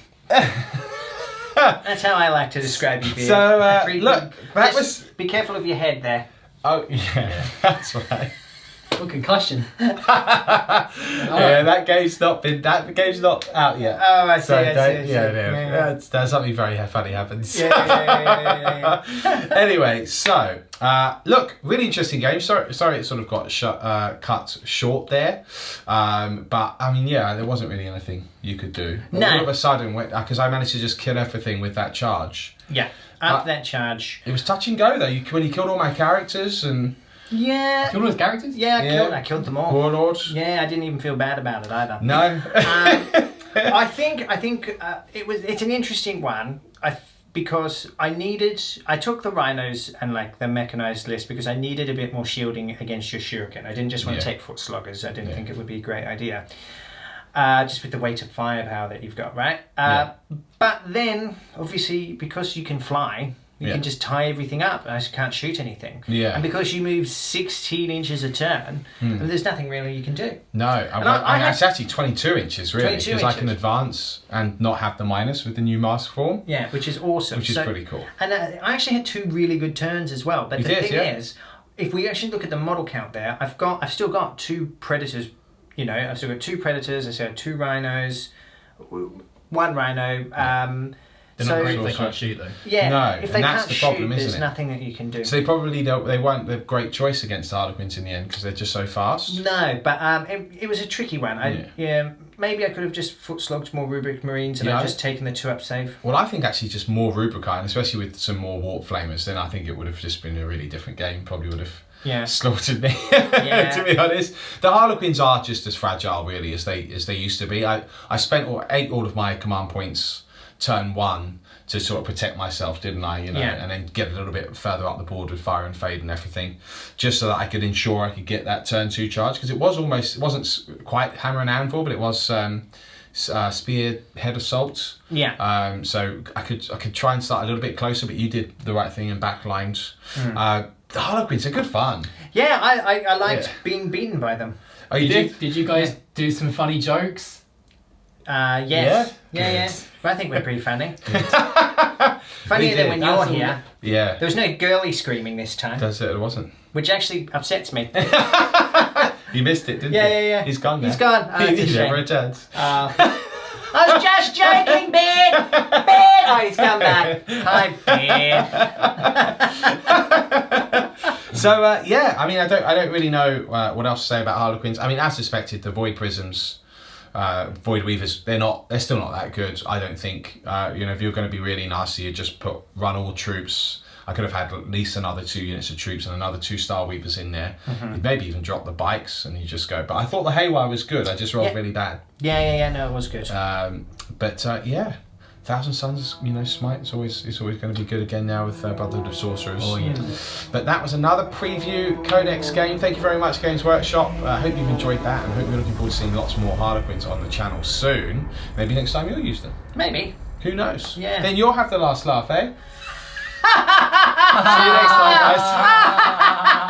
That's how I like to describe you, Beard. So, look, that was... Be careful of your head there. Oh, yeah, that's right. Oh, concussion. Yeah, that game's not out yet. Oh, I see, So I see. that's something very funny happens. Yeah. Anyway, so look, really interesting game. Sorry, it sort of got cut short there, but I mean, yeah, there wasn't really anything you could do. No. All of a sudden, because I managed to just kill everything with that charge. Yeah, after that charge. It was touch and go though. When you killed all my characters and Yeah. Killed all his characters? Yeah, I killed them all. Warlords. Yeah, I didn't even feel bad about it either. No. I think it's an interesting one. Because I took the rhinos and like the mechanized list because I needed a bit more shielding against your shuriken. I didn't just want to take foot sloggers. I didn't think it would be a great idea. Just with the weight of firepower that you've got, right? But then, obviously, because you can fly, you can just tie everything up and I just can't shoot anything. Yeah. And because you move 16 inches a turn, there's nothing really you can do. No, it's actually 22 inches really, 22 because I can advance and not have the minus with the new mask form. Yeah, which is awesome. Which is pretty cool. And I actually had 2 really good turns as well. But the thing is, if we actually look at the model count there, I've still got 2 predators. You know, I've still got 2 predators. I still have 2 rhinos, 1 rhino. They're not great if they can't shoot though. Yeah, no, if they that's can't the problem, shoot, isn't there's it? nothing that you can do. So they weren't the great choice against the Harlequins in the end because they're just so fast. No, but it was a tricky one. Maybe I could have just foot slogged more Rubric Marines and I'd just taken the 2-up save. Well, I think actually just more Rubricite, and especially with some more Warp Flamers, then I think it would have just been a really different game. Probably would have slaughtered me. To be honest, the Harlequins are just as fragile really as they used to be. I spent all of my command points turn 1 to sort of protect myself, didn't I? You know, and then get a little bit further up the board with fire and fade and everything, just so that I could ensure I could get that turn 2 charge, because it wasn't quite hammer and anvil, but it was spear head assault. Yeah. So I could try and start a little bit closer, but you did the right thing and backlined. The Harlequins are good fun. Yeah, I liked being beaten by them. Oh, you did? Did you guys do some funny jokes? Yes. Yeah. But I think we're pretty funny. Funnier than when you're here. Yeah. There was no girly screaming this time. It wasn't. Which actually upsets me. You missed it, didn't you? Yeah. He's gon now. He's gone. Oh, He never a chance. I was just joking, Ben! Ben! Oh, he's come back. Hi, Ben. So, I mean, I don't really know what else to say about Harlequins. I mean, as suspected, the Void Prisms, Void Weavers, they're still not that good, I don't think. If you're going to be really nasty, you just run all troops. I could have had at least another 2 units of troops and another 2 Star Weavers in there. You'd maybe even drop the bikes and you just go. But I thought the Haywire was good. I just rolled really bad. Yeah. No, it was good. Thousand Suns, Smite is always going to be good again now with Brotherhood of Sorcerers. Oh yeah. But that was another preview Codex game. Thank you very much, Games Workshop. I hope you've enjoyed that, and hope you're looking forward to seeing lots more Harlequins on the channel soon. Maybe next time you'll use them. Maybe. Who knows? Yeah. Then you'll have the last laugh, eh? See you next time, guys.